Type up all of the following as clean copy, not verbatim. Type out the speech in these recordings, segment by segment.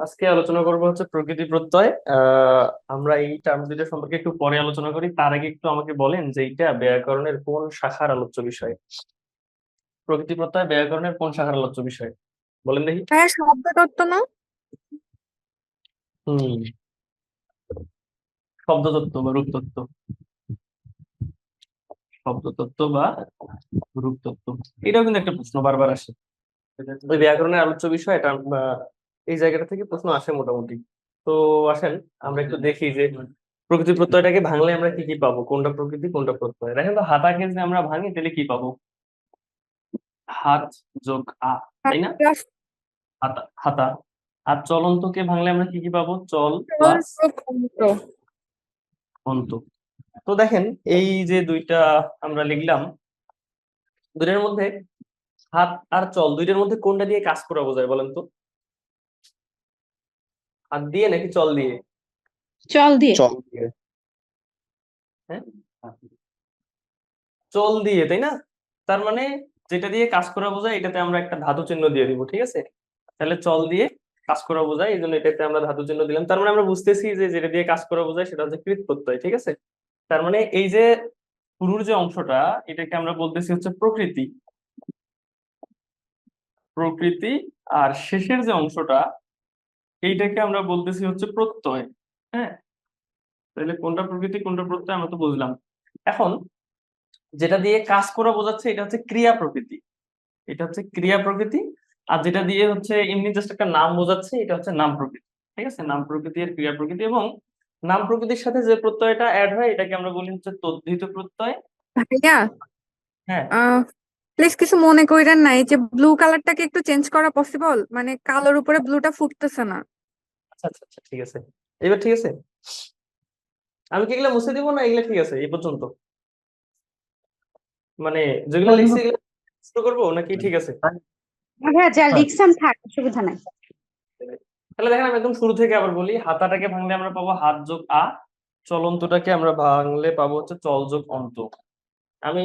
আজকে আলোচনা করবো হচ্ছে প্রকৃতি প্রত্যয়। আমরা এই টার্ম দুইটা সম্পর্কে একটু পরে আলোচনা করি, তার আগে একটু আমাকে বলেন যে এইটা ব্যাকরণের কোন শাখার আলোচ্য বিষয়। প্রকৃতি প্রত্যয় ব্যাকরণের কোন শাখার আলোচ্য বিষয় বলেন দেখি। হ্যাঁ, শব্দ তত্ত্ব না? হম শব্দতত্ত্ব বা রূপতত্ত্ব। শব্দতত্ত্ব বা রূপতত্ত্ব, এটাও কিন্তু একটা প্রশ্ন বারবার আসে। ওই ব্যাকরণের আলোচ্য বিষয় এটা এই জায়গাটা থেকে প্রশ্ন আসে মোটামুটি। তো আসেন আমরা একটু দেখি যে প্রকৃতি প্রত্যয়টাকে ভাঙলে আমরা কি কি পাবো, কোনটা প্রকৃতি কোনটা প্রত্যয়। দেখেন তো, হাতাকে যদি আমরা ভাঙি তাহলে কি পাবো? হাত যোগ আ, তাই না? প্লাস হাতা হাতা। আর চলন্তকে ভাঙলে আমরা কি কি পাবো? চল চল প্লাস যোগ অন্ত। অন্ত। তো দেখেন, এই যে দুইটা আমরা লিখলাম, দুইটার মধ্যে হাত আর চল দুইটার মধ্যে কোনটা দিয়ে কাজ করা বোঝায় বলেন তো? হাত দিয়ে নাকি চল দিয়ে? চল দিয়ে। চল দিয়ে। হ্যাঁ, চল দিয়ে, তাই না? তার মানে যেটা দিয়ে কাজ করা বোঝায় এটাতে আমরা একটা ধাতু চিহ্ন দিয়ে দিব, ঠিক আছে? তাহলে চল দিয়ে কাজ করা বোঝায়, এই জন্য এটাতে আমরা ধাতু চিহ্ন দিলাম। তার মানে আমরা বুঝতেছি যে যেটা দিয়ে কাজ করা বোঝায় সেটা হচ্ছে কৃৎ প্রত্যয়, ঠিক আছে? তার মানে এই যে শুরুর যে অংশটা, এটাকে আমরা বলতেছি হচ্ছে প্রকৃতি। প্রকৃতি। আর শেষের যে অংশটা, এইটাকে আমরা বলতেছি হচ্ছে প্রত্যয়। হ্যাঁ, তাহলে কোনটা প্রকৃতি কোনটা প্রত্যয় আমরা তো বুঝলাম। এখন যেটা দিয়ে কাজ করা বোঝাচ্ছে এটা হচ্ছে ক্রিয়া প্রকৃতি। এটা হচ্ছে ক্রিয়া প্রকৃতি। আর যেটা দিয়ে হচ্ছে এমনি জাস্ট একটা নাম বোঝাচ্ছে এটা হচ্ছে নাম প্রকৃতি। ঠিক আছে, নাম প্রকৃতি আর ক্রিয়া প্রকৃতি। এবং নাম প্রকৃতির সাথে যে প্রত্যয়টা অ্যাড হয় এটাকে আমরা বলি হচ্ছে তদ্ধিত প্রত্যয়। ভাইয়া, হ্যাঁ। প্লিজ কিছু মনে কইরেন না, এই যে ব্লু কালারটাকে একটু চেঞ্জ করা পসিবল? মানে কালোর উপরে ব্লুটা ফুটতেছে না। আচ্ছা আচ্ছা আচ্ছা, ঠিক আছে। এবার ঠিক আছে? আমি কি এগুলা মুছে দিব না এগুলা ঠিক আছে এই পর্যন্ত? মানে যেগুলো লিখছি এগুলো শুরু করবো নাকি ঠিক আছে? হ্যাঁ, যা লিখছেন থাক, অসুবিধা নাই। তাহলে দেখেন আমি একদম শুরু থেকে আবার বলি, হাতাটাকে ভাঙলে আমরা পাবো হাত যোগ আ। চলন্তটাকে আমরা ভাঙলে পাবো হচ্ছে চল যোগ অন্ত। আমি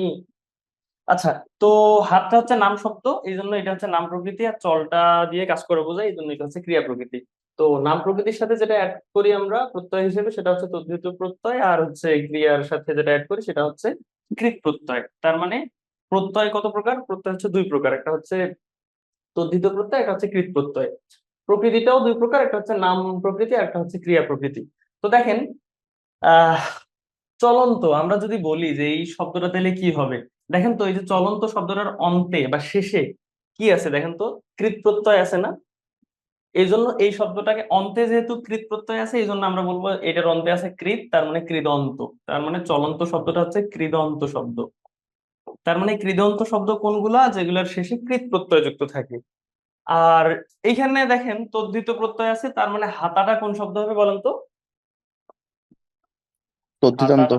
আচ্ছা, তো হাতটা হচ্ছে নাম শব্দ, এই জন্য এটা হচ্ছে নাম প্রকৃতি। আর চলটা দিয়ে কাজ করে বোঝায়, এই জন্য এটা হচ্ছে ক্রিয়া প্রকৃতি। তো নাম প্রকৃতির সাথে যেটা অ্যাড করি আমরা প্রত্যয় হিসেবে সেটা হচ্ছে তদ্ধিত প্রত্যয়, আর হচ্ছে ক্রিয়ার সাথে যেটা অ্যাড করি সেটা হচ্ছে কৃৎ প্রত্যয়। তার মানে প্রত্যয় কত প্রকার? প্রত্যয় হচ্ছে দুই প্রকার, একটা হচ্ছে তদ্ধিত প্রত্যয়, একটা হচ্ছে কৃৎ প্রত্যয়। প্রকৃতিটাও দুই প্রকার, একটা হচ্ছে নাম প্রকৃতি আর একটা হচ্ছে ক্রিয়া প্রকৃতি। তো দেখেন, আহ চলন্ত আমরা যদি বলি যে এই শব্দটা তাহলে কি হবে, দেখেন তো এই যে চলন্ত শব্দটার অন্তে বা শেষে কি আছে দেখেন তো? কৃৎ প্রত্যয় আছে না? এই জন্য এই শব্দটাকে অন্তে যেহেতু কৃৎ প্রত্যয় আছে, এই জন্য আমরা বলবো এটার অন্তে আছে কৃৎ, তার মানে কৃদন্ত। তার মানে চলন্ত শব্দটা হচ্ছে কৃদন্ত শব্দ। তার মানে কৃদন্ত শব্দ কোনগুলা? যেগুলোর শেষে কৃৎ প্রত্যয় যুক্ত থাকে। আর এইখানে দেখেন তদ্ধিত প্রত্যয় আছে, তার মানে হাতাটা কোন শব্দ হবে বলেন তো? হাতা তদ্ধিতান্ত।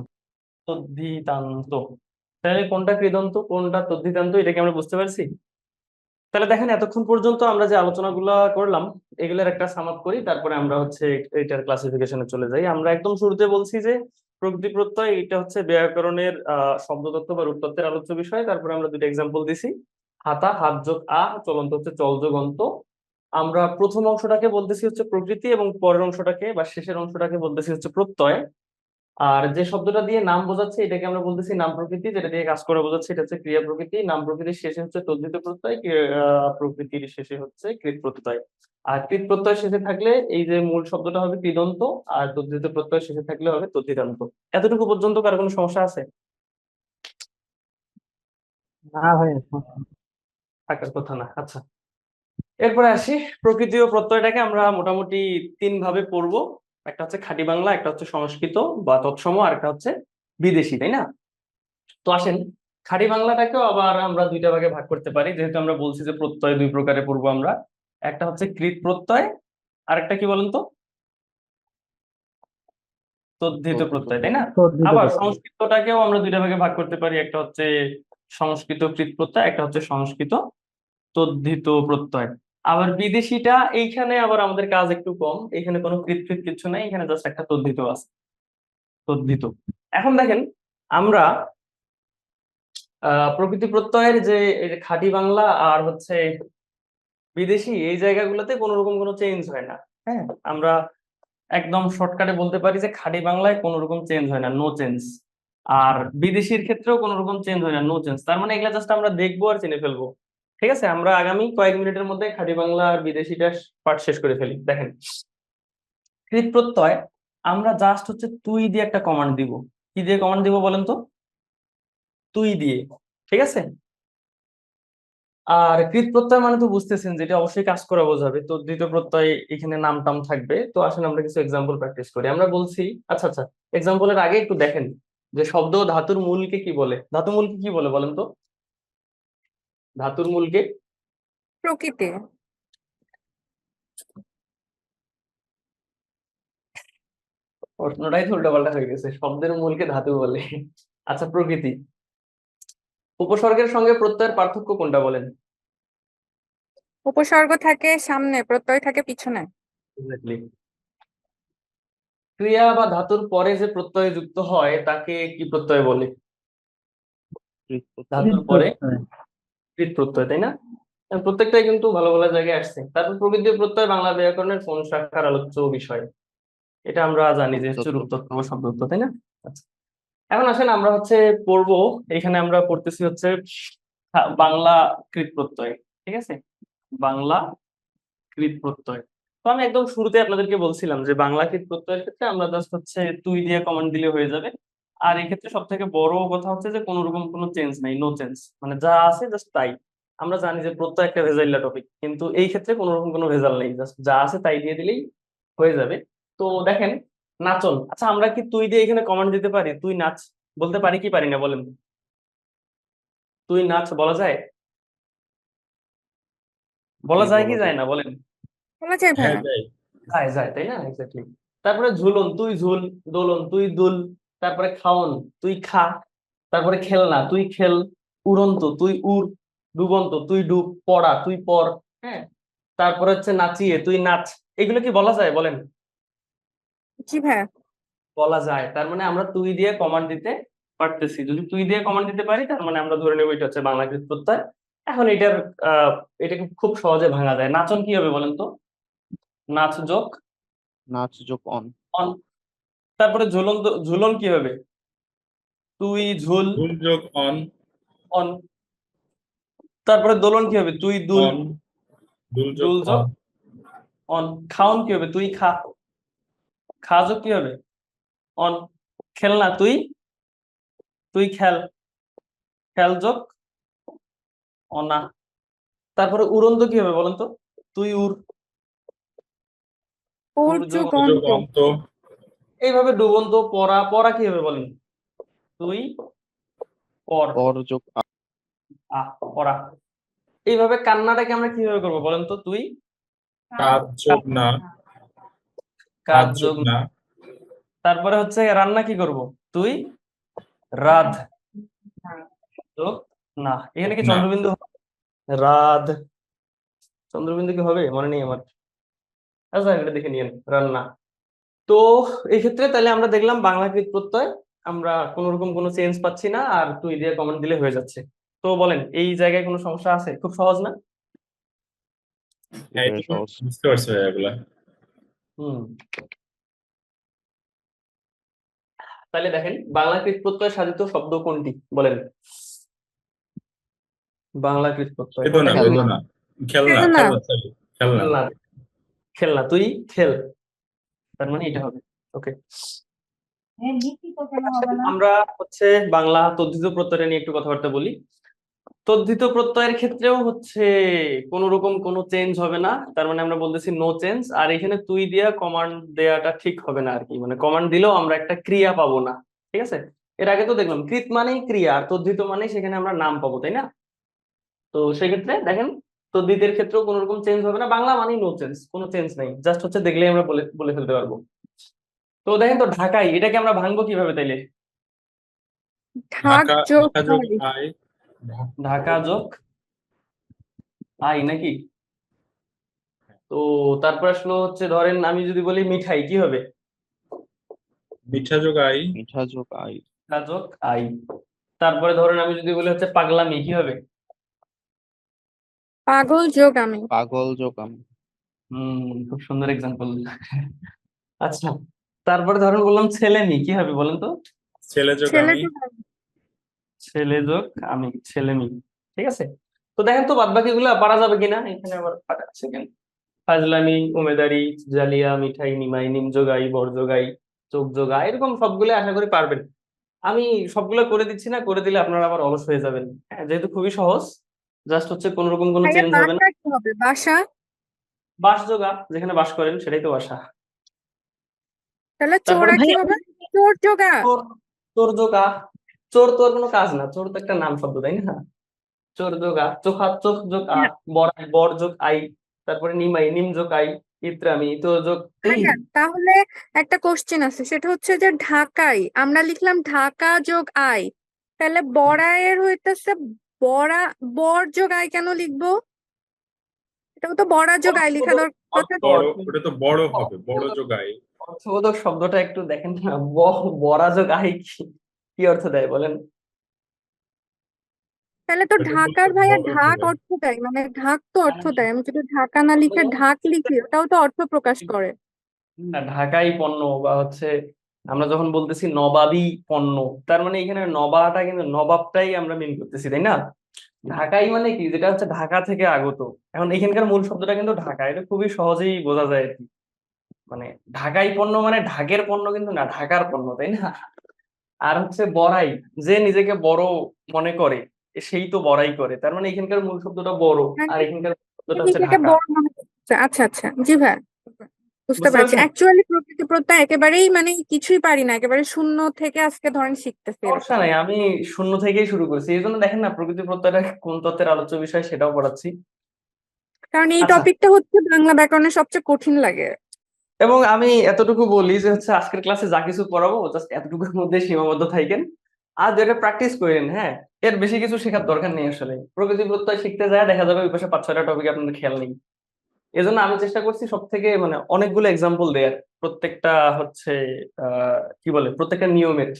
তদ্ধিতান্ত। তাহলে কোনটা কৃদন্ত কোনটা তদ্ধিতান্ত এটা কি আমরা বুঝতে পারছি? তাহলে দেখেন, এতক্ষণ পর্যন্ত আমরা যে আলোচনাগুলো করলাম এগুলোর একটা সাম আপ করি, তারপরে আমরা হচ্ছে এটার ক্লাসিফিকেশনে চলে যাই। আমরা একদম শুরুতে বলছি যে প্রকৃতি প্রত্যয় এটা হচ্ছে ব্যাকরণের শব্দতত্ত্ব বা রূপতত্ত্বের আলোচ্য বিষয়। তারপরে আমরা দুটো এক্সাম্পল দিছি, হাতা হাত যোগ আ, চলন্ত হচ্ছে চল যোগ অন্ত। আমরা প্রথম অংশটাকে বলতেছি হচ্ছে প্রকৃতি এবং পরের অংশটাকে বা শেষের অংশটাকে বলতেছি হচ্ছে প্রত্যয়। আর যে শব্দটা দিয়ে নাম বোঝাচ্ছে এটাকে আমরা বলতেছি নাম প্রকৃতি, যেটা দিয়ে কাজ করা বোঝাচ্ছে এটা হচ্ছে ক্রিয়া প্রকৃতি। নাম প্রকৃতির শেষে হচ্ছে তদ্ধিত প্রত্যয়, প্রকৃতির শেষে হচ্ছে কৃৎ প্রত্যয়। আর কৃৎ প্রত্যয় শেষে থাকলে এই যে মূল শব্দটা হবে কৃদন্ত, আর তদ্ধিত প্রত্যয় শেষে থাকলে হবে তদ্ধিতান্ত। এতটুকু পর্যন্ত কার কোনো সমস্যা আছে? না ভাই। থাকার কথা না, আচ্ছা। এরপরে আসি, প্রকৃতি ও প্রত্যয়টাকে আমরা মোটামুটি তিন ভাবে পড়বো। একটা হচ্ছে খাঁটি বাংলা, একটা হচ্ছে সংস্কৃত বা তৎসম, আর একটা হচ্ছে বিদেশি, তাই না? তো আসেন, খাঁটি বাংলাটাকেও আবার আমরা দুইটা ভাগে ভাগ করতে পারি, যেহেতু আমরা বলছি যে প্রত্যয় দুই প্রকারে পড়বো আমরা। একটা হচ্ছে কৃৎ প্রত্যয়, আর একটা কি বলেন তো? তদ্ধিত তদ্ধিত। প্রত্যয়, তাই না? তদ্ধিত আবার প্রত্যয়। সংস্কৃতটাকেও আমরা দুইটা ভাগে ভাগ করতে পারি, একটা হচ্ছে সংস্কৃত কৃৎ প্রত্যয়, একটা হচ্ছে সংস্কৃত তদ্ধিত প্রত্যয়। আবার বিদেশিটা এইখানে আবার আমাদের কাজ একটু কম, এখানে কোনো কৃৎ ফৃৎ কিছু নাই, এখানে জাস্ট একটা তদ্ধিত আছে, তদ্ধিত। এখন দেখেন, আমরা প্রকৃতি প্রত্যয়ের যে এই যে খাঁটি বাংলা আর হচ্ছে বিদেশি, এই জায়গাগুলোতে কোনো রকম কোনো চেঞ্জ হয় না। হ্যাঁ, আমরা একদম শর্টকাটে বলতে পারি যে খাঁটি বাংলায় কোনো রকম চেঞ্জ হয় না, নো চেঞ্জ। আর বিদেশির ক্ষেত্রেও কোনো রকম চেঞ্জ হয় না, নো চেঞ্জ। তার মানে এগুলা জাস্ট আমরা দেখবো আর চিনে ফেলবো। ঠিক আছে, আমরা আগামী কয়েক মিনিটের মধ্যে খাঁটি বাংলা আর বিদেশিটা পাঠ শেষ করে ফেলি। দেখেন, কৃত প্রত্যয় আমরা জাস্ট হচ্ছে তুই দিয়ে একটা কমান্ড দিব। কি দিয়ে কমান্ড দিব বলেন তো? তুই দিয়ে। ঠিক আছে, আর কৃত প্রত্যয় মানে তো বুঝতেছেন, যেটা অবশ্যই কাজ করা বোঝাবে। তো দ্বিতীয় প্রত্যয় এখানে নাম টাম থাকবে। তো আসলে আমরা কিছু এক্সাম্পল প্র্যাকটিস করি। আমরা বলছি, আচ্ছা আচ্ছা, এক্সাম্পলের আগে একটু দেখেন যে শব্দ ও ধাতুর মূলকে কি বলে। ধাতু মূলকে কি বলে বলেন তো? ধাতুর মূলকে প্রকৃতি। প্রশ্নটাই তো উল্টাপাল্টা হয়ে গেছে, শব্দের মূলকে ধাতু বলে। আচ্ছা, প্রকৃতি। উপসর্গের সঙ্গে প্রত্যয়ের পার্থক্য কোনটা বলেন? উপসর্গ থাকে সামনে, প্রত্যয় থাকে পিছনে। এক্স্যাক্টলি। ক্রিয়া বা ধাতুর পরে যে প্রত্যয় যুক্ত হয় তাকে কি প্রত্যয় বলে? ধাতুর পরে কৃত প্রত্যয়, তাই না? প্রত্যেকটাই কিন্তু ভালো ভালো জায়গায় আসছে। তারপর প্রকৃতি প্রত্যয় বাংলা ব্যাকরণের কোন শাখার আলোচ্য বিষয়? এটা আমরা জানি যে হচ্ছে রূপতত্ত্ব বা শব্দতত্ত্ব, তাই না? আচ্ছা, এখন আসেন আমরা হচ্ছে পড়বো। এখানে আমরা পড়তেছি হচ্ছে বাংলা কৃত প্রত্যয়। ঠিক আছে, বাংলা কৃত প্রত্যয়। তো আমি একদম শুরুতে আপনাদেরকে বলছিলাম যে বাংলা কৃত প্রত্যয়ের ক্ষেত্রে আমরা জাস্ট হচ্ছে তুই দিয়ে কমান্ড দিলে হয়ে যাবে। আর এই ক্ষেত্রে সব থেকে বড় কথা হচ্ছে যে কোনো রকম কোনো চেঞ্জ নাই, নো চেঞ্জ। মানে যা আছে জাস্ট তাই। আমরা জানি যে প্রত্যয় একটা ভেজাইল্লা টপিক, কিন্তু এই ক্ষেত্রে কোনো রকম কোনো ভেজাল নেই, জাস্ট যা আছে তাই দিয়ে দিলেই হয়ে যাবে। তো দেখেন, নাচন। আচ্ছা, আমরা কি তুই দিয়ে এখানে কমান্ড দিতে পারি? তুই নাচ বলতে পারি কি পারি না বলেন? তুই নাচ বলা যায়? বলা যায় কি যায় না বলেন? বলা যায় হ্যাঁ ভাইয়া। যাই। যায় যায়, তাই না? এক্স্যাক্টলি। তারপরে ঝুলন, তুই ঝুল। দোলন, তুই দুল। তারপরে খাওন, তুই খা। তারপরে খেলনা, তুই খেল। উড়ন্ত, তুই উড়। ডুবন্ত, তুই ডুব। পড়া, তুই পড়। হ্যাঁ, তারপরে হচ্ছে নাচিয়ে, তুই নাচ। এগুলো কি বলা যায় বলেন? জি ভাইয়া। বলা যায়। তার মানে আমরা তুই দিয়ে কমান্ড দিতে পারতেছি। যদি তুই দিয়ে কমান্ড দিতে পারি তার মানে আমরা ধরে নেবো এটা হচ্ছে বাংলাকৃত প্রত্যয়। এখন এটাকে খুব সহজে ভাঙা যায়। নাচন কি হবে বলেন তো? নাচ যোগ নাচ যোগ অন। অন। তারপরে ঝুলন, ঝুলন কি হবে? তুই ঝুল ভুল যোগ অন। অন। তারপরে দোলন কি হবে? তুই দুল অন। দুল যোগ দুল যোগ অন। অন। খাওন কি হবে? তুই খা খা যোগ কি হবে? অন। খেলনা, তুই তুই খেল খেল যোগ অনা। তারপরে উড়ন্ত কি হবে বলেন তো? তুই উড় উড় যোগ যোগ যোগ অন্ত। অন্ত। এইভাবে ডুবন্ত। পড়া, পড়া কি হবে বলেন? তুই পড় পর যোগ পড়া। এইভাবে কান্নাটাকে আমরা কিভাবে করবো বলেন তো? তুই কাজ যোগ না। কাজ কাজ যোগ যোগ। না। তারপরে হচ্ছে রান্না কি করব? তুই রাধ যোগ না। এখানে কি না। চন্দ্রবিন্দু হবে? রাধ চন্দ্রবিন্দু কি হবে মনে নেই আমার। আচ্ছা, এটা দেখে নিয়েন, রান্না। তো এই ক্ষেত্রে তাহলে আমরা দেখলাম বাংলাকৃত প্রত্যয় আমরা কোন রকম কোনো চেঞ্জ পাচ্ছি না, আর তুই দিয়ে কমেন্ট দিলে হয়ে যাচ্ছে। তো বলেন, এই জায়গায় কোনো সমস্যা আছে? খুব সহজ না? হ্যাঁ, এটা সহজ। বুঝতে পারছো এগুলা। হুম। তাহলে দেখেন, বাংলাকৃত প্রত্যয় সাধিত শব্দ কোনটি বলেন? বাংলাকৃত প্রত্যয় বেদনা, একদম বেদনা। খেলনা, খেলনা। খেলনা, sorry, খেলনা। খেলনা। খেলনা, তুই খেল। তার মানে এটা হবে। ওকে, আমরা হচ্ছে বাংলা তদ্ধিত প্রত্যয় নিয়ে একটু কথাবার্তা বলি। তদ্ধিত প্রত্যয়ের ক্ষেত্রেও হচ্ছে কোন রকম কোনো চেঞ্জ হবে না। তার মানে আমরা বলতেছি নো চেঞ্জ। আর এখানে তুই দিয়া কমান্ড দেয়াটা ঠিক হবে না আর কি। মানে কমান্ড দিলেও আমরা একটা ক্রিয়া পাবো না। ঠিক আছে, এর আগে তো দেখলাম কৃত মানেই ক্রিয়া, আর তদ্ধিত মানে সেখানে আমরা নাম পাবো, তাই না? তো সেক্ষেত্রে দেখেন, তদ্ধিতের ক্ষেত্রেও কোনো রকম চেঞ্জ হবে না। বাংলা মানেই নো চেঞ্জ, কোনো চেঞ্জ নাই, জাস্ট হচ্ছে দেখলেই আমরা বলে বলে ফেলতে পারবো। তো দেখেন তো, ঢাকাই এটাকে আমরা ভাঙবো কিভাবে তাইলে? ঢাক ঢাকা, যোগ ঢাকা যোগ আই। আই। ঢাকা যোগ আই নাকি? তো তারপর আসলে হচ্ছে ধরেন আমি যদি বলি মিঠাই কি হবে? মিঠা যোগ আই। মিঠা যোগ আই। ঢাকা যোগ আই। তারপরে ধরেন আমি যদি বলি হচ্ছে পাগলামি কি হবে? পাগল যোগ আমি। পাগল যোগ আমি। খুব সুন্দর এক্সাম্পল। আচ্ছা, তারপরে ধরুন বললাম ছেলে মেয়ে, কি হবে বলেন তো? ছেলে যোগ ছেলে আমি, তো ছেলে যোগ আমি, ছেলে মেয়ে। ঠিক আছে, তো দেখেন তো বাদ বাকি গুলা পারা যাবে কিনা। এখানে আবার পাঠাচ্ছে কেন? ফাজলামি, উমেদারি, জালিয়া, মিঠাই, নিমাই, নিম যোগাই, বর যোগাই, চোখ যোগা, এরকম সবগুলো আশা করি পারবেন। আমি সবগুলো করে দিচ্ছি না, করে দিলে আপনারা আবার অলস হয়ে যাবেন। হ্যাঁ, যেহেতু খুবই সহজ, জাস্ট হচ্ছে কোন রকম কোনো ভাইয়া চেঞ্জ হবে না। বাসা কি হবে? বাসা? বাস যোগা, যেখানে বাস করেন সেটাই তো বাসা। তাহলে তারপরে চোরা কি ভাইয়া হবে? চোর জোগা? চোর, চোর যোগা। চোর তো আর কোনো কাজ না, চোর তো একটা নাম শব্দ, তাই না? চোর যোগ আ, চোখা চোখ যোগ আ, বড়াই বর যোগ আই, তারপরে নিমাই নিম যোগ আই, ইত্রামি ইতো যোগ এই। ভাইয়া তাহলে একটা কোশ্চেন আছে, সেটা হচ্ছে যে ঢাকাই আমরা লিখলাম ঢাকা যোগ আই, তাহলে বড়াইয়ের হইতেছে বড়া, বর যোগ আই কেন লিখবো? এটাও তো বড়া যোগ আই লেখার কথা। বড়, ওটা তো বড় হবে, বড় যোগ আই। অর্থবোধক শব্দটা একটু দেখেন না, বরা যোগ আই কি কি অর্থ দেয় বলেন? তাহলে তো এটা বলতে ঢাকার ভাইয়া বড় ঢাক যোগ আই। অর্থ দেয়, মানে ঢাক তো অর্থ দেয়, আমি যদি ঢাকা না লিখে ঢাক লিখি ওটাও তো অর্থ প্রকাশ করে। না, ঢাকাই পণ্য বা হচ্ছে আমরা যখন বলতেছি নবাবী পণ্য, তার মানে এখানে নবাটা কিন্তু নবাবটাই আমরা মিন করতেছি, তাই না? ঢাকাই মানে কি, যেটা হচ্ছে ঢাকা থেকে আগত। এখন এখানকার মূল শব্দটা কিন্তু ঢাকা, এটা খুবই সহজেই বোঝা যায় আর কি। মানে ঢাকাই পণ্য মানে ঢাকের পণ্য কিন্তু না, ঢাকার পণ্য, তাই না? আর হচ্ছে বড়াই, যে নিজেকে বড় মনে করে সেই তো বড়াই করে, তার মানে এখানকার মূল শব্দটা বড়, মানে আর এখানকার শব্দটা হচ্ছে নিজেকে ঢাকা। বড় মনে করছে, আচ্ছা আচ্ছা, জি ভাই, বুঝতে বুঝতে পারছি। পারছেন? অ্যাকচুয়ালি প্রকৃতি প্রত্যয় একেবারেই মানে কিছুই পারি না, একেবারে শূন্য থেকে আজকে ধরেন শিখতেছি সমস্যা এরকম। নাই, আমি শূন্য থেকেই শুরু করছি, এই জন্য দেখেন না প্রকৃতি প্রত্যয়টা কোন তত্ত্বের আলোচ্য বিষয় সেটাও পড়াচ্ছি। কারণ এই আচ্ছা, টপিকটা হচ্ছে বাংলা ব্যাকরণের সবচেয়ে কঠিন লাগে। এবং আমি এতটুকু বলি যে হচ্ছে আজকের ক্লাসে যা কিছু পড়াবো জাস্ট এতটুকুর মধ্যে সীমাবদ্ধ থাকেন, আর যেটা প্র্যাকটিস করেন। হ্যাঁ, এর বেশি কিছু শেখার দরকার নেই আসলে। প্রকৃতি প্রত্যয় শিখতে যায় দেখা যাবে ওই পাশে 5-6টা টপিক আপনাদের খেয়াল নেই। এজন্য আমি চেষ্টা করছি সব থেকে মানে অনেকগুলো এক্সাম্পল দেয়ার, প্রত্যেকটা হচ্ছে কি বলে প্রত্যেকটা নিয়মের।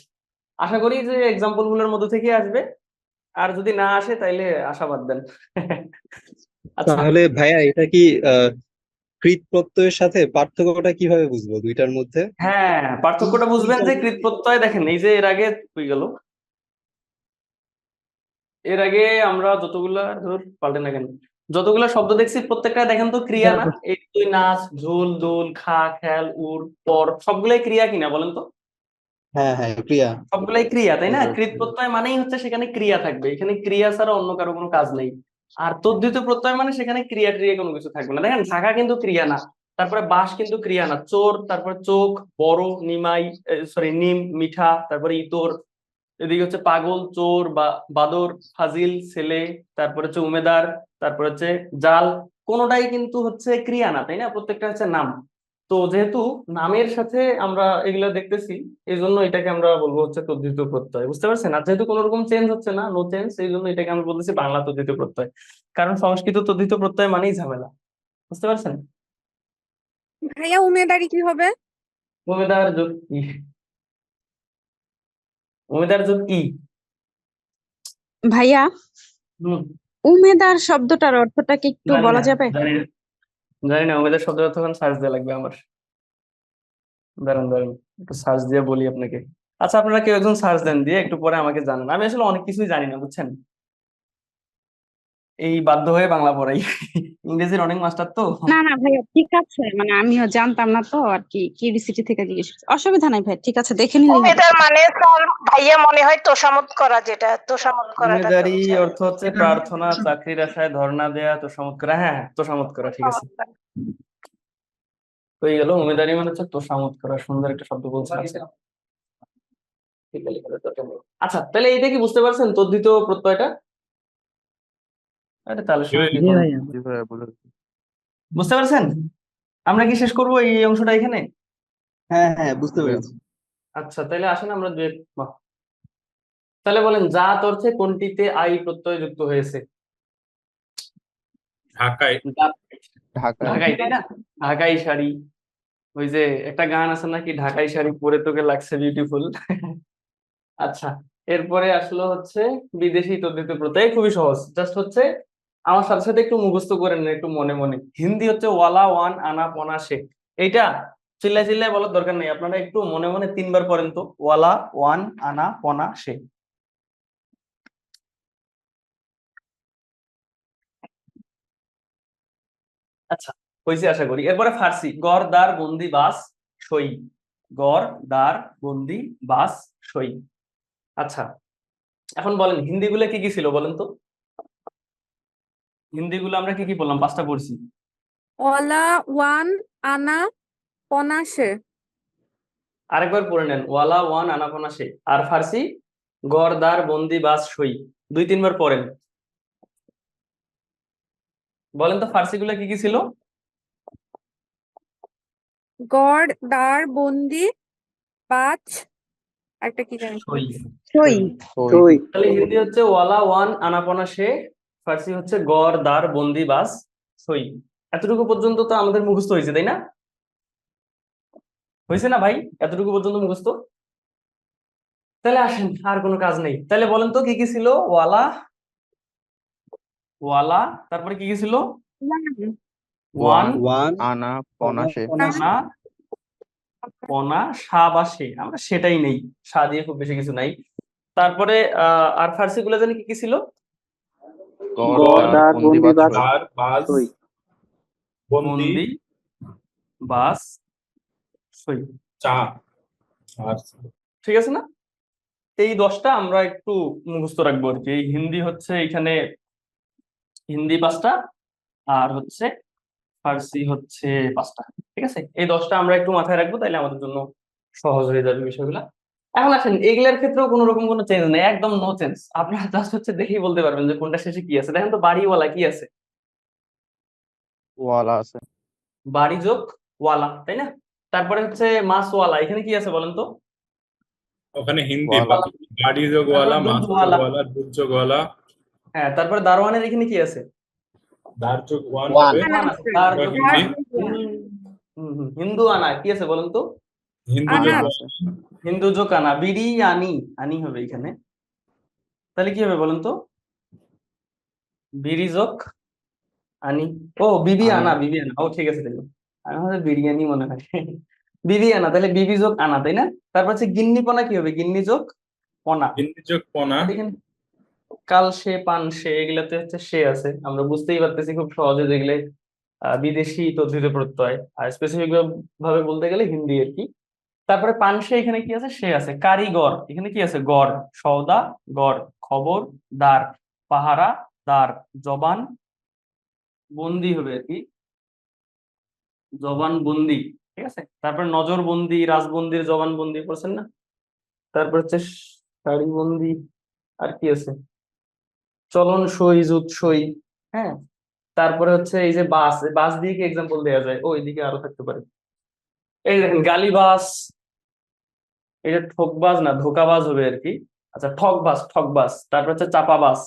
আশা করি যে এক্সাম্পল গুলোর মধ্যে থেকে আসবে, আর যদি না আসে তাইলে আশাবাদ দেন। আচ্ছা, তাহলে ভাইয়া এটা কি আহ কৃত প্রত্যয়ের সাথে পার্থক্যটা কিভাবে বুঝবো দুইটার মধ্যে? হ্যাঁ, পার্থক্যটা বুঝবেন যে কৃত প্রত্যয় দেখেন, এই যে এর আগে হয়ে গেল, এর আগে আমরা যতগুলা ধর পাল্টে না কেন, যতগুলা শব্দ দেখছি প্রত্যেকটা দেখেন তো ক্রিয়া না? এই তুই নাচ, ঝুল, দোল, খা, খেল, উড়, পর, সবগুলাই ক্রিয়া কিনা বলেন তো? হ্যাঁ হ্যাঁ, ক্রিয়া। সবগুলাই ক্রিয়া, তাই না? কৃত প্রত্যয় মানেই হচ্ছে সেখানে ক্রিয়া থাকবে, এখানে ক্রিয়া ছাড়া অন্য কারো কোনো কাজ নেই। আর তদ্ধিত প্রত্যয় মানে সেখানে ক্রিয়া ট্রিয়া কোনো কিছু থাকবে না। দেখেন ঢাকা কিন্তু ক্রিয়া না, তারপরে বাঁশ কিন্তু ক্রিয়া না, চোর, তারপরে চোখ, বড়, নিমাই, সরি নিম, মিঠা, তারপরে ইতর, এদিকে হচ্ছে পাগল, চোর বা বাদর, ফাজিল, ছেলে, তারপরে হচ্ছে উমেদার, তারপরে হচ্ছে জাল, কোনোটাই কিন্তু হচ্ছে ক্রিয়া না, তাই না? প্রত্যেকটা হচ্ছে নাম। তো যেহেতু নামের সাথে আমরা এগুলা দেখতেছি, এই জন্য এটাকে আমরা বলবো হচ্ছে তদ্ধিত প্রত্যয়। বুঝতে পারছেন? আর যেহেতু কোনো রকম চেঞ্জ হচ্ছে না, নো চেঞ্জ, এই জন্য এটাকে আমরা বলতেছি বাংলা তদ্ধিত প্রত্যয়। কারণ সংস্কৃত তদ্ধিত প্রত্যয় মানেই ঝামেলা। বুঝতে পারছেন? ভাইয়া উমেদারি কি হবে? উমেদার যোগ কি? উমেদার যোগ কি? ভাইয়া হম, উমেদার শব্দটার অর্থটা কি একটু জানি বলা না, যাবে? জানি না, জানি না উমেদার শব্দটা তখন সার্চ দেওয়া লাগবে আমার। দাঁড়ান দাঁড়ান, একটু সার্চ দিয়ে বলি আপনাকে। আচ্ছা, আপনারা কেউ একজন সার্চ দেন, দিয়ে একটু পরে আমাকে জানান। আমি আসলে অনেক কিছুই জানি না, বুঝছেন? এই বাধ্য হয়ে বাংলা পড়াই। ইংরেজির অনেক মাস্টার তো। না না ভাইয়া ঠিক আছে, মানে আমিও জানতাম না তো আর কি, কিউরিসিটি থেকে জিজ্ঞেস করছি। অসুবিধা নাই ভাই, ঠিক আছে, দেখে নিলেই হবে। উমেদার মানে স্যার ভাইয়া মনে হয় তোষামোদ করা, যেটা তোষামোদ করাটাকে উমেদারি বোঝায়। অর্থ হচ্ছে প্রার্থনা, চাকরির আশায় ধর্ণা দেয়া, তোষামোদ করা। হ্যাঁ, তোষামোদ করা, ঠিক আছে। হয়ে গেল, উমেদারি মানে হচ্ছে তোষামোদ করা। সুন্দর একটা শব্দ বলছেন। আচ্ছা, ঠিক আছে। আচ্ছা, তাহলে এইটা কি বুঝতে পারছেন তদ্ধিত প্রত্যয়টা? আরে তাহলে সময় কি করুন। জি ভাইয়া বলুন। বুঝতে পারছেন? আমরা কি শেষ করবো এই অংশটা এখানে? হ্যাঁ হ্যাঁ, বুঝতে জি ভাইয়া। পেরেছি। আচ্ছা, তাহলে আসেন আমরা বাহ। তাহলে বলেন জাত অর্থে কোনটিতে আই প্রত্যয় যুক্ত হয়েছে? ঢাকায়। জাত, ঢাকায়। ঢাকাই, তাই না? ঢাকাই শাড়ি, ওই যে একটা গান আছে নাকি, ঢাকাই শাড়ি পরে তোকে লাগছে বিউটিফুল। আচ্ছা, এরপরে আসলো হচ্ছে বিদেশি তদ্ধিত প্রত্যয়, খুবই সহজ, জাস্ট হচ্ছে আমার সাথে সাথে একটু মুখস্থ করে নেন একটু মনে মনে। হিন্দি হচ্ছে ওয়ালা, ওয়ান, আনা, পনা, সে। এইটা চিল্লায় চিল্লায় বলার দরকার নেই, আপনারা একটু মনে মনে 3 বার পড়েন তো, ওয়ালা, ওয়ান, আনা, পনা, সে। আচ্ছা, হয়েছে আশা করি। এরপরে ফার্সি, গড়, দার, বন্দি, বাস, সই। গড়, দার, বন্দি, বাস, সই। আচ্ছা, এখন বলেন হিন্দি গুলো কি কি ছিল বলেন তো? হিন্দি গুলো আমরা কি কি বললাম? 5টা পড়ছি। ওয়ালা, ওয়ান, আনা, পনা, সে। আরেকবার পড়ে নেন, ওয়ালা, ওয়ান, আনা, পনা, সে। আর ফার্সি, গড়, দার, বন্দি, বাস, সই। 2-3 বার পড়েন। বলেন তো ফার্সি গুলো কি কি ছিল? গড়, দার, বন্দি, বাজ, একটা কি জানি। সই। সই। সই। তাহলে হিন্দি হচ্ছে ওয়ালা, ওয়ান, আনা, পনা, সে। ফার্সি হচ্ছে গড়, দার, বন্দি, বাস, সই। এতটুকু পর্যন্ত তো আমাদের মুখস্থ হয়েছে, তাই না? হয়েছে না ভাই? এতটুকু পর্যন্ত মুখস্থ। তাহলে আসেন, আর কোনো কাজ নেই। তাহলে বলেন তো কি কি ছিল? ওয়ালা, ওয়ালা, তারপরে কি কি ছিল? ওয়ান, ওয়ান, আনা, পনা, সে। আনা, পনা, সা বা সে। আমরা সেটাই নেই, সা দিয়ে খুব বেশি কিছু নাই। তারপরে আর ফার্সি গুলো জানি কি কি ছিল? গড়, গড়, দার, দার, বন্দি, বন্দি, বাস, বাস, সই। আর বাস, সই। বন্দি, বন্দি, বাস, সই। চা আর ঠিক আছে না? এই 10টা আমরা একটু মুখস্থ রাখবো আর কি। এই হিন্দি হচ্ছে এখানে, হিন্দি 5টা, আর হচ্ছে ফার্সি হচ্ছে 5টা। ঠিক আছে, এই 10টা আমরা একটু মাথায় রাখবো, তাইলে আমাদের জন্য সহজ হয়ে যাবে বিষয়গুলো। এখন আসেন, এগুলার ক্ষেত্রেও কোনো রকম কোনো চেঞ্জ নেই, একদম নো চেঞ্জ। আপনারা জাস্ট হচ্ছে দেখেই বলতে পারবেন যে কোনটা শেষে কি আছে। দেখেন তো, বাড়িওয়ালা কি আছে? ওয়ালা আছে। বাড়ি যোগ ওয়ালা, তাই না? তারপরে হচ্ছে মাসওয়ালা, এখানে কি আছে বলেন তো? ওখানে হিন্দি ওয়ালা। বাড়ি যোগওয়ালা, তারপরে মাছ দুধওয়ালা। যোগওয়ালা, দুধ যোগওয়ালা। হ্যাঁ, তারপরে দারোয়ানের এখানে কি আছে? দার যোগ ওয়ান ওয়ান। হবে। দারোয়ান আছে, দার ওটা যোগ হিন্দি। হিন্দু আনা কি আছে বলেন তো? হিন্দু আনা যোগ আনা আছে। হিন্দু যোগ আনা, বিড়ি আনি, আনি হবে এখানে। তাহলে কি হবে বলেন তো? বিড়ি যোগ আনি। ও বিবি আনি। আনা, বিবি আনা। ও ঠিক আছে, তাহলে আমি হচ্ছে বিরিয়ানি মনে হয়। বিবি আনা, তাহলে বিবি যোগ আনা, তাই না? তারপর হচ্ছে গিন্নি পনা কি হবে? গিন্নি যোগ পনা। হিন্দি যোগ পনা। এখানে কাল সে, পান সে, এগুলাতে হচ্ছে সে আছে। আমরা বুঝতেই পারতেছি খুব সহজে, যেগুলো বিদেশি তদ্ধিত প্রত্যয়, আর স্পেসিফিক ভাবে বলতে গেলে হিন্দি আর কি। তারপরে পানসে, এখানে কি আছে? সে আছে। কারিগর, এখানে কি আছে? গড়। সওদা, গড়। খবর, দার। পাহারা, দার। জবান, বন্দি হবে আর কি, জবান বন্দি। ঠিক আছে, তারপরে নজর বন্দি, রাজবন্দির জবান বন্দি পড়ছেন না? তারপর হচ্ছে শাড়ি বন্দি। আর কি আছে? চলন সই, জুত সই। হ্যাঁ, তারপরে হচ্ছে এই যে বাস, বাস দিয়ে কি এক্সাম্পল দেওয়া যায়? ও এদিকে আরো থাকতে পারে। এই দেখেন, গালিবাস, এটা ঠকবাজ না, ধোকাবাজ হবে আর কি। আচ্ছা, ঠকবাজ, ঠকবাজ। তারপর হচ্ছে চাপাবাজ,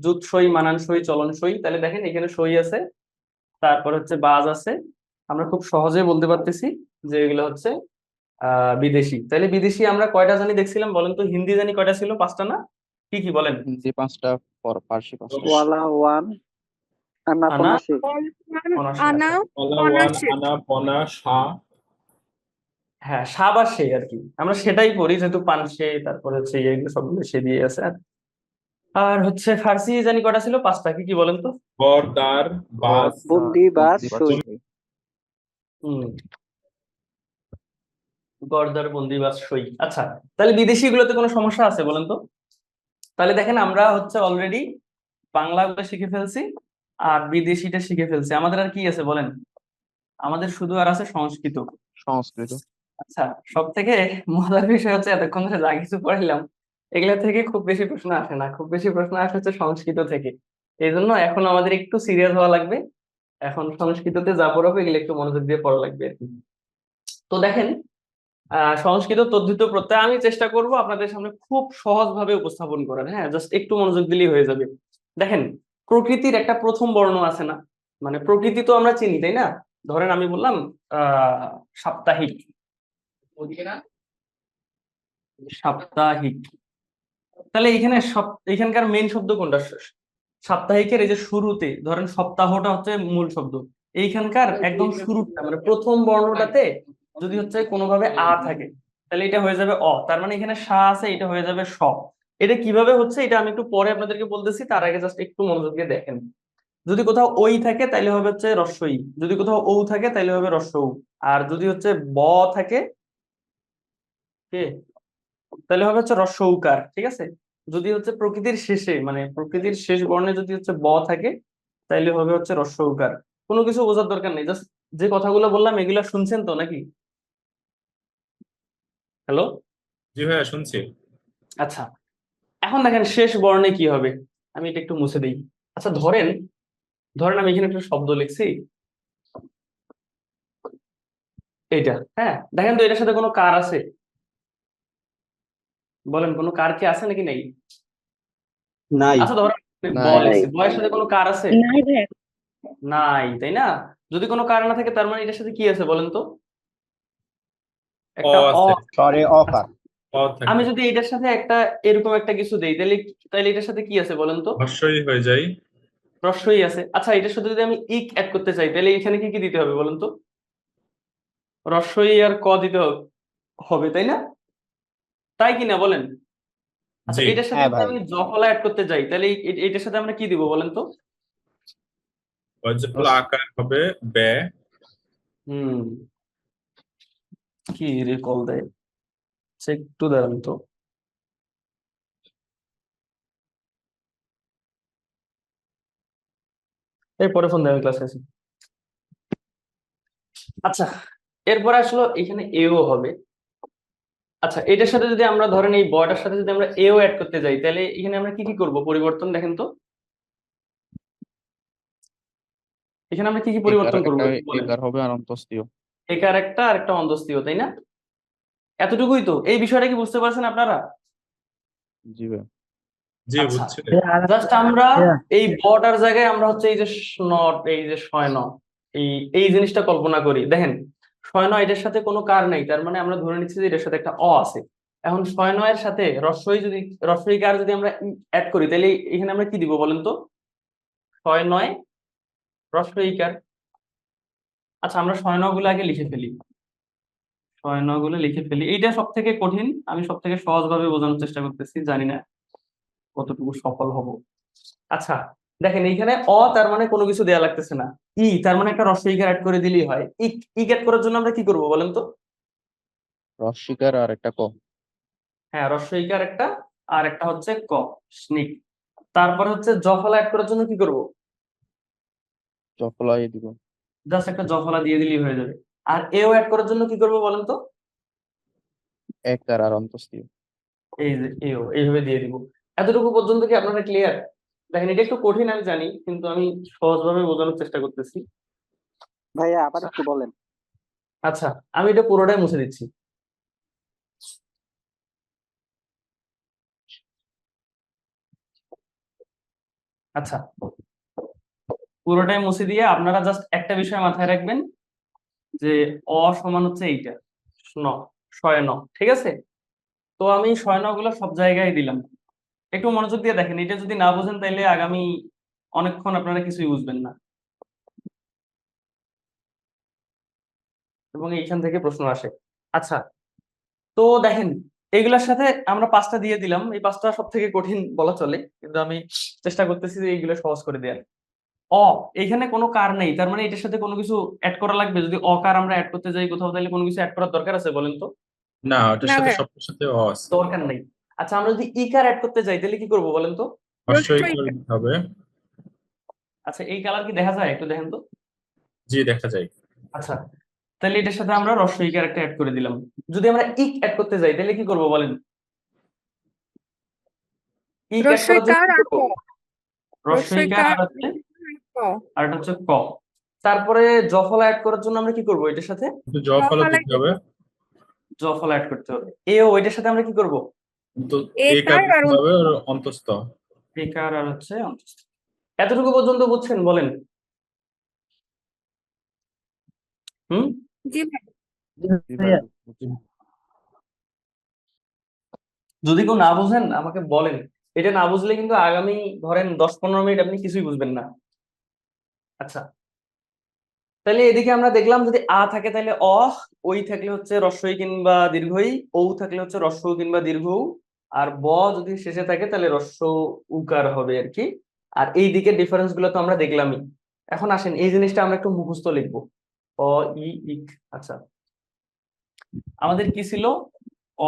জুত সই, মানান সই, চলন সই। তাহলে দেখেন এখানে সই আছে, তারপর হচ্ছে বাজ আছে। আমরা খুব সহজে বলতে পারতেছি যে এগুলো হচ্ছে বিদেশি। তাহলে বিদেশি আমরা কয়টা জানি দেখছিলাম বলেন তো? হিন্দি জানি কয়টা ছিল? 5টা না? কি কি বলেন? হিন্দি 5টা, ফার্সি 5টা। ওয়ালা, ওয়ান, আনা, আনা, পনা, সে। পনা, সে। আনা, আচ্ছা, ওয়ালা, পনা, ওয়ান, সে। আনা, পনা, সা। হ্যাঁ, সাবাস সে আর কি। আমরা সেটাই পড়ি, যেহেতু পান সে, তারপরে হচ্ছে এগুলো সবগুলো সে দিয়ে আছে। আর হচ্ছে ফার্সি জানি কয়টা ছিল? 5টা। কি কি বলেন তো? গড়, দার, গড়, বাস, দার, বন্দি, বাস, বন্দি, বাস, সই। সই। হম, গর্দার, বন্দিবাস, সই। আচ্ছা, তাহলে বিদেশি গুলোতে কোনো সমস্যা আছে বলেন তো? তাহলে দেখেন, আমরা হচ্ছে অলরেডি বাংলাগুলো শিখে ফেলছি, আর বিদেশিটা শিখে ফেলছি। আমাদের আর কি আছে বলেন? আমাদের শুধু আর আছে সংস্কৃত। সংস্কৃত। আচ্ছা, সব থেকে মজার বিষয় হচ্ছে এতক্ষণ ধরে যা কিছু পড়াইলাম, এগুলা থেকে খুব বেশি প্রশ্ন আসে না। খুব বেশি প্রশ্ন আসে হচ্ছে সংস্কৃত থেকে। এই জন্য এখন আমাদের একটু সিরিয়াস হওয়া লাগবে। এখন সংস্কৃততে যা পড়াবো এগুলো একটু মনোযোগ দিয়ে পড়া লাগবে আর কি। তো দেখেন, সংস্কৃত তদ্ধিত প্রত্যয় আমি চেষ্টা করব আপনাদের সামনে খুব সহজ ভাবে উপস্থাপন করার। হ্যাঁ, জাস্ট একটু মনোযোগ দিলেই হয়ে যাবে। দেখেন, প্রকৃতির একটা প্রথম বর্ণ আছে না? মানে প্রকৃতি তো আমরা চিনি, তাই না? ধরেন আমি বললাম সাপ্তাহিক, ওদিকে না, সাপ্তাহিক। তাহলে এখানে এখানকার মেইন শব্দ কোনটা? সাপ্তাহিকের এই যে শুরুতে ধরেন সপ্তাহটা হচ্ছে মূল শব্দ, এইখানকার একদম শুরুটা মানে প্রথম বর্ণটাতে যদি হচ্ছে কোনোভাবে আ থাকে তাহলে এটা হয়ে যাবে অ, তার মানে এখানে সা আছে, এটা হয়ে যাবে স। এটা কিভাবে হচ্ছে এটা আমি একটু পরে আপনাদেরকে বলতেছি, তার আগে জাস্ট একটু মনোযোগ দিয়ে দেখেন। যদি কোথাও ওই থাকে তাহলে হবে হচ্ছে রস্বই, যদি কোথাও ও থাকে তাহলে হবে রস্ব উ। আর যদি হচ্ছে ব থাকে কে তাহলে হবে হচ্ছে রস্ব উকার, ঠিক আছে। যদি হচ্ছে প্রকৃতির শেষে মানে প্রকৃতির শেষ বর্ণে যদি হচ্ছে ব থাকে তাইলে হবে হচ্ছে রস্ব উকার। কোনো কিছু বোঝার দরকার নেই, জাস্ট যে কথাগুলো বললাম এগুলা শুনছেন তো নাকি? হ্যালো। জি ভাইয়া শুনছি। আচ্ছা, এখন দেখেন শেষ বর্ণে কি হবে, আমি এটা একটু মুছে দিই। আচ্ছা ধরেন ধরেন আমি এখানে একটা শব্দ লিখছি এইটা, হ্যাঁ দেখেন তো এটার সাথে কোনো কার আছে? বলেন কোনো কার কি আছে নাকি নেই? নাই। আচ্ছা ধরেন ব নাই। লিখছি, বয়ের সাথে কোনো কার আছে? নাই ভাইয়া। নাই, তাই না? যদি কোনো কার না থাকে তার মানে এটার সাথে কি আছে বলেন তো? অ একটা অ। আছে, স্বরে আচ্ছা, অকার। অ আমি থাকে, যদি এটার সাথে একটা এরকম একটা কিছু দেই তাহলে তাহলে এটার সাথে কি আছে বলেন তো? হর্ষই হয়ে যায়। রস্বই আছে। আচ্ছা এটার সাথে যদি আমি ইক অ্যাড করতে চাই তাহলে এখানে কি কি দিতে হবে বলেন তো? রস্বই আর ক দিতে হবে, তাই না? তাই কিনা বলেন? আচ্ছা জি, এটার সাথে হ্যাঁ যদি ভাই। আমি জফলা অ্যাড করতে যাই তাহলে এটার সাথে আমরা কি দিব বলেন তো? ওই আকার হবে বে। হুম, কি রে কল দেয়, সে একটু দাঁড়ান তো। এরপরে ফোন দেয়, আমি ক্লাসে আছি। আচ্ছা এরপরে আসলো এখানে এও হবে। আচ্ছা এটার সাথে যদি আমরা ধরেন এই বয়টার সাথে যদি আমরা এও অ্যাড করতে যাই তাহলে এখানে আমরা কি কি করব পরিবর্তন দেখেন তো, এখানে আমরা কি কি একার পরিবর্তন করবো একটা একটু বলেন। একার হবে আর অন্তস্তীয়। একার একটা আর একটা অন্তস্তীয়, তাই না? এতটুকুই তো, এই বিষয়টা কি বুঝতে পারছেন আপনারা? জি ভাই। জি আচ্ছা বুঝছি। জাস্ট আমরা এই বটার জায়গায় আমরা হচ্ছে এই যে নট এই যে শয়ন এই এই জিনিসটা কল্পনা করি। দেখেন শয়ন এটার সাথে কোনো কার নাই, তার মানে আমরা ধরে নিচ্ছি যে এটার সাথে একটা অ আছে। এখন শয়ন এর সাথে রস্বই যদি রস্বই কার যদি আমরা অ্যাড করি তাহলে এখানে আমরা কি দিব বলেন তো? শয় নয় রস্বই কার। আচ্ছা আমরা শয়ন গুলো আগে লিখে ফেলি, শয়ন গুলো লিখে ফেলি, এইটা সব থেকে কঠিন, আমি সব থেকে সহজ ভাবে বোঝানোর চেষ্টা করতেছি, জানি না কতটুকু সফল হব। আচ্ছা দেখেন এইখানে অ তার মানে কোনো কিছু দেয়া লাগতেছে না, ই তার মানে একটা রস্বইকার অ্যাড করে দিলেই হয়। ই অ্যাড করার জন্য আমরা কি করব বলেন তো? রস্বীকার আর একটা ক। হ্যাঁ রস্বইকার একটা আর একটা হচ্ছে ক, স্নিক। তারপরে হচ্ছে জফলা অ্যাড করার জন্য কি করব? জফলাই দিব। জাস্ট একটা জফলা দিয়ে দিলেই হয়ে যাবে। আর এও অ্যাড করার জন্য কি করব বলেন তো? একার আর অন্তস্তীয়। এই যে এও এইভাবে দিয়ে দিব। এতটুকু পর্যন্ত কি আপনারা ক্লিয়ার? দেখেন এটা একটু কঠিন আমি জানি, কিন্তু আমি সহজভাবে বোঝানোর চেষ্টা করতেছি। ভাইয়া আবার একটু বলেন। আচ্ছা আমি এটা পুরোটাই মুছে দিচ্ছি। আচ্ছা পুরোটাই মুছে দিয়ে আপনারা জাস্ট একটা বিষয় মাথায় রাখবেন যে অ সমান হচ্ছে এইটা ন, শয় ন, ঠিক আছে। তো আমি শয় ন গুলো সব জায়গায় দিলাম। একটু মনোযোগ দিয়ে দেখেন, এটা যদি না বুঝেন তাইলে আগামী অনেকক্ষণ আপনারা কিছুই বুঝবেন না, এবং এইখান থেকে প্রশ্ন আসে। আচ্ছা তো দেখেন এইগুলোর সাথে আমরা পাঁচটা দিয়ে দিলাম, এই পাঁচটা সব থেকে কঠিন বলা চলে, কিন্তু আমি চেষ্টা করতেছি যে এইগুলো সহজ করে দেওয়ার। অ এখানে কোনো কার নেই, তার মানে এটার সাথে কোনো কিছু অ্যাড করা লাগবে? যদি অকার আমরা অ্যাড করতে যাই কোথাও তাহলে কোনো কিছু অ্যাড করার দরকার আছে বলেন তো? না, ওটার না সাথে ভাইয়া। সবটার সাথে অ আছে। দরকার নেই। আচ্ছা আমরা যদি ইকার অ্যাড করতে যাই তাহলে কি করবো বলেন তো? হর্ষই রস্বই করে দিতে হবে। আচ্ছা এই কালার কি দেখা যায় একটু দেখেন তো। জি দেখা যায়। আচ্ছা তাহলে এটার সাথে আমরা রস্বই ইকার একটা অ্যাড করে দিলাম। যদি আমরা ইক অ্যাড করতে যাই তাহলে কি করবো বলেন? ইক অ্যাড রস্বই করার জন্য কার কি আর ক। করবো? রস্বই রস্বই ইকার কার আর হচ্ছে ক। আর এটা হচ্ছে ক। তারপরে জফলা অ্যাড করার জন্য আমরা কি করবো এটার সাথে? কিন্তু জ ক ফলা ফলাই দিতে হবে। জফলা অ্যাড করতে হবে। এও এটার সাথে আমরা কি করবো? কিন্তু একার একার আর দিতে হবে আর অন্তস্থ। ইকার আর হচ্ছে অন্তস্থ। এতটুকু পর্যন্ত বুঝছেন বলেন? হুম। জি ভাই। জি ভাই। বুঝছি। যদি কেউ না বুঝেন আমাকে বলেন, এটা না বুঝলে কিন্তু আগামী ধরেন 10-15 মিনিট আপনি কিছুই বুঝবেন না। আচ্ছা, তাহলে এদিকে আমরা দেখলাম যদি আ থাকে তাহলে অ, ওই থাকলে হচ্ছে রস্বই কিংবা দীর্ঘই, ও থাকলে হচ্ছে রস্ব কিংবা দীর্ঘ উ, আর ব যদি শেষে থাকে তাহলে রস্ব উকার হবে আর কি। আর এই দিকের ডিফারেন্স গুলো তো আমরা দেখলামই। এখন আসেন এই জিনিসটা আমরা একটু মুখস্থ লিখবো। অ ই ইক। আচ্ছা, আমাদের কি ছিল?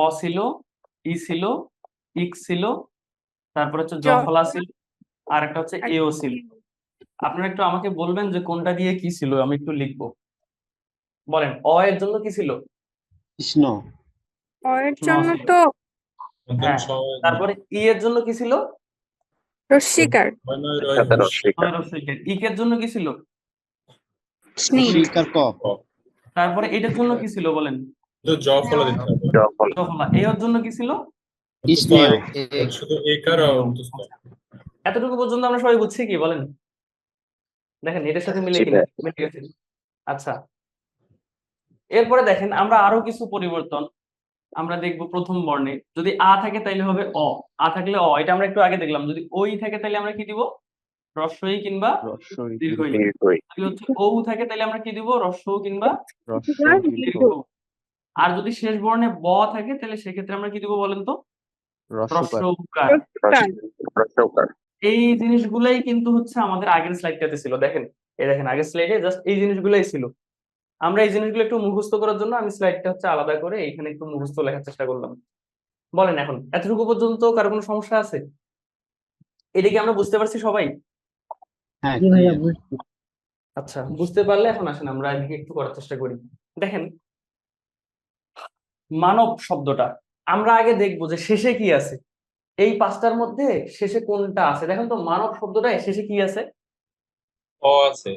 অ ছিল, ই ছিল, ইক ছিল, তারপর হচ্ছে জ ফলা ছিল, আর একটা হচ্ছে এও ছিল। আপনারা একটু আমাকে বলবেন যে কোনটা দিয়ে কি ছিল, আমি একটু লিখবো। বলেন, অ এর জন্য কি ছিল? কৃষ্ণ। অ এর ন জন্য ছিল। তো হ্যাঁ, তারপরে ই এর জন্য কি ছিল? রস্বীকার, নয় রস্বইকার। ইকের জন্য কি ছিল? স্নিগ্ধ, শিকার ক। তারপরে এটার জন্য কি ছিল বলেন? জ ফলা দিতে হবে। জ ফলা। এর জন্য কি ছিল? অন্তস্থ স্নেহ। শুধু একার আর অন্তস্থ। এতটুকু পর্যন্ত আমরা সবাই বুঝছি কি বলেন? দেখেন এটার সাথে মিলে কিনা, মিলে গেছে। আচ্ছা, এরপরে দেখেন আমরা আরো কিছু পরিবর্তন আমরা দেখবো। প্রথম বর্ণে যদি আ থাকে তাইলে হবে অ, আ থাকলে অ, এটা আমরা একটু আগে দেখলাম। যদি ওই থাকে তাহলে আমরা কি দিব? রস্বই কিংবা রস্বই দীর্ঘই। যদি হচ্ছে ও থাকে তাহলে আমরা কি দিব? রস্ব কিংবা রস্ব দীর্ঘ দীর্ঘ। আর যদি শেষ বর্ণে ব থাকে তাহলে সেক্ষেত্রে আমরা কি দিব বলেন তো? রস্বকার। রস্ব উকার। রস্বীকার। এই জিনিসগুলাই কিন্তু হচ্ছে আমাদের আগের স্লাইডটাতে ছিল। দেখেন, এই দেখেন আগের স্লাইডে জাস্ট এই জিনিসগুলাই ছিল। আমরা এই জিনিসগুলো একটু মুখস্থ করার জন্য আমি স্লাইডটা হচ্ছে আলাদা করে এখানে একটু মুখস্থ লেখার চেষ্টা করলাম। বলেন এখন এতটুকু পর্যন্ত কারো কোনো সমস্যা আছে? এদিকে আমরা বুঝতে পারছি সবাই? হ্যাঁ, জি ভাইয়া বুঝছি। আচ্ছা, বুঝতে পারলে এখন আসেন আমরা এদিকে একটু করার চেষ্টা করি। দেখেন, মানব শব্দটা আমরা আগে দেখবো যে শেষে কি আছে। এই পাঁচটার মধ্যে শেষে কোনটা আছে? দেখেন তো, মানব শব্দটা শেষে কি আছে? অ আছে।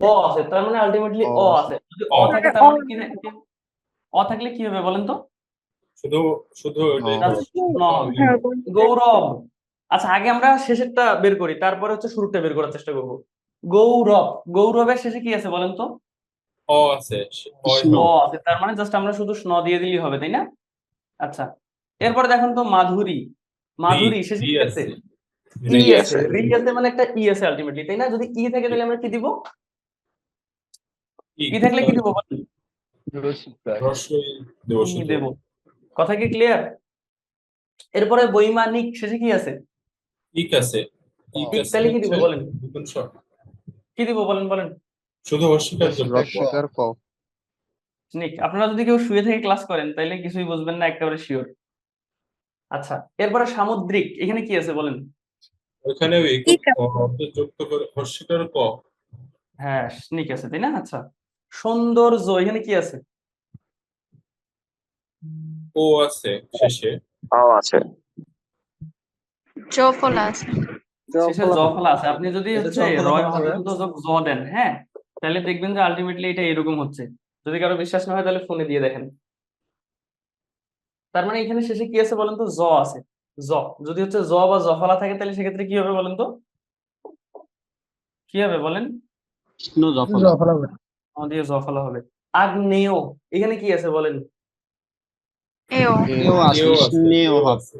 অ আছে, তার মানে আলটিমেটলি অ অ আছে। আছে। যদি অ থাকে তার মানে কি থাকে? অ থাকলে কি হবে বলেন তো? শুধু শুধু ওইটাই Just ন হবে। হ্যাঁ, গৌরব। আচ্ছা, আগে আমরা শেষেরটা বের করি, তারপরে হচ্ছে শুরুটা বের করার চেষ্টা করব। গৌরব, গৌরবের শেষে কি আছে বলেন তো? অ আছে। কৃষ্ণ। অ আছে, তার মানে জাস্ট আমরা শুধু ন দিয়ে দিলেই হবে, তাই না? আচ্ছা, এরপরে দেখেন তো মাধুরী, মাধুরী শেষে রি কি আছে। আছে? ই আছে। রি আছে মানে একটা ই আছে আলটিমেটলি, তাই না? যদি ই থাকে তাহলে আমরা কি দিব? ই থাকলে কি দিব বলেন? রসিকার। রস্বই দেব ই শুধু। দেব। কথা কি ক্লিয়ার? এরপরে বৈমানিক শেষে কি আছে? ইক আছে। ইক ইক আছে তাহলে কি দিব হচ্ছে বলেন? নতুন শব্দ। কি দিব বলেন বলেন? শুধু অস্বীকার যোগ করব। রস্বীকার ক। স্নিক। আপনারা যদি কেউ শুয়ে থেকে ক্লাস করেন তাহলে কিছুই বুঝবেন না, একেবারে শিওর। আচ্ছা, এরপরে সামুদ্রিক, এখানে কি আছে বলেন? ওখানে ঠিক অর্থ যুক্ত করে অস্বীকার ক। হ্যাঁ, স্নিক আছে, তাই না? আচ্ছা, সৌন্দর্য, এখানে কি আছে? ও আছে শেষে। চৌফলা আছে। শেষে জ ফলা আছে। আপনি যদি হচ্ছে রয় হলন্ত যোগ জ দেন, হ্যাঁ, তাহলে দেখবেন যে আলটিমেটলি এটা এরকম হচ্ছে। যদি কারো বিশ্বাস না হয় তাহলে ফোনে দিয়ে দেখেন। তার মানে এখানে শেষে কি আছে বলেন তো? জ আছে। জ যদি হচ্ছে জ বা জফলা থাকে তাহলে সেক্ষেত্রে কি হবে বলেন তো? কি হবে বলেন? কৃষ্ণ জফলা। আমাদের জফলা হবে। আগ্নেয়, এখানে কি আছে বলেন? এও। এও আছে, এও আছে। স্নেহ এও হবে। আছে।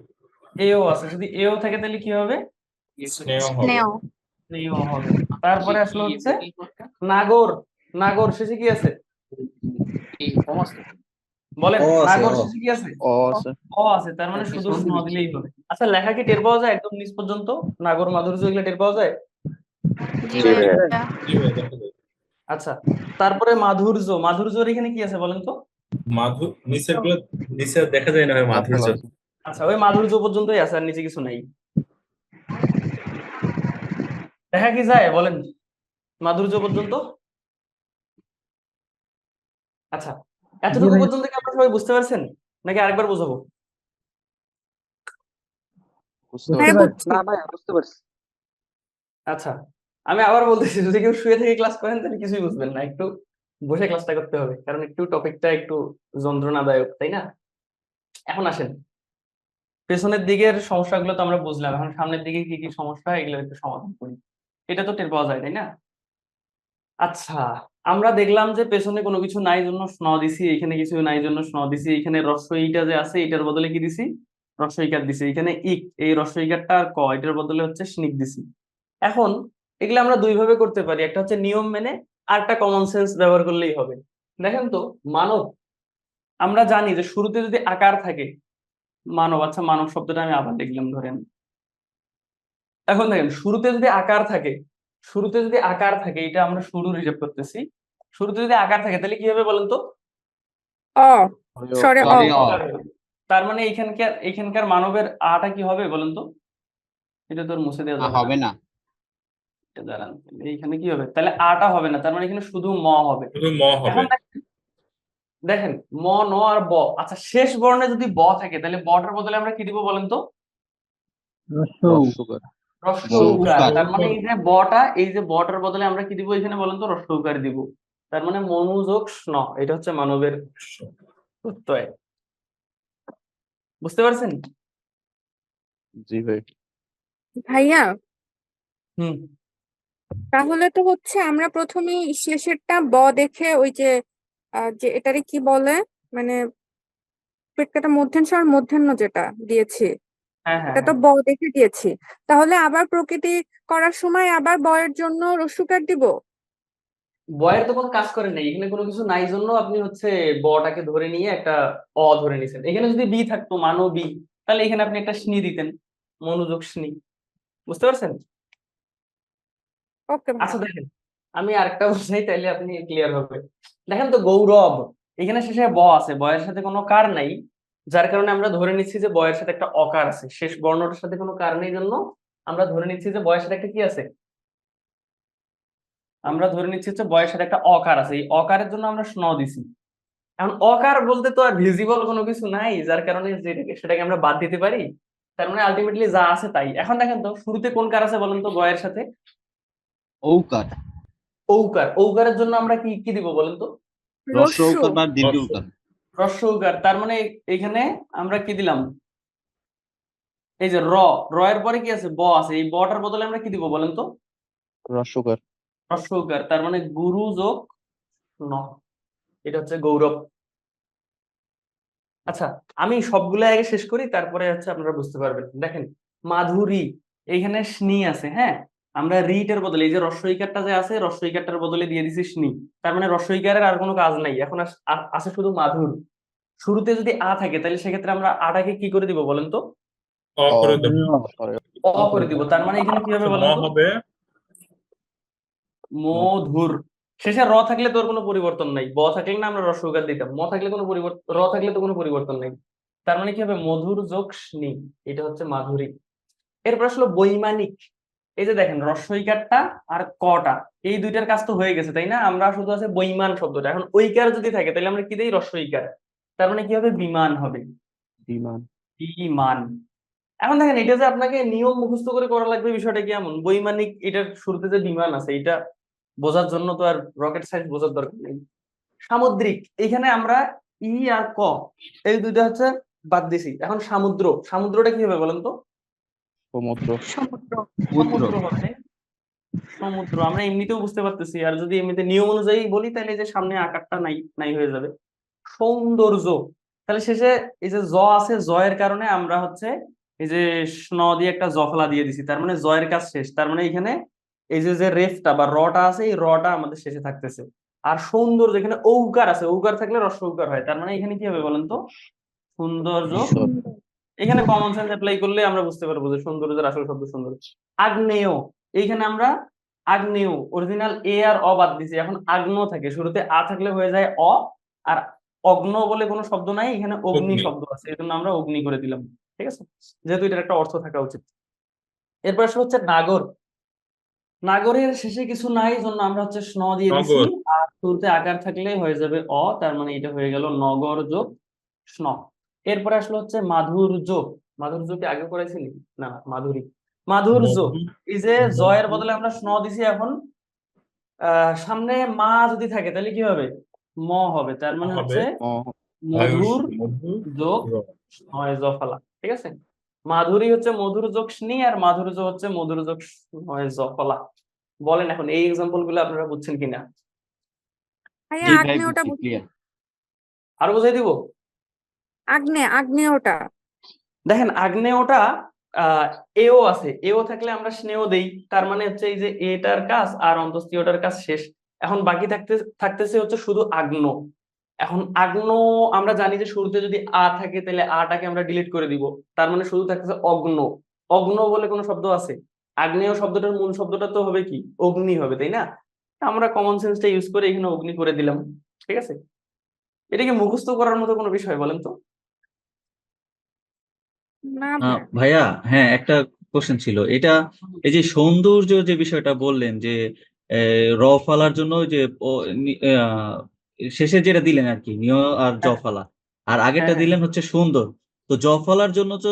এও আছে। যদি এও থাকে তাহলে কি হবে? স্নেহ হবে। স্নেহ। স্নেহ হবে। তারপরে আসলে হচ্ছে নাগর, নাগর শেষে কি আছে বলেন? অ আছে, নাগর অ। শেষে কি আছে? অ আছে। অ আছে, তার মানে শুধু স্ন দিলেই হবে। আচ্ছা, লেখা কি টের পাওয়া যায় একদম নিচ পর্যন্ত? নাগর, মাধুর্য এগুলো টের পাওয়া যায়? জি ভাইয়া। জি ভাই, দেখা যায়। আচ্ছা, তারপরে মাধুর্য, মাধুর্যর এখানে কি আছে বলেন তো? নিচের গুলো নিচে দেখা যায় না হয় মাধুর্য। জফলা আছে। আচ্ছা, ওই মাধুর্য পর্যন্তই আছে, আর নিচে কিছু নাই। দেখা কি যায় বলেন মাধুর্য পর্যন্ত? আচ্ছা, এতটুকু পর্যন্ত কি আপনারা সবাই বুঝতে পারছেন নাকি আরেকবার বোঝাবো? বুঝতে হ্যাঁ, পারছি। বুঝছি। না ভাইয়া বুঝতে পারছি। আচ্ছা, আমি আবার বলতেছি, যদি কেউ শুয়ে থেকে ক্লাস করেন তাহলে কিছুই বুঝবেন না। একটু বসে ক্লাসটা করতে হবে, কারণ একটু টপিকটা একটু যন্ত্রণাদায়ক, তাই না? এখন আসেন, পেছনের দিকের সমস্যাগুলো তো আমরা বুঝলাম, এখন সামনের দিকে কি কি সমস্যা এগুলো একটু সমাধান করি। এটা তো টের পাওয়া যায়, তাই না? আচ্ছা, আমরা দেখলাম যে পেছনে কোনো কিছু নাই জন্য স্ন দিছি, এখানে কিছু নাই জন্য স্ন দিছি, এখানে রস্বইটা যে আছে এটার বদলে কি দিছি? রস্বইকার দিছি, এখানে ইক, এই রস্বইকারটা আর ক, এটার বদলে হচ্ছে স্নিক দিছি। এখন এগুলো আমরা দুই ভাবে করতে পারি, একটা হচ্ছে নিয়ম মেনে, আর একটা কমন সেন্স ব্যবহার করলেই হবে। দেখেন তো, মানব, আমরা জানি যে শুরুতে যদি আকার থাকে, মানব, আচ্ছা মানব শব্দটা আমি আবার লিখলাম ধরেন। এখন দেখেন, শুরুতে যদি আকার থাকে, এটা আমরা শুরুর হিসাব করতেছি, শুরুতে যদি আকার থাকে তাহলে কি হবে বলেন তো? অ সরে অ অকার হবে। তার মানে এখানকার মানবের আটা কি হবে বলেন তো? এটা তোর মুছে দেওয়া যাবে হবে না। এটা দাঁড়ান, এইখানে কি হবে তাহলে? আটা হবে না, তার মানে এখানে শুধু ম হবে। শুধু ম হবে। এখন দেখেন ম, ন আর ব, আচ্ছা শেষ বর্ণে যদি ব থাকে তাহলে বটার বদলে আমরা কি দিব বলেন তো? রস্যকার। হ্রস্ব বড় উকার। উকার। তার মানে এই যে বটার বদলে আমরা কি দিব এখানে বলেন তো? হ্রস্ব উকার দিব। তার মানে মনোযোগ স্ন, এটা হচ্ছে মানবের প্রত্যয়। বুঝতে পারছেন? জি ভাই। ভাইয়া, হুম। তাহলে তো হচ্ছে আমরা প্রথমেই শেষেরটা ব দেখে ওই যে যে এটারে কি বলে, মানে পেটকাটা মূর্ধন্য আর মূর্ধন্য যেটা দিয়েছি, হ্যাঁ হ্যাঁ এটা তো হ্যাঁ, ব দেখে দিয়েছি। তাহলে আবার প্রকৃতি করার সময় আবার বয়ের জন্য রস্যকার দিব? বয়ের তো কোনো কাজ করে নাই, এখানে কোনো কিছু নাই জন্য আপনি হচ্ছে বটাকে ধরে নিয়ে একটা অ ধরে নিছেন। এখানে যদি বি থাকতো, মানো বি, তাহলে এখানে আপনি একটা স্নি দিতেন, মনোযোগ স্নি। বুঝতে পারছেন? ওকে আচ্ছা ভাইয়া। দেখেন, আমি আরেকটা বুঝাই তাইলে আপনি ক্লিয়ার হবে। দেখেন তো, গৌরব, এখানে শেষে ব আছে, বয়ের সাথে কোনো কার নাই, যার কারণে আমরা ধরে নিচ্ছি যে বয়ের সাথে একটা অকার আছে। শেষ বর্ণটার সাথে কোনো কার নেই জন্য আমরা ধরে নিচ্ছি যে বয়ের সাথে একটা কি আছে, আমরা ধরে নিচ্ছি হচ্ছে বয়ের সাথে একটা অকার আছে। এই অকারের জন্য আমরা স্ন দিছি। এখন অকার বলতে তো আর ভিজিবল কোনো কিছু নাই, যার কারণে সেটাকে আমরা বাদ দিতে পারি। তার মানে আলটিমেটলি যা আছে তাই। এখন দেখেন তো, শুরুতে কোন কার আছে বলেন তো বয়ের সাথে? ঔকার। ঔকার। ঔকারের জন্য আমরা কি কি দিব বলেন তো? রস্য রস্যু ঔকার বা দীর্ঘ উকার। হ্রস্ব উকার। তার মানে এখানে আমরা কি দিলাম? এই যে র এর পরে কি আছে? ব আছে। এই বটার বদলে আমরা কি দিব বলেন তো? রস্যকার। হ্রস্ব উকার। তার মানে গুরু যোগ ন, এটা হচ্ছে গৌরব। আচ্ছা, আমি সবগুলো আগে শেষ করি, তারপরে হচ্ছে আপনারা বুঝতে পারবেন। দেখেন, মাধুরী, এইখানে স্নি আছে, হ্যাঁ, আমরা রিটের বদলে এই যে রস্বইকারটা যে আছে, রস্বইকারটার বদলে দিয়ে দিছি স্নি। তার মানে রস্বইকারের আর কোনো কাজ নাই, এখন আছে শুধু মাধুর। শুরুতে যদি আ থাকে তাহলে সেক্ষেত্রে আমরা আটাকে কি করে দিব বলেন তো? অ করে দেব। অ করে দিব। তার মানে এখানে কি হবে ম বলেন তো? হবে মধুর। শেষে র থাকলে তোর কোনো পরিবর্তন নাই, ব থাকলে না আমরা রস্বইকার দিতাম, ম থাকলে কোনো পরিবর্তন, র থাকলে তো কোনো পরিবর্তন নাই। তার মানে কি হবে? মধুর যোগ স্নি, এটা হচ্ছে মাধুরী। এরপর আসলো বৈমানিক। এই যে দেখেন, রস্বইকারটা আর কটা, এই দুইটার কাজ তো হয়ে গেছে তাই না? আমরা শুধু আছে বৈমান শব্দটা। এখন ঐকার যদি থাকে তাহলে আমরা কি দেই? রস্বইকার। তার মানে কি হবে? বিমান হবে। বিমান। বিমান। এখন দেখেন, এটা যে আপনাকে নিয়ম মুখস্থ করে করা লাগবে বিষয়টা কি এমন? বৈমানিক, এটার শুরুতে যে বিমান আছে এটা বোঝার জন্য তো আর রকেট সায়েন্স বোঝার দরকার নেই। সামুদ্রিক, এখানে আমরা ই আর ক, এই দুইটা হচ্ছে বাদ দিছি। এখন সমুদ্র, সমুদ্রটা কি হবে বলেন তো? সমুদ্র। সমুদ্র সমুদ্র হবে। সমুদ্র আমরা এমনিতেও বুঝতে পারতেছি, আর যদি এমনিতে নিয়ম অনুযায়ী বলি তাহলে এই যে সামনে আকারটা নাই নাই হয়ে যাবে। সৌন্দর্য, তাহলে শেষে এই যে জ আছে, জয়ের কারণে আমরা হচ্ছে এই যে স্ন দিয়ে একটা জফলা দিয়ে দিছি, তার মানে জয়ের কাজ শেষ। তার মানে এখানে এই যে যে রেফটা বা রটা আছে, এই রটা আমাদের শেষে থাকতেছে। আর সৌন্দর্য, এখানে ঔকার আছে, ঔকার থাকলে হ্রস্ব উকার হয়। তার মানে এখানে কি হবে বলেন তো? সৌন্দর্য। ঈশ্বর। এখানে কমন সেন্স অ্যাপ্লাই করলে আমরা বুঝতে পারবো যে সৌন্দর্যের আসল শব্দ সৌন্দর্য। আগ্নেয়, এইখানে আমরা আগ্নেয়, অরিজিনাল এ আর অ বাদ দিছি, এখন আগ্ন থাকে। শুরুতে আ থাকলে হয়ে যায় অ, আর অগ্ন বলে কোনো শব্দ নাই, এখানে অগ্নি অগ্নি। শব্দ আছে, এই জন্য আমরা অগ্নি করে দিলাম। ঠিক আছে, যেহেতু এটার একটা অর্থ থাকা উচিত। এরপর আসলে হচ্ছে নাগর। নাগরের শেষে কিছু নাই জন্য আমরা হচ্ছে স্ন দিয়ে দিছি, নগর। আর শুরুতে আকার থাকলে হয়ে যাবে অ, তার মানে এটা হয়ে গেল নগর যোগ স্ন। এরপরে আসলে হচ্ছে মাধুর্য। মাধুর্য কি আগে করেছিলি? না, মাধুরী। মাধুর্য, মধু। এই যে জয়ের বদলে আমরা স্ন দিছি, এখন সামনে মা যদি থাকে তাহলে কি হবে? ম হবে। তার মানে হবে হচ্ছে আয়ুষ মধুর মধু যোগ র। স্নয় জফলা। ঠিক আছে, মাধুরী হচ্ছে মধুর যোগ স্নি, আর মাধুর্য হচ্ছে মধুর যোগ স্নয় জফলা। বলেন এখন এই এক্সাম্পল গুলো আপনারা বুঝছেন কিনা? ভাইয়া, জি ভাই, আগ্নেয়টা বুঝছি, ক্লিয়ার। আরো বুঝাই দিব? আগ্নেয়টা দেখেন আগ্নেয়টা এও আছে, এও থাকলে আমরা স্নেহ দেই, তার মানে হচ্ছে এই যে এটার কাজ আর অন্তঃস্থীয়টার কাজ শেষ। এখন বাকি থাকতেছে হচ্ছে শুধু আগ্ন। এখন আগ্ন আমরা জানি যে শুরুতে যদি আ থাকে তাহলে আটাকে আমরা ডিলিট করে দিব, তার মানে শুধু থাকতেছে অগ্ন। অগ্ন বলে কোনো শব্দ আছে? আগ্নেয় শব্দটার মূল শব্দটা তো হবে কি? অগ্নি হবে, তাই না? আমরা কমন সেন্সটা ইউজ করে এখানে অগ্নি করে দিলাম। ঠিক আছে, এটা কি মুখস্থ করার মতো কোনো বিষয় বলেন তো? না ভাই, ভাইয়া, হ্যাঁ, একটা কোশ্চেন ছিল এটা। এই যে সৌন্দর্য যে বিষয়টা বললেন যে র ফালার জন্য যে শেষে যেটা দিলেন আর কি, নিয় আর জ হ্যাঁ ফালা, আর হ্যাঁ আগেরটা হ্যাঁ দিলেন হচ্ছে সুন্দর। তো জ ফালার জন্য তো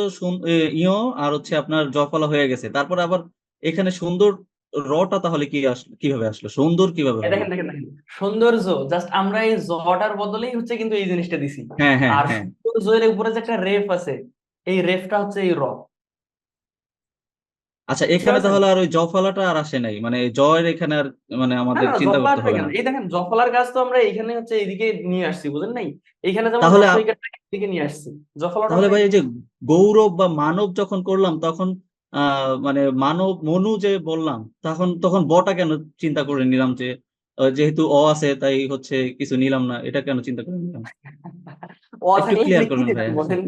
ইয় আর হচ্ছে আপনার জ ফালা হয়ে গেছে, তারপর আবার এখানে সুন্দর রটা তাহলে কি আসলো, কিভাবে আসলো, সুন্দর কিভাবে এই হলো? দেখেন দেখেন দেখেন, সৌন্দর্য জাস্ট আমরা এই জটার বদলেই হচ্ছে কিন্তু এই জিনিসটা দিছি। হ্যাঁ, হ্যাঁ, আর হ্যাঁ। সৌন্দর্যের উপরে যে একটা রেফ আছে, এই রেফটা হচ্ছে এই র। আচ্ছা, বুঝতে এখানে পারছেন? তাহলে আর ওই জ ফালাটা আর আসে নাই, মানে জয়ের এখানে আর মানে না আমাদের না, চিন্তা জফলা করতে আসবে হবে কেন? না। এই দেখেন জফলার গাছ তো আমরা এখানে হচ্ছে এইদিকে নিয়ে আসছি, বুঝেন নাই? এইখানে যেমন তাহলে রস্বইকারটাকে এদিকে নিয়ে আসছি, জফলাটা তাহলে আমরা ভাই এই এখানে। যে গৌরব বা মানব যখন করলাম তখন মানে মানব মনু যে বললাম, তখন তখন বটা কেন চিন্তা করে নিলাম যে যেহেতু অ আছে তাই হচ্ছে কিছু নিলাম না, এটা কেন চিন্তা করে নিলাম? অ একটু থাকলে ক্লিয়ার এখানে কি করবেন দিবেন ভাইয়া। বলেন?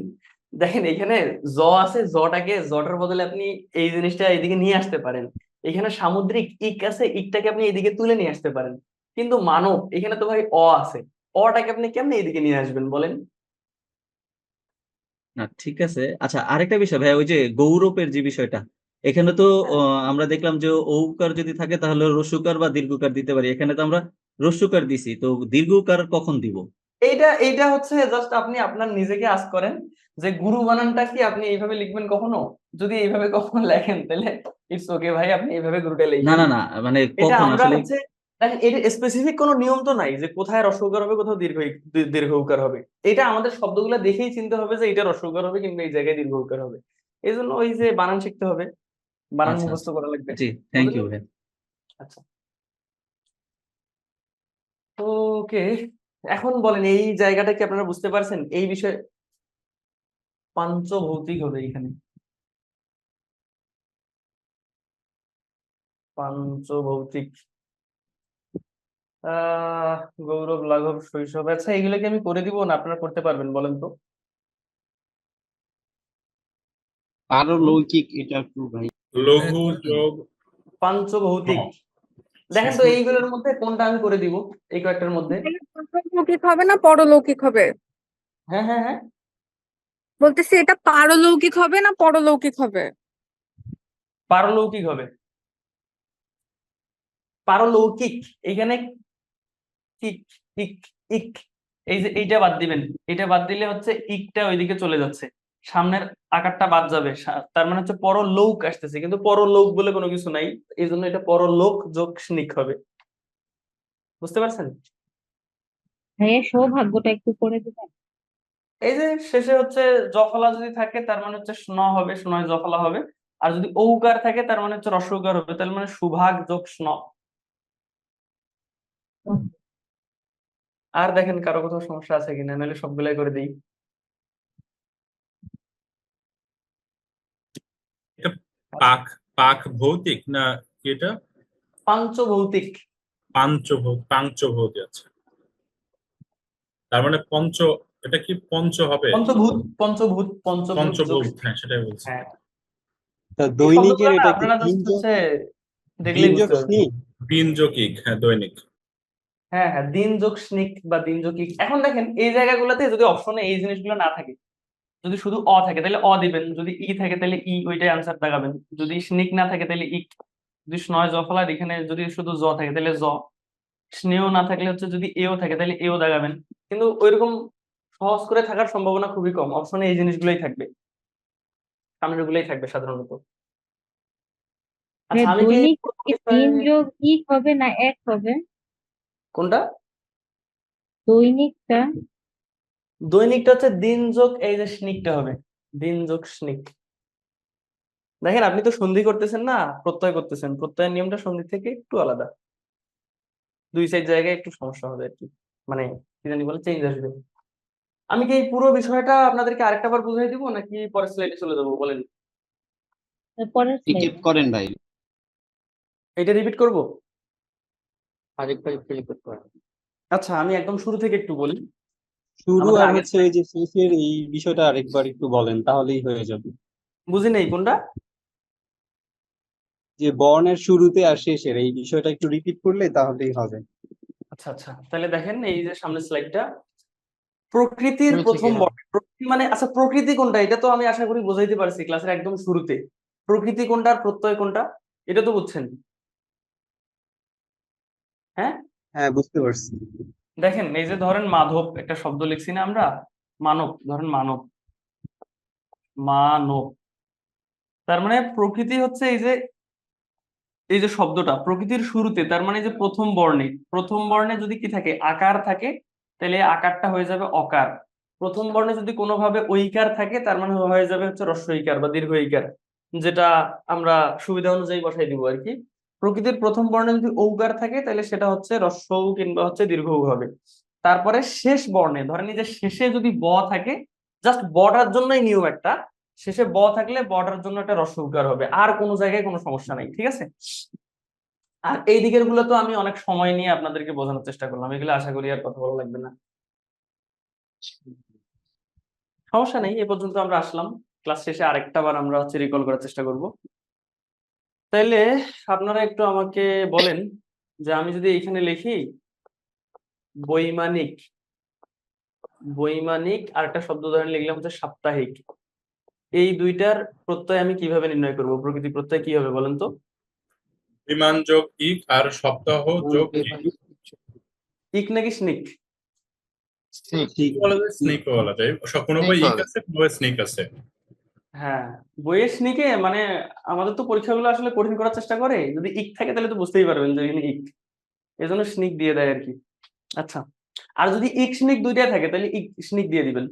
দেখেন এখানে জ আছে, জটাকে জটার বদলে আপনি এই জিনিসটা এইদিকে নিয়ে আসতে পারেন। এখানে সামুদ্রিক ইক আছে, ইকটাকে আপনি এইদিকে তুলে নিয়ে আসতে পারেন। কিন্তু মানব এখানে তো ভাই অ আছে, অটাকে আপনি কেমনে এইদিকে নিয়ে আসবেন বলেন? না, ঠিক আছে। আচ্ছা, আরেকটা বিষয় ভাইয়া, ওই যে গৌরবের যে বিষয়টা, এখানে তো আমরা দেখলাম যে ঔকার যদি থাকে তাহলে রস্যকার বা দীর্ঘকার দিতে পারি, এখানে তো আমরা রস্যকার দিছি, তো দীর্ঘকার কখন দিব? এইটা এইটা হচ্ছে জাস্ট আপনি আপনার নিজেকে আস্ক করেন যে গুরু বানানটা কি আপনি এইভাবে লিখবেন কখনো? যদি এইভাবে কখনো লেখেন তাহলে ইটস ওকে ভাই, আপনি এইভাবে গুরুটা না, লিখেন। না, না, মানে এটা কখন আমরা আসলে? হচ্ছে দেখেন, এটা স্পেসিফিক কোনো নিয়ম তো নাই যে কোথায় রস্বইকার হবে কোথাও দীর্ঘ উকার হবে। এটা আমাদের শব্দগুলো দেখেই চিনতে হবে যে এটা রস্বইকার হবে কিংবা এই জায়গায় দীর্ঘ উকার হবে। এই জন্য ওই যে বানান শিখতে হবে, বানান আচ্ছা, মুখস্থ আচ্ছা। করা লাগবে। জি, থ্যাংক বুঝলেন? ইউ ভাই। আচ্ছা, ওকে, এখন বলেন এই জায়গাটা কি আপনারা বুঝতে পারছেন এই বিষয়ে? পাঞ্চভৌতিক হবে এখানে, পাঞ্চভৌতিক। আহ গৌরব লাঘব শৈশব, আচ্ছা এগুলো কি আমি করে দিব না আপনারা করতে পারবেন বলেন তো? হুম? পারলৌকিক এটা একটু ভাই। লঘু যোগ পাঞ্চভৌতিক, দেখেন তো এইগুলোর মধ্যে কোনটা আমি করে দিব এই কয়েকটার মধ্যে? পারলৌকিক হবে না পরলৌকিক হবে? হ্যাঁ হ্যাঁ হ্যাঁ, বলতেছি এটা পারলৌকিক হবে না পরলৌকিক হবে? পারলৌকিক হবে। পারলৌকিক, এখানে কিক, ইক, ইক, এই যে এইটা বাদ দিবেন। এটা বাদ দিলে হচ্ছে ইকটা ওইদিকে চলে যাচ্ছে, সামনের আকারটা বাদ যাবে, তার মানে হচ্ছে পরলোক আসতেছে, কিন্তু পরলোক বলে কোনো কিছু নাই। এই জন্য এটা পরলোক যোগ স্নিক হবে। বুঝতে পারছেন? ভাইয়া সৌভাগ্যটা একটু করে দিবেন। এই যে শেষে হচ্ছে জফলা যদি থাকে তার মানে হচ্ছে স্ন হবে, স্নয় জফলা হবে। আর যদি ঔকার থাকে তার মানে হচ্ছে রস্বইকার হবে, তার মানে সুভাগ যোগ স্ন। আর দেখেন কারো কোথাও সমস্যা আছে কিনা, নাহলে সবগুলাই করে দিই। এটা পাক পাক ভৌতিক না কি এটা? পাঞ্চভৌতিক। পাঞ্চভৌতিক, আছে। তার মানে এটা কি পঞ্চ হবে? পঞ্চভূত, পঞ্চভূত, পঞ্চভূত যোগ। পঞ্চভৌত, হ্যাঁ, সেটাই বলছি। হ্যাঁ, তা এই দৈনিকের শব্দগুলো না এটা কি আপনারা দিন জাস্ট যোগ, হচ্ছে দিন দেখলেই যোগ বুঝতে পারবেন। স্নি? দিনযোগিক, হ্যাঁ, দৈনিক। হ্যাঁ হ্যাঁ, দিন যোগ স্নিক বা দিন যোগ ইক। এখন দেখেন এই জায়গাগুলোতে যদি অপশনে এই জিনিসগুলো না থাকে, যদি শুধু অ থাকে তাহলে অ দিবেন, যদি ই থাকে তাহলে ই, ওইটাই আনসার দাগাবেন। যদি স্নিক না থাকে তাহলে ইক, যদি স্নয় জফলার এখানে যদি শুধু জ থাকে তাহলে জ, স্নেহ না থাকলে হচ্ছে যদি এও থাকে তাহলে এও দাগাবেন। কিন্তু ওইরকম সহজ করে থাকার সম্ভাবনা খুবই কম, অপশনে এই জিনিসগুলোই থাকবে, সামনের গুলোই থাকবে সাধারণত। আচ্ছা আমি কি দৈনিক কোনো কি বিষয়ে, 3 যোগ 1 হবে না 1 হবে? কোনটা? দৈনিকটা দৈনিকটা হচ্ছে দিন যোগ এই যে স্নিকটা হবে, দিন যোগ স্নিক। দেখেন আপনি তো সন্ধি করতেছেন না, প্রত্যয় করতেছেন, প্রত্যয়ের নিয়মটা সন্ধি থেকে একটু আলাদা, দুই সাইড জায়গায় একটু সমস্যা হবে আর কি, মানে কি জানি বলে চেঞ্জ আসবে। আমি কি এই পুরো বিষয়টা আপনাদেরকে আরেকটা বার বুঝাই দিব নাকি পরের স্লাইডে চলে যাবো বলেন? রিকেপ করেন ভাই। এটা রিপিট করব? আরেকবার একটু রিপিট করেন। আচ্ছা, আমি একদম শুরু থেকে একটু বলি। শুরু আমাদের আর আগের হচ্ছে এই যে শেষের এই বিষয়টা আরেকবার একটু বলেন তাহলেই হয়ে যাবে। বুঝি নেই কোনটা? যে বর্ণের শুরুতে আর শেষের এই বিষয়টা একটু রিপিট করলে তাহলেই হবে। আচ্ছা আচ্ছা, তাহলে দেখেন এই যে সামনের স্লাইডটা, প্রকৃতির হয়েছে প্রথম কিনা? বর্ণ। প্রকৃতি মানে আচ্ছা, প্রকৃতি কোনটা এটা তো আমি আশা করি বোঝাইতে পারছি ক্লাসের একদম শুরুতে। প্রকৃতি কোনটা আর প্রত্যয় কোনটা এটা তো বুঝছেন? হ্যাঁ, হ্যাঁ, বুঝতে পারছি। দেখেন এই যে ধরেন মাধব একটা শব্দ লিখছি না আমরা, মানব, ধরেন মানব, মানব। তার মানে প্রকৃতি হচ্ছে এই যে শব্দটা প্রকৃতির শুরুতে, তার মানে যে প্রথম বর্ণে যদি কি থাকে, আকার থাকে, তাহলে এই আকারটা হয়ে যাবে অকার। প্রথম বর্ণে যদি কোনোভাবে ঐকার থাকে, তার মানে হয়ে যাবে হচ্ছে হ্রস্ব ঐকার বা দীর্ঘ ঐকার, যেটা আমরা সুবিধা অনুযায়ী বসাই দিব আর কি। প্রকৃতির প্রথম বর্ণে যদি ঔকার থাকে, তাহলে সেটা হচ্ছে হ্রস্ব উ কিংবা হচ্ছে দীর্ঘ উ হবে। তারপরে শেষ বর্ণে ধরেন এই যে শেষে যদি ব থাকে, জাস্ট বটার জন্যই নিয়ম একটা, শেষে ব থাকলে বটার জন্য একটা হ্রস্ব উকার হবে, আর কোনো জায়গায় কোনো সমস্যা নেই, ঠিক আছে? আর এই দিকের গুলো তো আমি অনেক সময় নিয়ে আপনাদেরকে বোঝানোর চেষ্টা করলাম, এগুলো আশা করি আর কথা বলা লাগবে না, সমস্যা নেই। এ পর্যন্ত আমরা আসলাম, ক্লাস শেষে আরেকটা বার আমরা হচ্ছে রিকল করার চেষ্টা করব। তাইলে আপনারা একটু আমাকে বলেন যে আমি যদি এখানে লিখি বৈমানিক, বৈমানিক আর একটা শব্দ ধরেন লিখলাম হচ্ছে সাপ্তাহিক, এই দুইটার প্রত্যয় আমি কিভাবে নির্ণয় করব? প্রকৃতি প্রত্যয় কি হবে বলেন তো? বিমান যোগ ইক আর সপ্তাহ যোগ ইক। ইক নাকি স্নিক? ঠিক। বলা যায়, স্নেকও বলা যায়, কোনো বই ইক আছে, কোনো বই স্নেক আছে। হ্যাঁ, বইয়ের স্নিকে মানে আমাদের তো পরীক্ষাগুলো আসলে কঠিন করার চেষ্টা করে, যদি ইক থাকে তাহলে তো বুঝতেই পারবেন যে এখানে ইক, এজন্য স্নিক দিয়ে দেয় আর কি। আচ্ছা, আর যদি ইক স্নিক দুইটাই থাকে তাহলে ইক স্নিক দিয়ে দিবেন।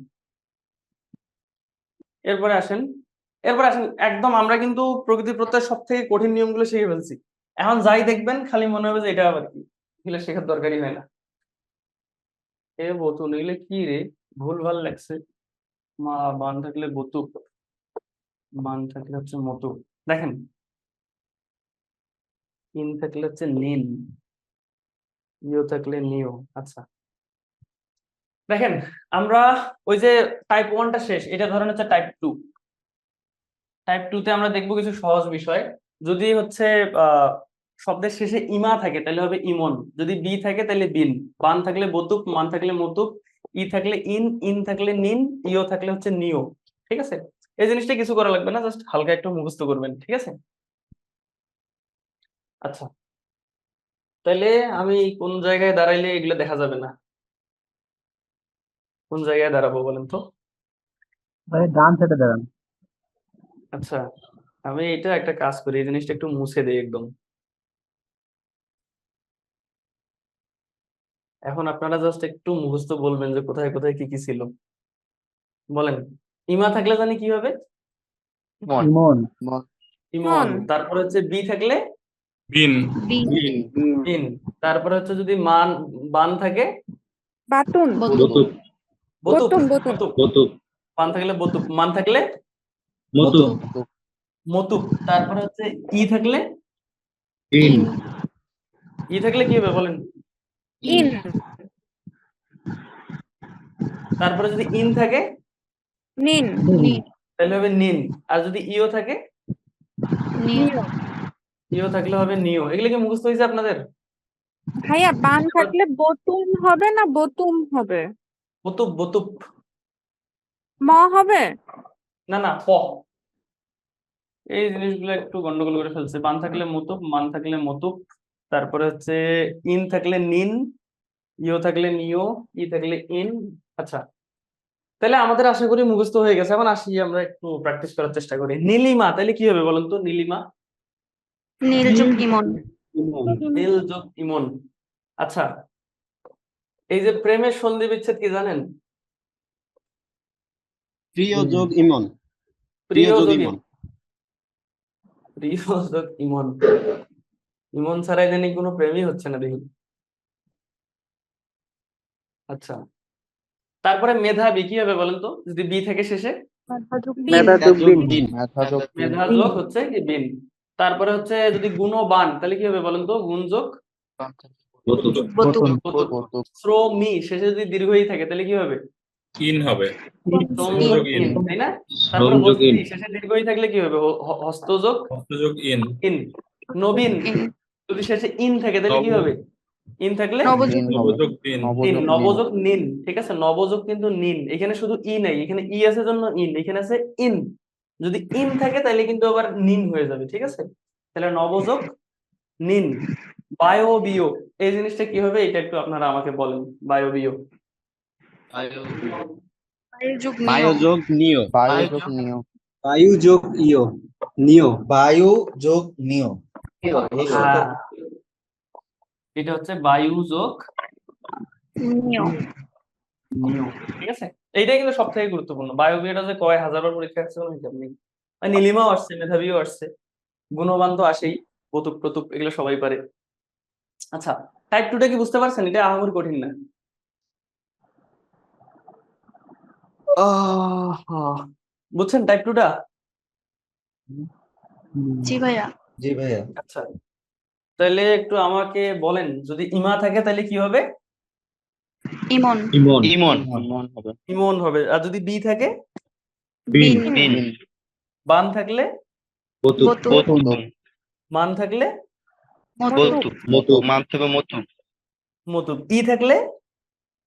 এরপরে আসেন, একদম আমরা কিন্তু প্রকৃতি প্রত্যয়ের সব থেকে কঠিন নিয়মগুলো শিখে ফেলছি। এখন যাই দেখবেন খালি মনে হবে যে এটা আবার কি, এগুলো শেখার দরকারই হয় না। এ বতুন, এগুলো কি রে, ভুল ভাল লাগছে। মা বান থাকলে বতুক, মান থাকলে হচ্ছে মতু। দেখেন ইন থাকলে হচ্ছে নিন, ইও থাকলে নিও। আচ্ছা দেখেন, আমরা ওই যে টাইপ 1টা শেষ, এটা ধরেন হচ্ছে টাইপ 2। টাইপ 2 তে আমরা দেখবো কিছু সহজ বিষয়। যদি হচ্ছে শব্দের শেষে ইমা থাকে তাহলে হবে ইমন, যদি বি থাকে তাহলে বিন, বান থাকলে বতুক, মান থাকলে মতুক, ই থাকলে ইন, ইন থাকলে নিন, ইও থাকলে হচ্ছে নিও। ঠিক আছে, এই জিনিসটা কিছু করা লাগবে না, জাস্ট হালকা একটু মুখস্থ করবেন, ঠিক আছে? আচ্ছা, তাহলে আমি কোন জায়গায় দাঁড়াইলে এগুলো দেখা যাবে না? কোন জায়গায় দাঁড়াবো বলেন তো? ভাই ডান সাইডে দাঁড়ান। আচ্ছা, আমি এটা একটা কাজ করি, এই জিনিসটা একটু মুছে দেই একদম। এখন আপনারা জাস্ট একটু মুখস্থ বলবেন যে কোথায় কোথায় কি কি ছিল, বলেন। ইমা থাকলে জানি কি হবে? ইমন। ইমন। তারপরে হচ্ছে বি থাকলে বিন। বিন। তারপরে হচ্ছে যদি মান বান থাকে বাতুন, বতুক, বতুন, বতুন। বতুক। বান থাকলে বতুক, মান থাকলে মতুক। তারপরে হচ্ছে ই থাকলে ই থাকলে কি হবে বলেন? ইন, তারপরে যদি ইন থাকে নিন, তাহলে হবে নিন, আর যদি ইও থাকে, নিও। ইও থাকলে হবে নিও। এগুলো কি মুখস্থ হয়েছে আপনাদের? ভাইয়া বান থাকলে বতুন হবে না বতুম হবে? বতুপ, বতুপ। ম হবে? না না, প। এই জিনিসগুলো একটু গন্ডগোল করে ফেলছে। বান থাকলে মতুপ, মান থাকলে মতুপ, তারপরে হচ্ছে ইন থাকলে নিন, ইও থাকলে নিও, ই থাকলে ইন। আচ্ছা, তাহলে আমাদের আশা করি মুখস্থ হয়ে গেছে। এখন আসি আমরা একটু প্র্যাকটিস করার চেষ্টা করি। নীলিমা তাহলে কি হবে বলেন তো? নীলিমা, নীল যোগ ইমন। নীল যোগ ইমন। আচ্ছা, এই যে প্রেমের সন্ধি বিচ্ছেদ কি জানেন? প্রিয় যোগ ইমন। প্রিয় যোগ ইমন। ইমন, প্রিয় যোগ ইমন। ইমন ছাড়াই জানি কোনো প্রেমই হচ্ছে না দেখি। আচ্ছা, তারপরে মেধাবী কি হবে বলেন তো, যদি বি থেকে শেষে? মেধা যোগ বিন। মেধা যোগ হচ্ছে কি বিন। তারপরে হচ্ছে যদি গুণবান তাহলে কি হবে বলেন তো, গুণ যোগ বতুন বতুক। শ্রমী শেষে যদি দীর্ঘ ই থাকে তাহলে কি হবে? ইন হবে। শ্রম শ্রম যোগ যোগ ইন, ইন। তাই না? তারপরে হস্তি শেষে দীর্ঘ ই থাকলে কি হবে? হস্তযোগ হস্তযোগ ইন। ইন। নবীন যদি শেষে ইন থাকে তাহলে কি নব- হবে? ইন থাকলে নবযুগ নবযোগ দিন। নিন। নবযোগ নিন, ঠিক আছে? নবযোগ কিন্তু নিন, এখানে শুধু ই নাই, এখানে ই আছে জন্য ইন, এখানে আছে ইন। যদি ইন থাকে তাহলে কিন্তু আবার নিন হয়ে যাবে, ঠিক আছে? তাহলে নবযোগ নিন। বায়বীয় এই জিনিসটা কি হবে, এটা একটু আপনারা আমাকে বলেন। বায়বীয় বায়োযোগ নিয়। বায়ু যোগ ইয় নিয়। বায়ু যোগ নিয়। হ্যাঁ, এটা হচ্ছে বায়ু যোগ নিয়, ঠিক আছে? এইটাই কিন্তু সব থেকে গুরুত্বপূর্ণ। বায়বীয়টা যে কয় হাজারবার পরীক্ষা আসছে কোনো হিসাব নেই। আর নীলিমাও আসছে, মেধাবীও আসছে, গুণবান তো আসেই, কৌতুক প্রতুক এগুলো সবাই পারে। আচ্ছা, টাইপ 2টা কি বুঝতে পারছেন? এটা আহামরি কঠিন না। বুঝছেন টাইপ 2টা? জি ভাইয়া। জি ভাইয়া। আচ্ছা, তাহলে একটু আমাকে বলেন, যদি ইমা থাকে তাহলে কি হবে? ইমন। ইমন হবে। আর যদি বি থাকে? বিন। বান থাকলে? বতুক। মান থাকলে? মতুক। মতুক। ই থাকলে?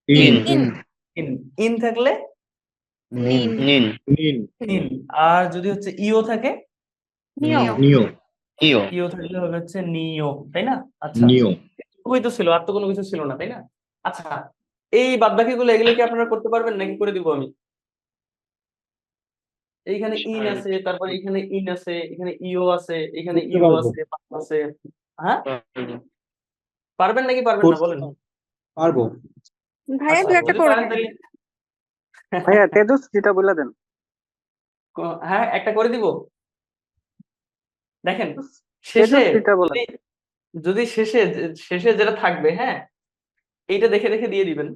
ইন। ইন। ইন থাকলে? নিন। নিন। আর যদি হচ্ছে ইও থাকে? নিয়। ইও থাকলে হবে হচ্ছে নিও, তাই না? আচ্ছা, ওই তো ছিল, আর তো কোনো কিছু ছিল না, তাই না? আচ্ছা, এই বাদবাকি গুলো এগুলো কি আপনারা করতে পারবেন নাকি করে দিব আমি? এইখানে ইন আছে, তারপর এখানে ইন আছে, এখানে ইও আছে, এখানে করতে ইও পারবো। আছে, পান আছে। হ্যাঁ, পারবেন নাকি পারবেন না বলেন? পারবো। ভাইয়া আচ্ছা, দু একটা যদি করে পারেন দেন। তাহলে ভাইয়া তেজস যেটা বলে দেন। হ্যাঁ, একটা করে দিব। দেখেন, শেষে তেজস্বিটা বলেন। যদি শেষে যেটা থাকবে, হ্যাঁ, এইটা দেখে দেখে দিয়ে দিবেন।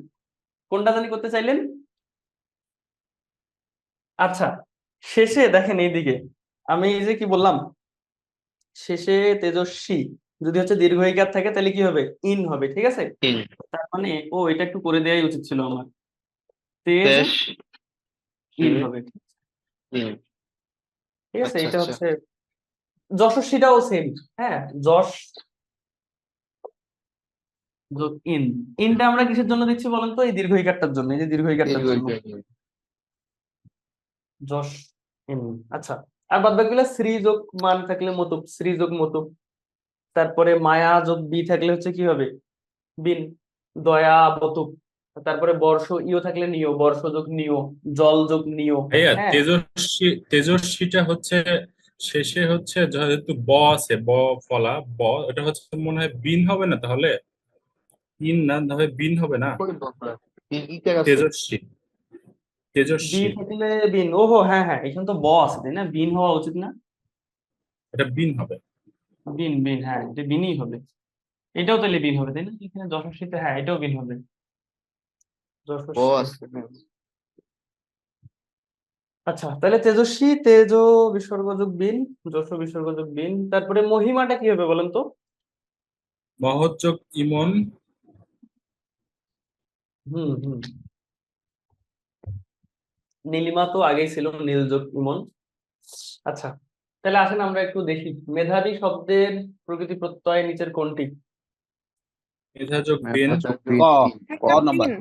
কোনটা জানি করতে চাইলেন? আচ্ছা, শেষে দেখেন এইদিকে, আমি এই যে কি বললাম, শেষে তেজস্বী যদি হচ্ছে দীর্ঘ ইকার থাকে তাহলে কি হবে? ইন হবে, ঠিক আছে? তার মানে এটা একটু করে দেওয়াই উচিত ছিল আমার। তেজ ইন হবে, ঠিক আছে? এটা হচ্ছে যশস্বীটাও সেম। হ্যাঁ, যশ যোগ ইন। ইনটা আমরা কিসের জন্য দিচ্ছি বলেন তো? এই দীর্ঘ ইকারটার জন্য, এই যে দীর্ঘ ইকারটার জন্য যশ ইন। আচ্ছা, আর বাদ বাকিগুলো শ্রী যোগ মান থাকলে মতুক, শ্রী যোগ মতুক। তারপরে মায়া যোগ বি থাকলে হচ্ছে কি হবে? বিন। দয়া বতুক। তারপরে বর্ষ ইও থাকলে নিও, বর্ষ যোগ নিও। জল যোগ নিও। ভাইয়া হ্যাঁ, তেজস্বীটা হচ্ছে শেষে হচ্ছে যেহেতু ব আছে, ব ফলা ব, এটা হচ্ছে মনে হয় বিন হবে না তাহলে? ইন না হবে, বিন হবে না? তেজস্বী বি থাকলে বিন। ওহো, হ্যাঁ হ্যাঁ, এখানে তো ব আছে, তাই না? বিন হওয়া উচিত না? এটা বিন হবে। বিন বিন, হ্যাঁ, এটা বিনই হবে। এটাও তাহলে বিন হবে, তাই না? এখানে যশস্বীতে, হ্যাঁ, এটাও বিন হবে। যশস্বী। আচ্ছা, তাহলে তেজস্বী, তেজ বিসর্গযোগ বিন, যশ বিসর্গযোগ বিন। তারপরে মহিমাটা কি হবে বলেন তো? মহৎযোগ ইমন। হুম হুম, নীলিমা তো আগেই ছিল, নীল যোগ ইমন। আচ্ছা, তাহলে আসেন আমরা একটু দেখি, মেধাবী শব্দের প্রকৃতি প্রত্যয় নিচের কোনটি? মেধাযোগ বিন। ক একটা নাম্বার। দিন।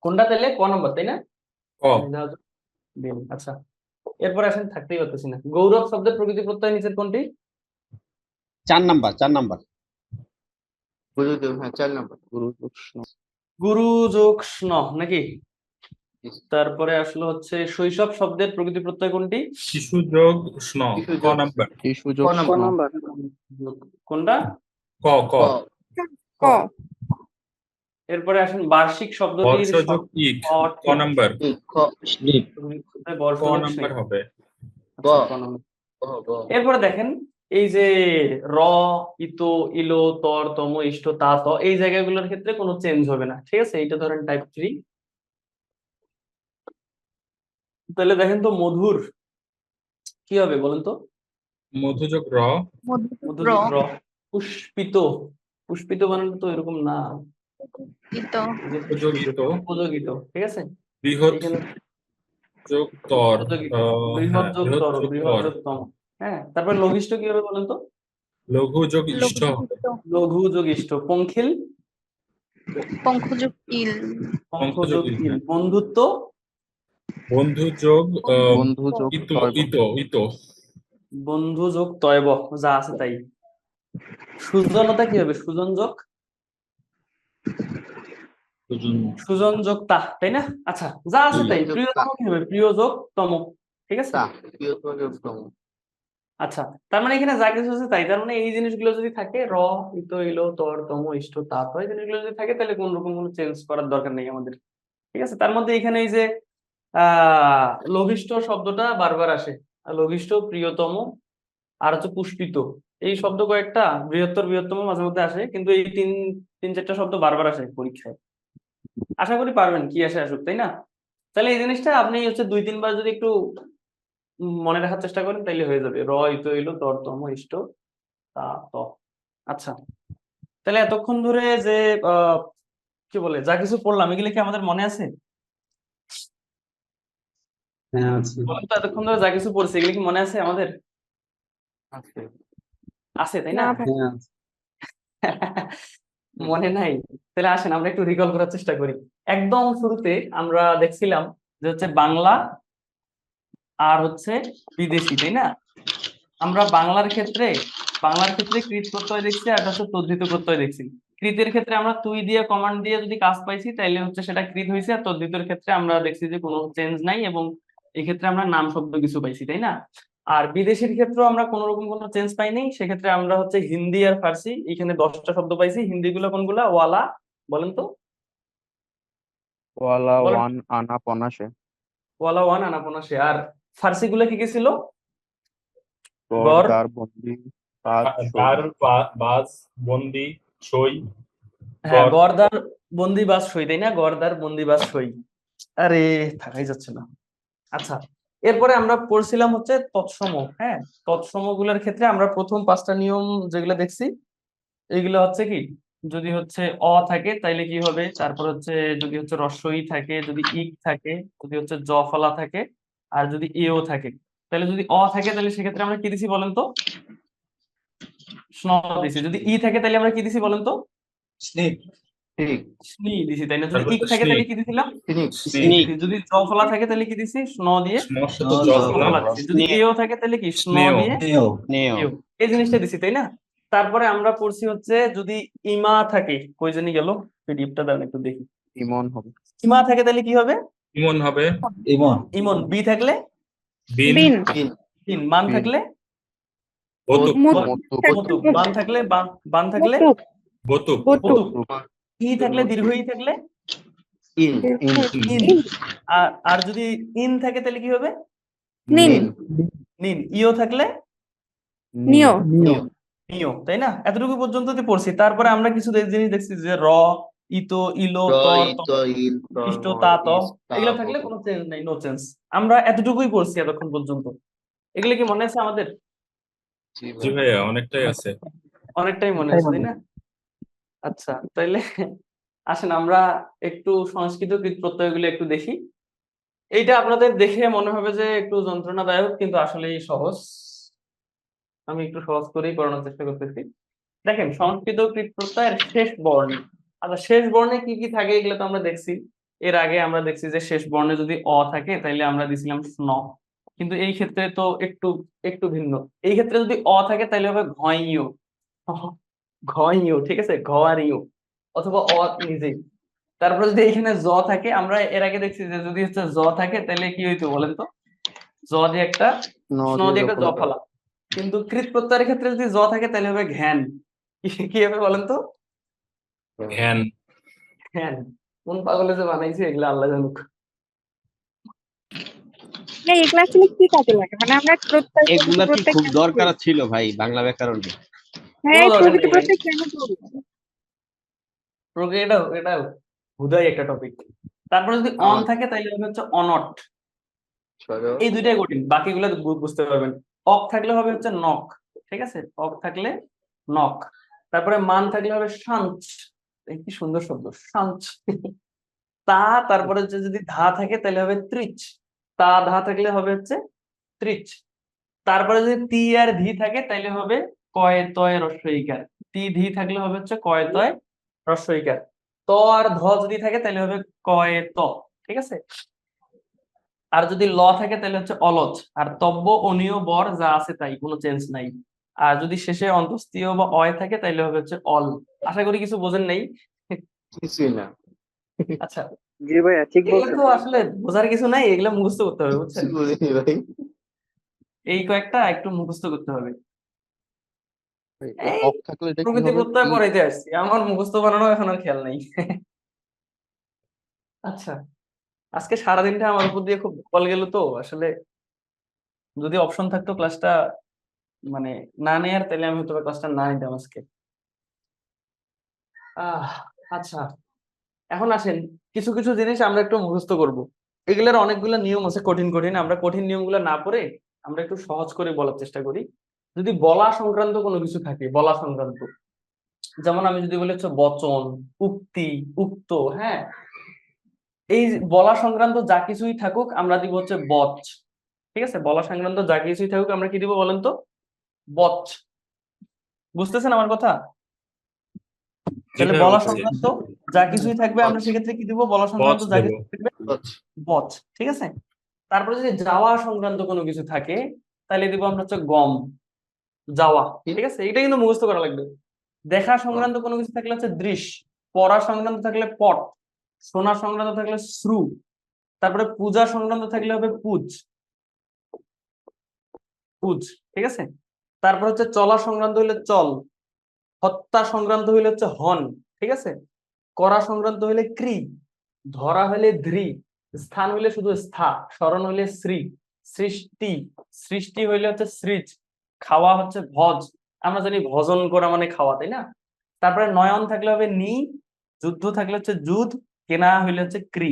কোনটা তাহলে? ক নম্বর, তাই না? ক। মেধাযোগ বিন। আচ্ছা, এরপর আসেন, থাকতেই পারতেছি না। গৌরব শব্দের প্রকৃতি প্রত্যয় নিচের কোনটি? 4 নাম্বার। গুরু যোগ স্ন নাকি? তারপরে আসলো হচ্ছে শৈশব শব্দের প্রকৃতি প্রত্যয় কোনটি? শিশু যোগ স্ন, ক নাম্বার। ক নাম্বার। কোনটা? ক ক। ক। এরপরে আসেন বার্ষিক শব্দটির বর্ষ যোগ ইক, ক নাম্বার। বর্ষ ক যোগ নাম্বার শেখ। হবে। আচ্ছা, ক নাম্বার। এরপরে দেখেন, এই যে র, ইতো, ইলো, তর, তম, ইষ্ট, তা, ত, এই জায়গাগুলোর ক্ষেত্রে কোনো চেঞ্জ হবে না, ঠিক আছে? এইটা ধরেন টাইপ 3। তাহলে দেখেন তো মধুর কি হবে বলেন তো? মধু যোগ র, মধুর র। পুষ্পিত, পুষ্পিত বানানো তো এরকম না, এই যে উপযোগিত, উপযোগিত, ঠিক আছে? বৃহৎ এখানে যোগ তর, উপযোগিত, হ্যাঁ বৃহৎ যোগ বৃহৎ তর, যোগ বৃহৎ তর, যোগ তম। হ্যাঁ, তারপর লঘিষ্ঠ কি হবে বলেন তো? লঘু যোগ ইষ্ট, লঘু যোগ ইষ্ট। পঙ্খিল, পঙ্খযোগ ইল পঙ্খ পঙ্খ যোগ যোগ ইল, ইল। হ্যাঁ। বন্ধুত্ব, বন্ধু যোগ বন্ধু যোগ ইতো, তয়ব। ইতো, ইতো, বন্ধু যোগ তয়ব, যা আছে তাই। সুজনতা কি হবে? সুজন যোগ, সুজন যোগ তা, তাই না? আচ্ছা, যা আছে তাই। প্রিয়তম কি হবে? প্রিয় যোগ তম, ঠিক আছে? আচ্ছা, তার মানে এখানে যা কিছু আছে তাই। তার মানে এই জিনিসগুলো যদি থাকে, র, ইতো, ইলো, তর, তম, ইষ্ট, তা, ত, এই জিনিসগুলো যদি থাকে, তাহলে কোন রকম কোনো চেঞ্জ করার দরকার নেই আমাদের, ঠিক আছে? তার মধ্যে এখানে এই যে লঘিষ্ঠ শব্দটা বারবার আসে, লঘিষ্ঠ, প্রিয়তম, আর হচ্ছে পুষ্পিত, এই শব্দ কয়েকটা, বৃহত্তর, বৃহত্তম মাঝে মধ্যে আসে, কিন্তু এই তিন চারটা শব্দ বারবার আসে পরীক্ষায়। আশা করি পারবেন, কি আসে আসুক, তাই না? তাহলে এই জিনিসটা আপনি হচ্ছে 2-3 বার যদি একটু মনে রাখার চেষ্টা করেন, তাইলে হয়ে যাবে। র, ইতো, ইলো, তর, তম, ইষ্ট, তা, ত। আচ্ছা, তাহলে এতক্ষণ ধরে যে আহ কি বলে যা কিছু পড়লাম, এগুলো কি আমাদের মনে আছে? হ্যাঁ আছে। বলেন তো, এতক্ষণ ধরে যা কিছু পড়ছি এগুলো কি মনে আছে আমাদের? আছে, তাই না না? ভাই। হ্যাঁ আছে। মনে নাই? তাহলে আসেন আমরা একটু রিকল করার চেষ্টা করি। একদম শুরুতে আমরা দেখছিলাম যে হচ্ছে বাংলা আর হচ্ছে বিদেশি, তাই না? আমরা বাংলার ক্ষেত্রে কৃত প্রত্যয় দেখছি, আর একটা হচ্ছে তদ্ধিত প্রত্যয় দেখছি। কৃতের ক্ষেত্রে আমরা তুই দিয়ে কমান্ড দিয়ে যদি কাজ পাইছি, তাইলে হচ্ছে সেটা কৃত হয়েছে, আর তদ্ধিতের ক্ষেত্রে আমরা দেখছি যে কোনো চেঞ্জ নাই, এবং এই ক্ষেত্রে আমরা নাম শব্দ কিছু পাইছি, তাই না? আর বিদেশির ক্ষেত্রেও আমরা কোনো রকম কোনো চেঞ্জ পাইনি, সেক্ষেত্রে আমরা হচ্ছে হিন্দি আর ফার্সি, এখানে 10টা শব্দ পাইছি। হিন্দি গুলো কোনগুলা? ওয়ালা, বলেন তো, ওয়ালা, বলেন। ওয়ান, আনা, পনাশে। ওয়ালা, ওয়ান, আনাপনা, সে। আর ফার্সি গুলা কি কি ছিল? গড়, গড়, দার, বন্দি, বাদ, সই। দার, বাজ, বন্দি, সই, হ্যাঁ, গড়। গড়দার, বন্দিবাস, সই, তাই না? গড়দার, বন্দিবাস, সই। আরে থাকাই যাচ্ছে না। আচ্ছা, এরপরে আমরা পড়ছিলাম হচ্ছে তৎসম। হ্যাঁ, তৎসম গুলার ক্ষেত্রে আমরা প্রথম 5টা নিয়ম যেগুলো দেখছি, এইগুলো হচ্ছে কি, যদি হচ্ছে অ থাকে তাইলে কি হবে, তারপর হচ্ছে যদি হচ্ছে রস্বই থাকে, যদি ইক থাকে, যদি হচ্ছে জ ফলা থাকে, আর যদি এও থাকে। তাহলে যদি অ থাকে তাহলে সেক্ষেত্রে আমরা কি দিছি বলেন তো? স্ন দিছি। যদি ই থাকে তাহলে আমরা কি দিছি বলেন তো? স্নিপ, স্নি দিছি, তাই না? যদি তারপর ইক তো থাকে তাহলে স্নিক, কি দিছিলাম? স্নিক, যদি জ ফলা থাকে তাহলে কি দিছি? স্ন দিয়ে স্মর সাথে ন, জ জ ফলা, ফলা দিছি। যদি এও থাকে তাহলে কি? স্ন স্নেহ, দিয়ে স্নেহ, এও। এই জিনিসটা দিছি, তাই না? তারপরে আমরা পড়ছি হচ্ছে যদি ইমা থাকে, কই জানি গেল, পিডিএফটা দাঁড়ান একটু দেখি। ইমন হবে। ইমা থাকে তাহলে কি হবে? ইমন হবে, ইমন, ইমন। বি থাকলে বিন, বিন তিন। মান বিন। থাকলে বতুক, মতুক। বান থাকলে বান থাকলে বটুক বতুক, বতুক। বতুক। ই থাকলে দীর্ঘ ই থাকলে ইন। ইন। আর যদি ইন থাকে তাহলে কি হবে? নিন, নিন। ইও থাকলে নিও, নিও, তাই না? এতটুকু পর্যন্ত পড়ছি। তারপরে আমরা কিছু জিনিস দেখছি যে র, ইতো, ইলো, তর, তম, ইষ্ট, তা, ত, এগুলো থাকলে কোনো চেঞ্জ নাই, নো চেঞ্জ। আমরা এতটুকুই পড়ছি এতক্ষণ পর্যন্ত। এগুলো কি মনে আছে আমাদের? জি ভাইয়া অনেকটাই আছে। অনেকটাই মনে আছে, তাই না? আচ্ছা, তাইলে আসেন আমরা একটু সংস্কৃত কৃত প্রত্যয়গুলো একটু দেখি। এইটা আপনাদের দেখে মনে হবে যে একটু যন্ত্রণাদায়ক, কিন্তু আসলেই সহজ। আমি একটু সহজ করেই করানোর চেষ্টা করতেছি। দেখেন, সংস্কৃত কৃত প্রত্যয়ের শেষ বর্ণে, আচ্ছা শেষ বর্ণে কি কি থাকে এগুলো তো আমরা দেখছি। এর আগে আমরা দেখছি যে শেষ বর্ণে যদি অ থাকে তাইলে আমরা দিছিলাম স্ন, কিন্তু এই ক্ষেত্রে তো একটু একটু ভিন্ন। এই ক্ষেত্রে যদি অ থাকে তাহলে হবে ঘইও, ঘইও, ঠিক আছে? ঘ আর ইউ, অথবা অ নিজেই। তারপর যদি এখানে জ থাকে, আমরা এর আগে দেখছি যে যদি হচ্ছে জ থাকে তাহলে কি হইতো বলেন তো? জ দিয়ে একটা স্ন দিয়ে একটা জ ফলা। কিন্তু কৃত প্রত্যয়ের ক্ষেত্রে যদি জ থাকে তাহলে হবে ঘ্যান। কি হবে বলেন তো? ঘ্যান, ঘ্যান। কোন পাগলে যে বানাইছে এগুলো আল্লাহ জানুক। ভাইয়া এগুলা আসলে কি কাজে লাগে? মানে আমরা প্রত্যয় এগুলা প্রকৃতি কি প্রত্যয় খুব কেন দরকার পড়ি? ছিল ভাই বাংলা ব্যাকরণে? হ্যাঁ, কোনো এই দরকার প্রকৃতি নেই ভাই, প্রত্যয় কেন পড়ি? এটা হুদাই একটা টপিক। তারপরে যদি অন থাকে তাহলে হবে হচ্ছে অনট, এই দুইটাই কঠিন, বাকিগুলো বুঝতে পারবেন। অক থাকলে হবে হচ্ছে নক, ঠিক আছে, অক থাকলে নক। তারপরে মান থাকলে হবে শাঞ্চ, এই কি সুন্দর শব্দ শাঞ্চ। তা তারপরে হচ্ছে যদি ধা থাকে তাহলে হবে ত্রিচ, তা ধা থাকলে হবে হচ্ছে ত্রিচ। তারপরে যদি তি আর ধি থাকে তাহলে হবে কয় তয় রস্ব ইকার, তি ধি থাকলে হবে হচ্ছে কয় তয় রস্ব ইকার। ত আর ধ যদি থাকে তাহলে হবে কয় ত, ঠিক আছে। আর যদি ল থাকে তাহলে হচ্ছে অলজ। আর তব্য অনীয় বর যা আছে তাই, কোনো চেঞ্জ নাই। আর যদি শেষে অন্তস্তীয় বা অয় থাকে তাহলে হবে হচ্ছে অল। আশা করি কিছু বোঝেন নাই। কিছুই না। আচ্ছা, জি ভাইয়া ঠিক এগুলো বলছেন। তো আসলে বোঝার কিছু নাই, এগুলো মুখস্থ করতে হবে বুঝছেন। কিছু বুঝিনি ভাই। এই কয়েকটা একটু মুখস্থ করতে হবে। এই অফ থাকলে এটা কি প্রকৃতি হবে? প্রত্যয় পড়াইতে আসছি, আমার মুখস্থ বানানো এখন আর খেয়াল নাই। আচ্ছা, আজকে সারাদিনটা আমার উপর দিয়ে খুব কল গেল তো আসলে, যদি অপশন থাকতো ক্লাসটা মানে না নেয়ার, তাহলে আমি হয়তো ক্লাসটা না নিতাম আজকে। আচ্ছা, এখন আসেন কিছু কিছু জিনিস আমরা একটু মুখস্থ করব। এগুলোর অনেকগুলো নিয়ম আছে কঠিন কঠিন, আমরা কঠিন নিয়মগুলো না পড়ে আমরা একটু সহজ করে বলার চেষ্টা করি। যদি বলা সংক্রান্ত কোনো কিছু থাকে, বলা সংক্রান্ত, যেমন আমি যদি বলি হচ্ছে বচন, উক্তি, উক্ত, হ্যাঁ, এই বলা সংক্রান্ত যা কিছুই থাকুক আমরা দিব হচ্ছে বচ, ঠিক আছে। বলা সংক্রান্ত যা কিছুই থাকুক আমরা কি দিব বলেন তো? বচ। বুঝতেছেন আমার কথা? জি তাহলে ভাইয়া বলা বুঝছি। সংক্রান্ত যা কিছুই থাকবে আমরা সেক্ষেত্রে কি দিব? বলা বচ সংক্রান্ত যা দেব। কিছু থাকবে বচ, ঠিক আছে। তারপরে যদি যাওয়া সংক্রান্ত কোনো কিছু থাকে তাহলে দিব আমরা হচ্ছে গম, যাওয়া, ঠিক আছে। এটা কিন্তু মুখস্থ করা লাগবে। দেখা সংক্রান্ত কোনো কিছু থাকলে হচ্ছে দৃশ, পড়া সংক্রান্ত থাকলে পট, শোনা সংক্রান্ত থাকলে শ্রু, তারপরে পূজা সংক্রান্ত থাকলে হবে পুজ, পুজ, ঠিক আছে। তারপর হচ্ছে চলা সংক্রান্ত হইলে চল, হত্যা সংক্রান্ত হইলে হচ্ছে হন, ঠিক আছে। করা সংক্রান্ত হইলে ক্রি, ধরা হইলে ধ্রি, স্থান হইলে শুধু স্থা, স্মরণ হইলে শ্রী, সৃষ্টি, সৃষ্টি হইলে হচ্ছে সৃজ, খাওয়া হচ্ছে ভজ, আমরা জানি ভজন করা মানে খাওয়া, তাই না। তারপরে নয়ন থাকলে হবে নি, যুদ্ধ থাকলে হচ্ছে যুদ্ধ, কেনা হইলে হচ্ছে ক্রি।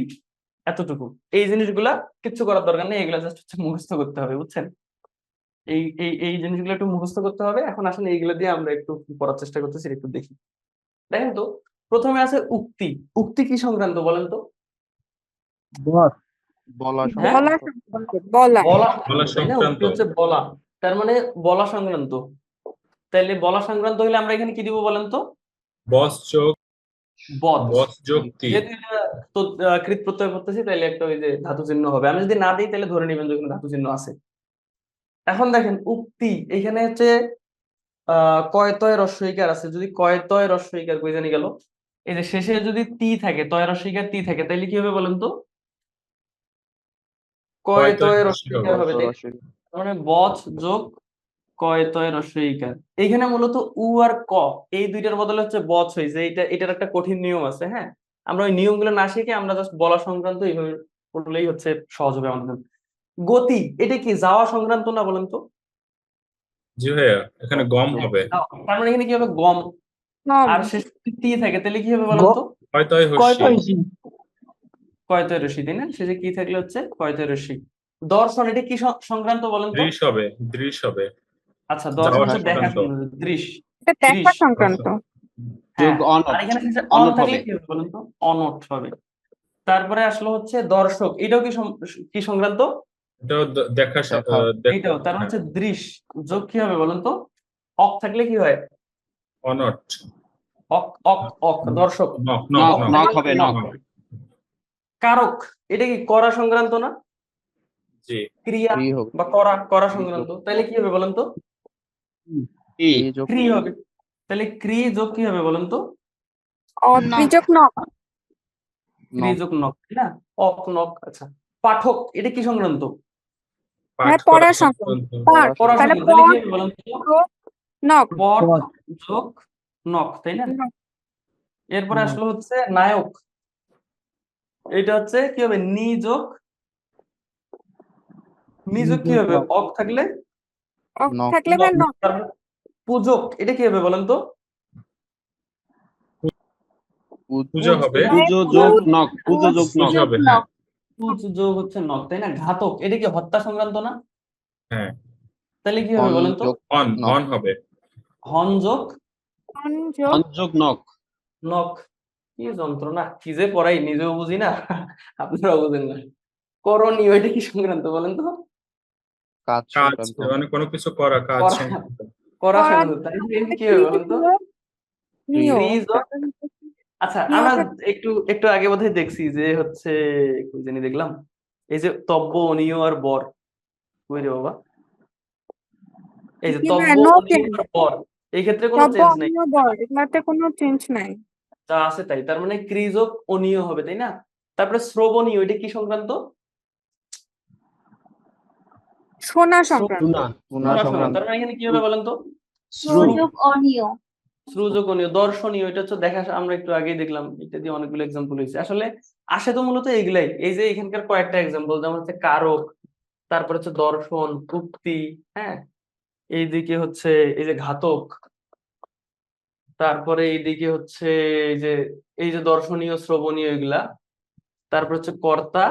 এতটুকু, এই জিনিসগুলা কিচ্ছু করার দরকার নেই, এগুলা জাস্ট হচ্ছে মুখস্থ করতে হবে বুঝছেন। এই জিনিসগুলো একটু মুখস্থ করতে হবে। এখন আসলে এইগুলো দিয়ে আমরা একটু পড়ার চেষ্টা করতেছি, একটু দেখি। দেখেন তো, প্রথমে আছে উক্তি। উক্তি কি সংক্রান্ত বলেন তো? বলা হ্যাঁ, বলা সংক্রান্ত। সংক্রান্ত, বলা। বলা বলা সংক্রান্ত, তাই না? উক্তি সংক্রান্ত। হচ্ছে বলা, তার মানে বলা সংক্রান্ত। তাইলে বলা সংক্রান্ত হলে আমরা এখানে কি দিব বলেন তো? বস যোগ বচ। বস যোগ তি। যেহেতু এটা তো কৃত প্রত্যয় করতেছি তাইলে একটা ওই যে ধাতু চিহ্ন হবে, আমি যদি না দিই তাহলে ধরে নেবেন যে ওখানে ধাতু চিহ্ন আছে। এখন দেখেন উক্তি, এখানে হচ্ছে কয়তয় রস্ব ইকার আছে, যদি কয়তয় রস্ব ইকার কই জানি গেল, এই যে শেষে যদি তি থাকে, তয় রস্ব ইকার তি থাকে, তাইলে কি হবে বলেন তো? কয়তয় কয়তয় রস্ব হ্রস্ব হবে। ইকার হবে, তাই না? তার মানে বচ যোগ কয়তয় রস্ব ইকার। এইখানে মূলত উ আর ক, এই দুইটার বদলে হচ্ছে বচ হয়েছে, এটার একটা কঠিন নিয়ম আছে, হ্যাঁ। আমরা ওই নিয়মগুলো না শিখে আমরা জাস্ট বলা সংক্রান্ত এইভাবে পড়লেই হচ্ছে সহজ হবে আমাদের জন্য। গতি, এটা কি যাওয়া সংক্রান্ত না বলেন তো? জি ভাইয়া, এখানে গম হ্যাঁ, হবে। যাওয়া। তার মানে এখানে কি হবে? গম। কম। আর শেষ তি থাকে তাহলে কি হবে বলেন তো? কয়তয় হর্ষি। কয়তয় রশ্মি, তাই না? শেষে কি থাকলে হচ্ছে কয়তয় রশ্মি। দর্শন, এটা কি সংক্রান্ত বলেন তো? দৃশ হবে। দৃশ হবে। আচ্ছা, দর্শন যাওয়া হচ্ছে দেখা সংক্রান্ত। সংক্রান্ত, দৃশ, এটা দেখা দৃশ। সংক্রান্ত। যোগ হ্যাঁ, আর অনট। এখানে শেষে অন অনট থাকলে হবে। কি হবে বলেন তো? অনট হবে। তারপরে আসলো হচ্ছে দর্শক, এটাও কি সংক্রান্ত? এটাও দেখা দেখা। এইটাও, তার মানে হ্যাঁ, হচ্ছে দৃশ, যোগ কি হবে বলেন তো? অক থাকলে কি হয়? অনট। অক, অক, অক, দর্শক। Knock knock knock. অক নক। নক থাকলে হবে, নক। নক। কারক, এটা কি করা সংক্রান্ত না? জি। ক্রিয়া ক্রি হবে। বা করা, করা ক্রি সংক্রান্ত, যোগ তাইলে কি হবে বলেন তো? ই। ক্রি যোগ ক্রি হবে। তাহলে ক্রি যোগ কি হবে বলেন তো? অত্রিযোগ নক। ক্রি নক। যোগ নক, তাই না? অক, নক। আচ্ছা, পাঠক, এটা কি সংক্রান্ত? পাঠ হ্যাঁ, করা পড়া সংক্রান্ত। সংক্রান্ত। পাঠ। পড়া তাহলে সংক্রান্ত, তাহলে কি পঠ হবে বলেন তো? যোগ নক। পঠ যোগ নক, তাই না? নক। এরপরে আসলো হচ্ছে নায়ক, এটা হচ্ছে কি হবে? নি যোগ নিযোগ কি হবে? অক থাকলে অক নক। থাকলে বা নক। তারপর পূজক, এটা কি হবে বলেন তো? পূজা হবে, পুজো যোগ নক, পুজো যোগ নক। পূজা হবে, হ্যাঁ পুজ যোগ হচ্ছে নক, তাই না? ঘাতক, এটা কি হত্যা সংক্রান্ত না? হ্যাঁ। তাহলে কি হবে বলেন তো? যোগ অন নক। অন হবে, হন যোগ হন যোগ হন যোগ নক। নক। কি যন্ত্রণা, কি যে পড়াই নিজেও বুঝি না, আপনারাও বুঝেন না। করণীয়, এটা কি সংক্রান্ত বলেন তো? কাজ কাজ সংক্রান্ত। মানে কোনো কিছু করা, কাজ করা সংক্রান্ত। করা করা সংক্রান্ত, তাই এটা কি হবে বলেন তো? নিয় ক্রিযোগ। আচ্ছা, আমরা একটু একটু আগে বোধহয় দেখছি যে হচ্ছে, কই জানি দেখলাম, এই যে তব্য, অনীয় আর বর, কই রে বাবা, এই যে তব্য, নো অনীয় চেঞ্জ। আর বর, এই ক্ষেত্রে কোনো তব্য চেঞ্জ নেই, অনীয় বর, এগুলাতে কোনো চেঞ্জ নাই। যা আছে তাই। তার মানে ক্রিযোগ অনীয় হবে, তাই না? তারপরে শ্রবণীয়, এটা কি সংক্রান্ত? শোনা সংক্রান্ত। টুনা, পুনা শোনা সংক্রান্ত। সংক্রান্ত। তার মানে এখানে কি হবে বলেন তো? শ্রু, শ্রুযোগ অনীয়। দর্শনীয়, এটা হচ্ছে দেখা, আমরা একটু আগেই দেখলাম, এটা দিয়ে অনেকগুলো এক্সাম্পল হয়েছে। আসলে আসে তো মূলত এইগুলাই, এই যে এখানকার কয়েকটা এক্সাম্পল, যেমন হচ্ছে কারক, তারপর হচ্ছে দর্শন, উক্তি, হ্যাঁ, এইদিকে হচ্ছে এই যে ঘাতক, তারপরে এইদিকে হচ্ছে এই যে দর্শনীয়, শ্রবণীয়, এগুলা, তারপর হচ্ছে কর্তা,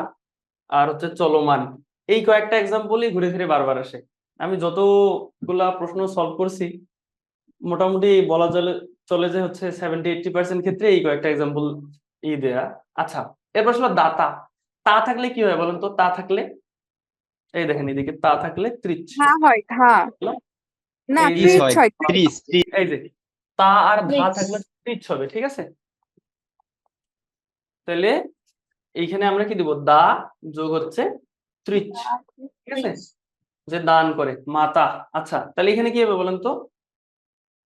আর হচ্ছে চলমান। এই কয়েকটা এক্সাম্পলই ঘুরে ফিরে বারবার আসে। আমি যতগুলা প্রশ্ন সলভ করছি, মোটামুটি বলা চলে যে হচ্ছে 70-80% ক্ষেত্রে এই কয়েকটা এক্সাম্পল দেয়া। আচ্ছা, এরপর আসলে দাতা। তা থাকলে কি হয় বলেন তো? তা থাকলে, এই দেখেন এদিকে তা থাকলে ত্রিচ, ঘা হয় ঘা, না এই যে ত্রিশ ত্রিচ হয়, হয়। ত্রিশ, ত্রিশ। এই যে তা আর ধা থাকলে ত্রিচ হবে, ঠিক আছে? তাহলে এইখানে আমরা কি দিব? দা যোগ হচ্ছে ত্রিচ, ঠিক আছে? যে দান করে, মাতা। আচ্ছা, তাহলে এখানে কি হবে বলেন তো?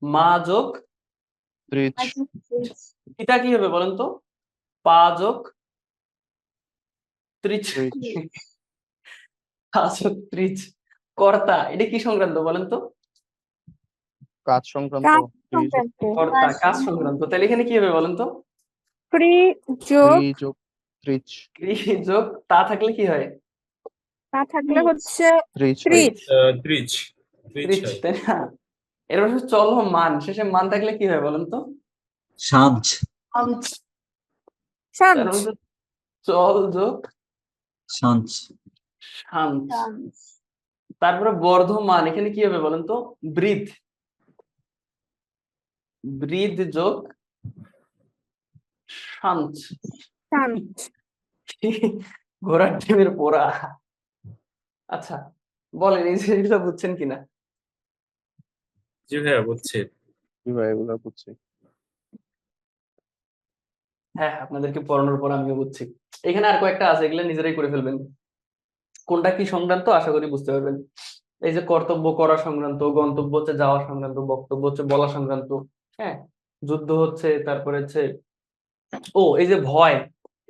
মা যোগ ত্রিচ। পিতা কি হবে বলেন তো? পা যোগ ত্রিচ, ত্রিচ। পা যোগ ত্রিচ। কর্তা, এটা কি সংক্রান্ত বলেন তো? কাজ সংক্রান্ত। কাজ ত্রি যোগ সংক্রান্ত। কর্তা, কাজ সংক্রান্ত। তাহলে এখানে কি হবে বলেন তো? ক্রি যোগ ত্রি যোগ ত্রিচ। ক্রি যোগ তা থাকলে কি হয়? তা থাকলে হচ্ছে ত্রিচ হয়। ত্রিচ। ত্রিচ, ত্রিচ ত্রিচ, হয়। তাই না? এরপর হচ্ছে চল মান, শেষে মান থাকলে কি হয় বলেন তো? সাঁঝ। শান্ত। শান্ত। তার মধ্যে চল যোগ সাঁঝ। শান্ত। তারপরে বর্ধমান, এখানে কি হবে বলেন তো? বৃদ্ধ। বৃদ্ধ যোগ শান্ত। শান্ত। ঘোড়ার ডিমের পোড়া। আচ্ছা, বলেন এই জিনিসটা বুঝছেন কিনা? জি ভাইয়া, বুঝছি। কি ভাই এগুলো বুঝছি। হ্যাঁ, আপনাদেরকে পড়ানোর পর আমিও বুঝছি। এখানে আর কয়েকটা আছে, এগুলো নিজেরাই করে ফেলবেন। কোনটা কি সংক্রান্ত আশা করি বুঝতে পারবেন। এই যে কর্তব্য করা সংক্রান্ত, গন্তব্য হচ্ছে যাওয়া সংক্রান্ত, বক্তব্য হচ্ছে বলা সংক্রান্ত, হ্যাঁ, যুদ্ধ হচ্ছে, তারপরে হচ্ছে এই যে ভয়,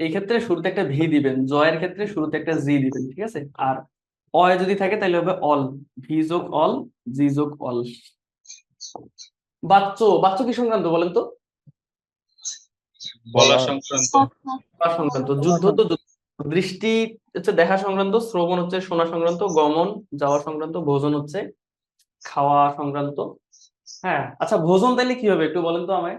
এই ক্ষেত্রে শুরুতে একটা ভি দিবেন, জয়ের ক্ষেত্রে শুরুতে একটা জি দিবেন, ঠিক আছে? আর অয় যদি থাকে তাহলে হবে অল, ভি যোগ অল, জি যোগ অল। বাচ্চ, বাচ্চ কি সংক্রান্ত বলেন তো? বলা সংক্রান্ত। বলা সংক্রান্ত। যুদ্ধ তো দৃষ্টি হচ্ছে দেখা সংক্রান্ত, শ্রবণ হচ্ছে শোনা সংক্রান্ত, গমন যাওয়া সংক্রান্ত, ভোজন হচ্ছে খাওয়া সংক্রান্ত। হ্যাঁ, আচ্ছা, ভোজন তাইলে কি হবে একটু বলেন তো আমায়?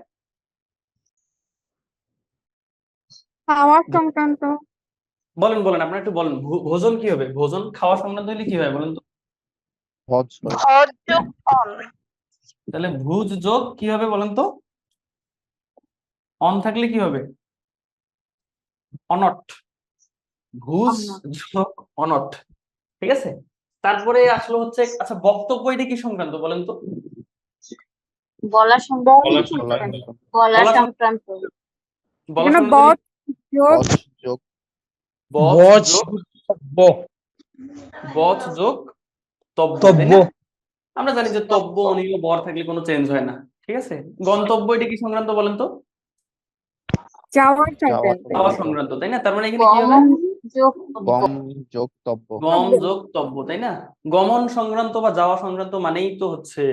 খাওয়া সংক্রান্ত। বলেন বলেন, আপনারা একটু বলেন, ভোজন কি হবে? ভোজন খাওয়া সংক্রান্ত হলে কি হয় বলেন তো? ভজ হয়। ভর যোগ অন। তাহলে ভুজ যোগ কি হবে বলেন তো? অন থাকলে কি হবে? অনট। ভুজ যোগ অনট, ঠিক আছে? তারপরে আসলে হচ্ছে, আচ্ছা, বক্তব্য এটা কি সংক্রান্ত বলেন তো? বলা বলা সংক্রান্ত। বলা সংক্রান্ত। বলা এখানে সংক্রান্ত বদ যোগ ভজ যোগ বচ যোগ বচ যোগ তব্য, তাই না? আমরা জানি যে তব্য, অনীয়, বর থাকলে কোনো চেঞ্জ হয় না, ঠিক আছে? গন্তব্য এটা কি সংক্রান্ত বলেন তো? যাওয়ার যাওয়া সংক্রান্ত। যাওয়া সংক্রান্ত। সংক্রান্ত, তাই না? তার মানে এখানে কি হবে? গম যোগ তব্য। গম যোগ তব্য, তাই না? গমন সংক্রান্ত বা যাওয়া সংক্রান্ত মানেই তো হচ্ছে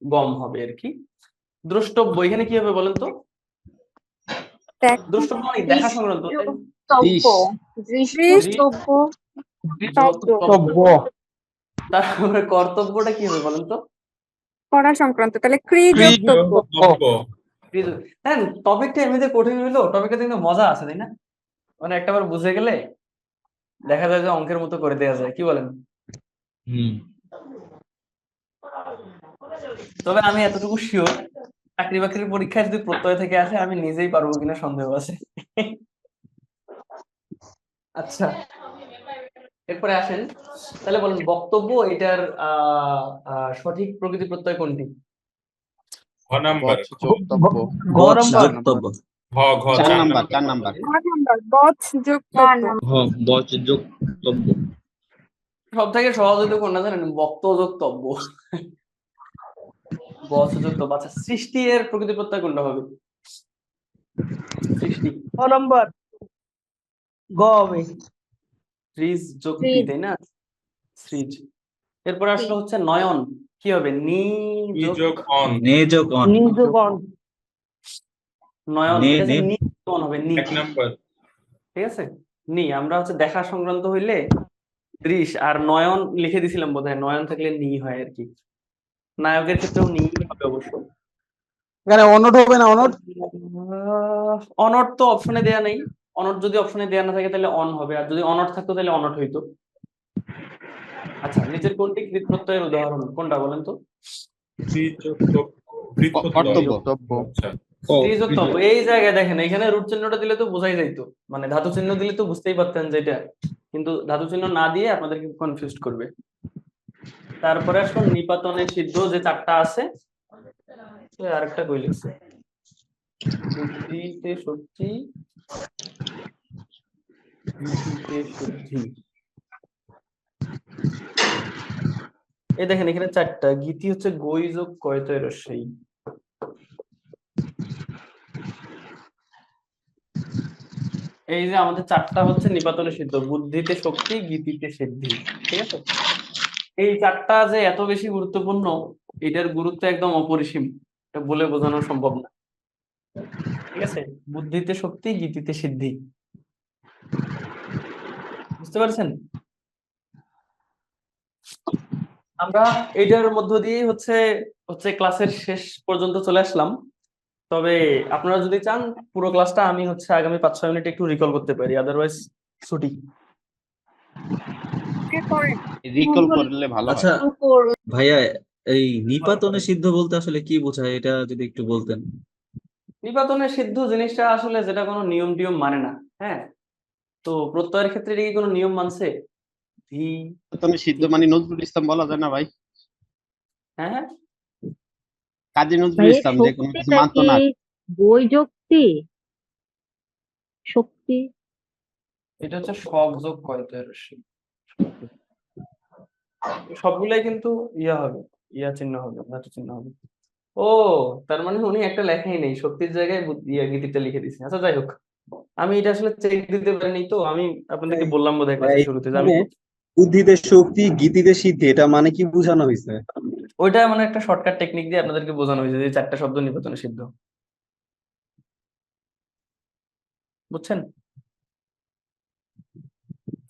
গম হবে আর কি। দ্রষ্টব্য, এখানে কি হবে বলেন তো? দ্রষ্টব্য মানে দেখা সংক্রান্ত, তাই না? ত্রিশ, দৃষ্টব্য। যোগ তব্য তব্য। তারপরে কর্তব্যটা কি হবে বলেন তো? করা সংক্রান্ত, তাহলে ক্রি যোগ ক্রিজ তব্য। তব্য। হ্যাঁ, টপিকটা এমনিতে কঠিন হইলো, টপিকটা কিন্তু মজা আছে তাই না? মানে একটাবার বুঝে গেলে দেখা যায় যে অঙ্কের মতো করে দেওয়া যায়, কি বলেন? হুম। তবে আমি এতটুকু শিওর, চাকরি বাকরির পরীক্ষায় যদি প্রত্যয় থেকে আসে আমি নিজেই পারবো কিনা সন্দেহ আছে। আচ্ছা, এরপরে আসেন, তাহলে বলেন বক্তব্য এটার সঠিক প্রকৃতি প্রত্যয় কোনটি? ঘ নাম্বার। বচ যোগ তব্য। বচ নাম্বার। যোগ তব্য। ঘ ঘ 4 4 নাম্বার নাম্বার। 4 নাম্বার বচ যোগ তব্য। বচ যোগ তব্য। সব থেকে সহজ হইতো কোনটা জানেন? বক্তযোগ তব্য। বচযোগ তব্য। আচ্ছা, সৃষ্টি এর প্রকৃতি প্রত্যয় কোনটা হবে? সৃষ্টি নাম্বার গ হবে। সৃজ যোগ টি, তাই না? সৃজ। এরপর আসলে হচ্ছে নয়ন, কি হবে? নি ই যোগ যোগ অন। নে যোগ অন। নিজগণ নয়ন, নে এটা নে হচ্ছে নি যোগ অন হবে, নি। 1 নাম্বার। ঠিক আছে, নি। আমরা হচ্ছে দেখা সংক্রান্ত হইলে দৃশ আর নয়ন লিখে দিছিলাম বোধহয়, নয়ন থাকলে নি হয় আর কি। নায়কের ক্ষেত্রেও নি হবে অবশ্য। এখানে অনট হবে না অনট অনট তো অপশনে দেয়া নেই। অনট যদি অপশনে দেয়া না থাকে তাহলে অন হবে, আর যদি অনট থাকতো তাহলে অনট হইতো। আচ্ছা, নিচের কোনটি কৃত প্রত্যয়ের উদাহরণ, কোনটা বলেন তো? ত্রি যোগ তব্য। কৃত কর্তব্য। তব্য। আচ্ছা। স্ত্রী যোগ তব্য। এই জায়গায় দেখেন, এখানে রুট চিহ্নটা দিলে তো বোঝাই যাইতো, মানে ধাতু চিহ্ন দিলে তো বুঝতেই পারতেন যে এটা, কিন্তু ধাতু চিহ্ন না দিয়ে আপনাদেরকে কনফিউজ করবে। তারপরে আসুন নিপাতনে সিদ্ধ যে 4টা আছে, আরেকটা কই লিখছে, বুদ্ধিতে শুদ্ধি, গীতিতে শুদ্ধি। এই দেখেন এখানে 4টা, গীতি হচ্ছে গই যোগ কয়তয় রস্যই। এই যে আমাদের 4টা হচ্ছে নিপাতনে সিদ্ধ, বুদ্ধিতে শক্তি, গীতিতে সিদ্ধি। ঠিক আছে, এই 4টা যে এত বেশি গুরুত্বপূর্ণ, এটার গুরুত্ব একদম অপরিসীম, এটা বলে বোঝানো সম্ভব না। ঠিক আছে, বুদ্ধিতে শক্তি, গীতিতে সিদ্ধি, বুঝতে পারছেন? আমরা এইটার মধ্য দিয়েই হচ্ছে হচ্ছে ক্লাসের শেষ পর্যন্ত চলে আসলাম। তবে আপনারা যদি চান পুরো ক্লাসটা আমি হচ্ছে আগামী 5-6 মিনিট একটু রিকল করতে পারি, আদারওয়াইজ ছুটি। রিকল করলে ভালো হয়। আচ্ছা ভাইয়া, এই নিপাতনে সিদ্ধ বলতে আসলে কি বোঝায়, এটা যদি একটু বলতেন। নিপাতনে সিদ্ধ জিনিসটা আসলে যেটা কোনো নিয়ম টিয়ম মানে না। হ্যাঁ, তো প্রত্যয়ের ক্ষেত্রে এটা কি কোনো নিয়ম মানছে? ধি, তুমি সিদ্ধ মানে নজরুল ইসলাম বলা যায় না ভাই? হ্যাঁ হ্যাঁ, কাজী নজরুল ইসলাম যে কোনো কিছু মানতো না। বৈযক্তি শক্তি এটা হচ্ছে সব যোগ কয়তয় রস্যই। সবগুলাই কিন্তু ইয়া হবে, ইয়া চিহ্ন হবে, ধাতু চিহ্ন হবে। ও, তার মানে উনি একটা লেখাই নেই, শক্তির জায়গায় ইয়া গীতিটা লিখে দিয়েছে। আচ্ছা যাই হোক, আমি এটা আসলে চেক দিতে পারিনি, তো আমি আপনাদেরকে বললাম বোধহয় ক্লাসের শুরুতে যে আমি বুদ্ধিতে শক্তি, গীতিতে সিদ্ধি, এটা মানে কি বোঝানো হয়েছে? ওইটা মানে একটা শর্টকাট টেকনিক দিয়ে আপনাদেরকে বোঝানো হয়েছে যে 4টা শব্দ নিপাতনে সিদ্ধ, বুঝছেন?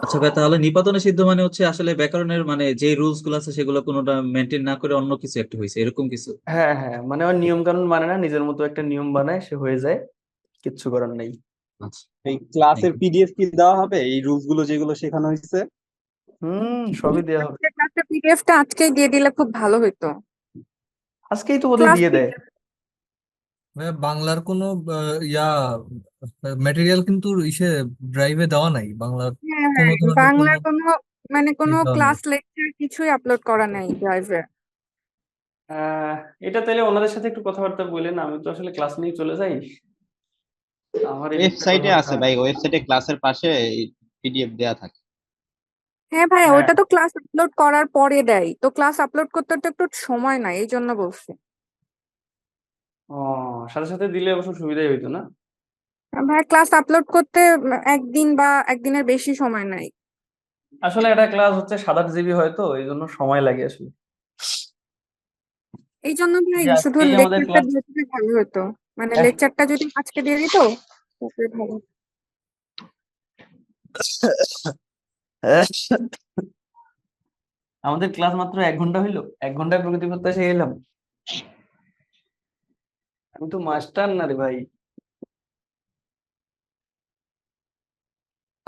আচ্ছা ভাই, তাহলে নিপাতনে সিদ্ধ মানে হচ্ছে আসলে ব্যাকরণের মানে যে রুলস গুলো আছে সেগুলো কোনোটা মেনটেন না করে অন্য কিছু একটা হয়েছে, এরকম কিছু। হ্যাঁ হ্যাঁ, মানে ওর নিয়ম কানুন মানে না, নিজের মতো একটা নিয়ম বানায়, সে হয়ে যায়, কিচ্ছু করার নেই। আচ্ছা, এই ক্লাসের পিডিএফ কি দেওয়া হবে, এই রুলস গুলো যেগুলো শেখানো হয়েছে? সবই দেওয়া হবে। ক্লাসের পিডিএফটা আজকেই দিয়ে দিলে খুব ভালো হতো। আজকেই তো বোধহয় ক্লাস দিয়ে দেয়। বাংলার কোনো ইয়া ম্যাটেরিয়াল কিন্তু ইসে ড্রাইভে দেওয়া নাই, বাংলার হ্যাঁ কোনো হ্যাঁ, ধরনের কোনো বাংলার কোনো মানে কোনো দেওয়া নাই। ক্লাস লেকচার কিছুই আপলোড করা নাই ড্রাইভে। আহ এটা তাহলে ওনাদের সাথে একটু কথাবার্তা বললেন, আমি তো আসলে ক্লাস নিয়ে চলে যাই, আমার এই দিকটা ওয়েবসাইটে কথাবার্তা আছে ভাই, ওয়েবসাইটে ক্লাসের পাশে পিডিএফ দেয়া থাকে। হ্যাঁ ভাই, হ্যাঁ, ওইটা তো ক্লাস আপলোড করার পরে দেয়, তো ক্লাস আপলোড করতে তো একটু সময় নাই, এই জন্য বলছি। ও, সাথে সাথে দিলে অবশ্য সুবিধাই হইতো না? ভাই ক্লাস আপলোড করতে একদিন বা একদিনের বেশি সময় নাই। আসলে একটা ক্লাস হচ্ছে 7-8 জিবি হয়তো, এই জন্য সময় লাগে আসলে। এই জন্য ভাই যে শুধু আজকেই আমাদের লেকচারটা ক্লাস, দিয়ে দিলে ভালো হতো, মানে লেকচারটা যদি আজকে দিয়ে দিত তাহলে ভালো। আমাদের ক্লাস মাত্র 1 ঘন্টা হইলো, 1 ঘন্টায় প্রকৃতি প্রত্যয় শিখে এলাম। আমি তো মাস্টার না রে ভাই।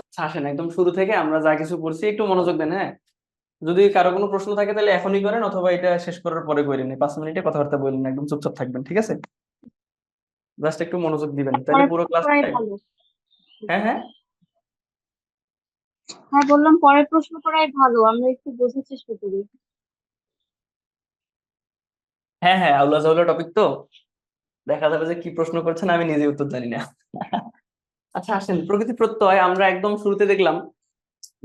আচ্ছা, আসেন একদম শুরু থেকে আমরা যা কিছু পড়ছি একটু মনোযোগ দেন, হ্যাঁ। যদি কারো কোনো প্রশ্ন থাকে তাহলে এখনই করেন, অথবা এটা শেষ করার পরে করেন, 5 মিনিটে কথাবার্তা বললেন, একদম চুপচাপ থাকবেন, ঠিক আছে? জাস্ট একটু মনোযোগ দিবেন, তাহলে পুরো ক্লাসটা। হ্যাঁ হ্যাঁ হ্যাঁ, বললাম পরের প্রশ্ন করাই ভালো, আমরা একটু বোঝার চেষ্টা করি। হ্যাঁ হ্যাঁ আউলা জাউলা টপিক তো, দেখা যাবে যে কি প্রশ্ন করছেন আমি নিজে উত্তর জানি না। আচ্ছা আসেন, প্রকৃতি প্রত্যয় আমরা একদম শুরুতে দেখলাম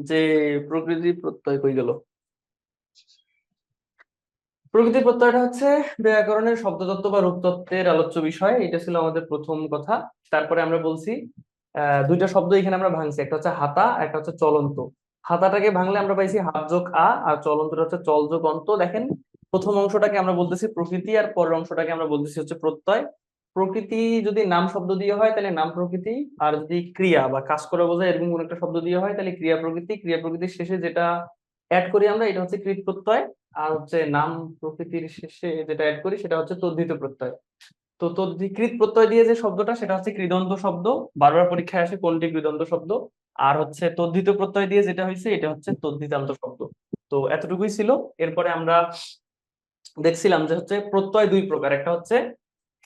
যে প্রকৃতি প্রত্যয় কই গেল। প্রকৃতি প্রত্যয়টা হচ্ছে ব্যাকরণের শব্দতত্ত্ব বা রূপতত্ত্বের আলোচ্য বিষয়, এটা ছিল আমাদের প্রথম কথা। তারপরে আমরা বলছি দুইটা শব্দ এখানে আমরা ভাঙছি, একটা হচ্ছে হাতা, একটা হচ্ছে চলন্ত। হাতাটাকে ভাঙলে আমরা পাইছি হাত যোগ আ, আর চলন্তটা হচ্ছে চল যোগ অন্ত। দেখেন প্রথম অংশটাকে আমরা বলতেছি প্রকৃতি, আর পরের অংশটাকে আমরা বলতেছি হচ্ছে প্রত্যয়। প্রকৃতি যদি নাম শব্দ দিয়ে হয় তাহলে নাম প্রকৃতি, আর যদি ক্রিয়া বা কাজ করা বোঝায় এরকম কোন একটা শব্দ দিয়ে হয় তাহলে ক্রিয়া প্রকৃতি। ক্রিয়া প্রকৃতির শেষে যেটা অ্যাড করি আমরা এটা হচ্ছে কৃত প্রত্যয়, আর হচ্ছে নাম প্রকৃতির শেষে যেটা অ্যাড করি সেটা হচ্ছে তদ্ধিত প্রত্যয়। তো তদ্ধিকৃত প্রত্যয় দিয়ে যে শব্দটা সেটা হচ্ছে কৃদন্ত শব্দ, বারবার পরীক্ষায় আসে কোনটি কৃদন্ত শব্দ। আর হচ্ছে তদ্ধিত প্রত্যয় দিয়ে যেটা হয়েছে এটা হচ্ছে তদ্ধিতান্ত শব্দ। তো এতটুকুই ছিল। এরপরে আমরা দেখছিলাম যে হচ্ছে প্রত্যয় দুই প্রকার, একটা হচ্ছে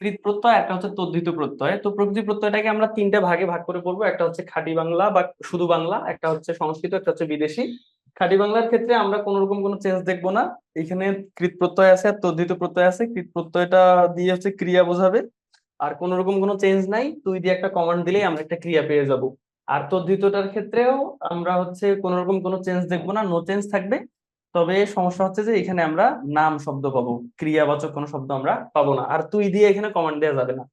কৃত প্রত্যয়, একটা হচ্ছে তদ্ধিত প্রত্যয়। তো প্রকৃতি প্রত্যয়টাকে আমরা 3টে ভাগে ভাগ করে পড়বো, একটা হচ্ছে খাঁটি বাংলা বা শুধু বাংলা, একটা হচ্ছে সংস্কৃত, একটা হচ্ছে বিদেশি। খাঁটি বাংলার ক্ষেত্রে আমরা কোন রকম কোনো চেঞ্জ দেখবো না, এখানে কৃত প্রত্যয় আছে আর তদ্ধিত প্রত্যয় আছে। কৃত প্রত্যয়টা দিয়ে হচ্ছে ক্রিয়া বোঝাবে, আর কোন রকম কোনো চেঞ্জ নাই, তুই দিয়ে একটা কমান্ড দিলেই আমরা একটা ক্রিয়া পেয়ে যাব। আর তদ্ধিতটার ক্ষেত্রেও আমরা হচ্ছে কোন রকম কোনো চেঞ্জ দেখবো না, নো চেঞ্জ থাকবে। তবে সমস্যা হচ্ছে যে এখানে আমরা নাম শব্দ পাবো, ক্রিয়াবাচক কোনো শব্দ আমরা পাবো না, আর তুই দিয়ে এখানে কমান্ড দেওয়া যাবে না।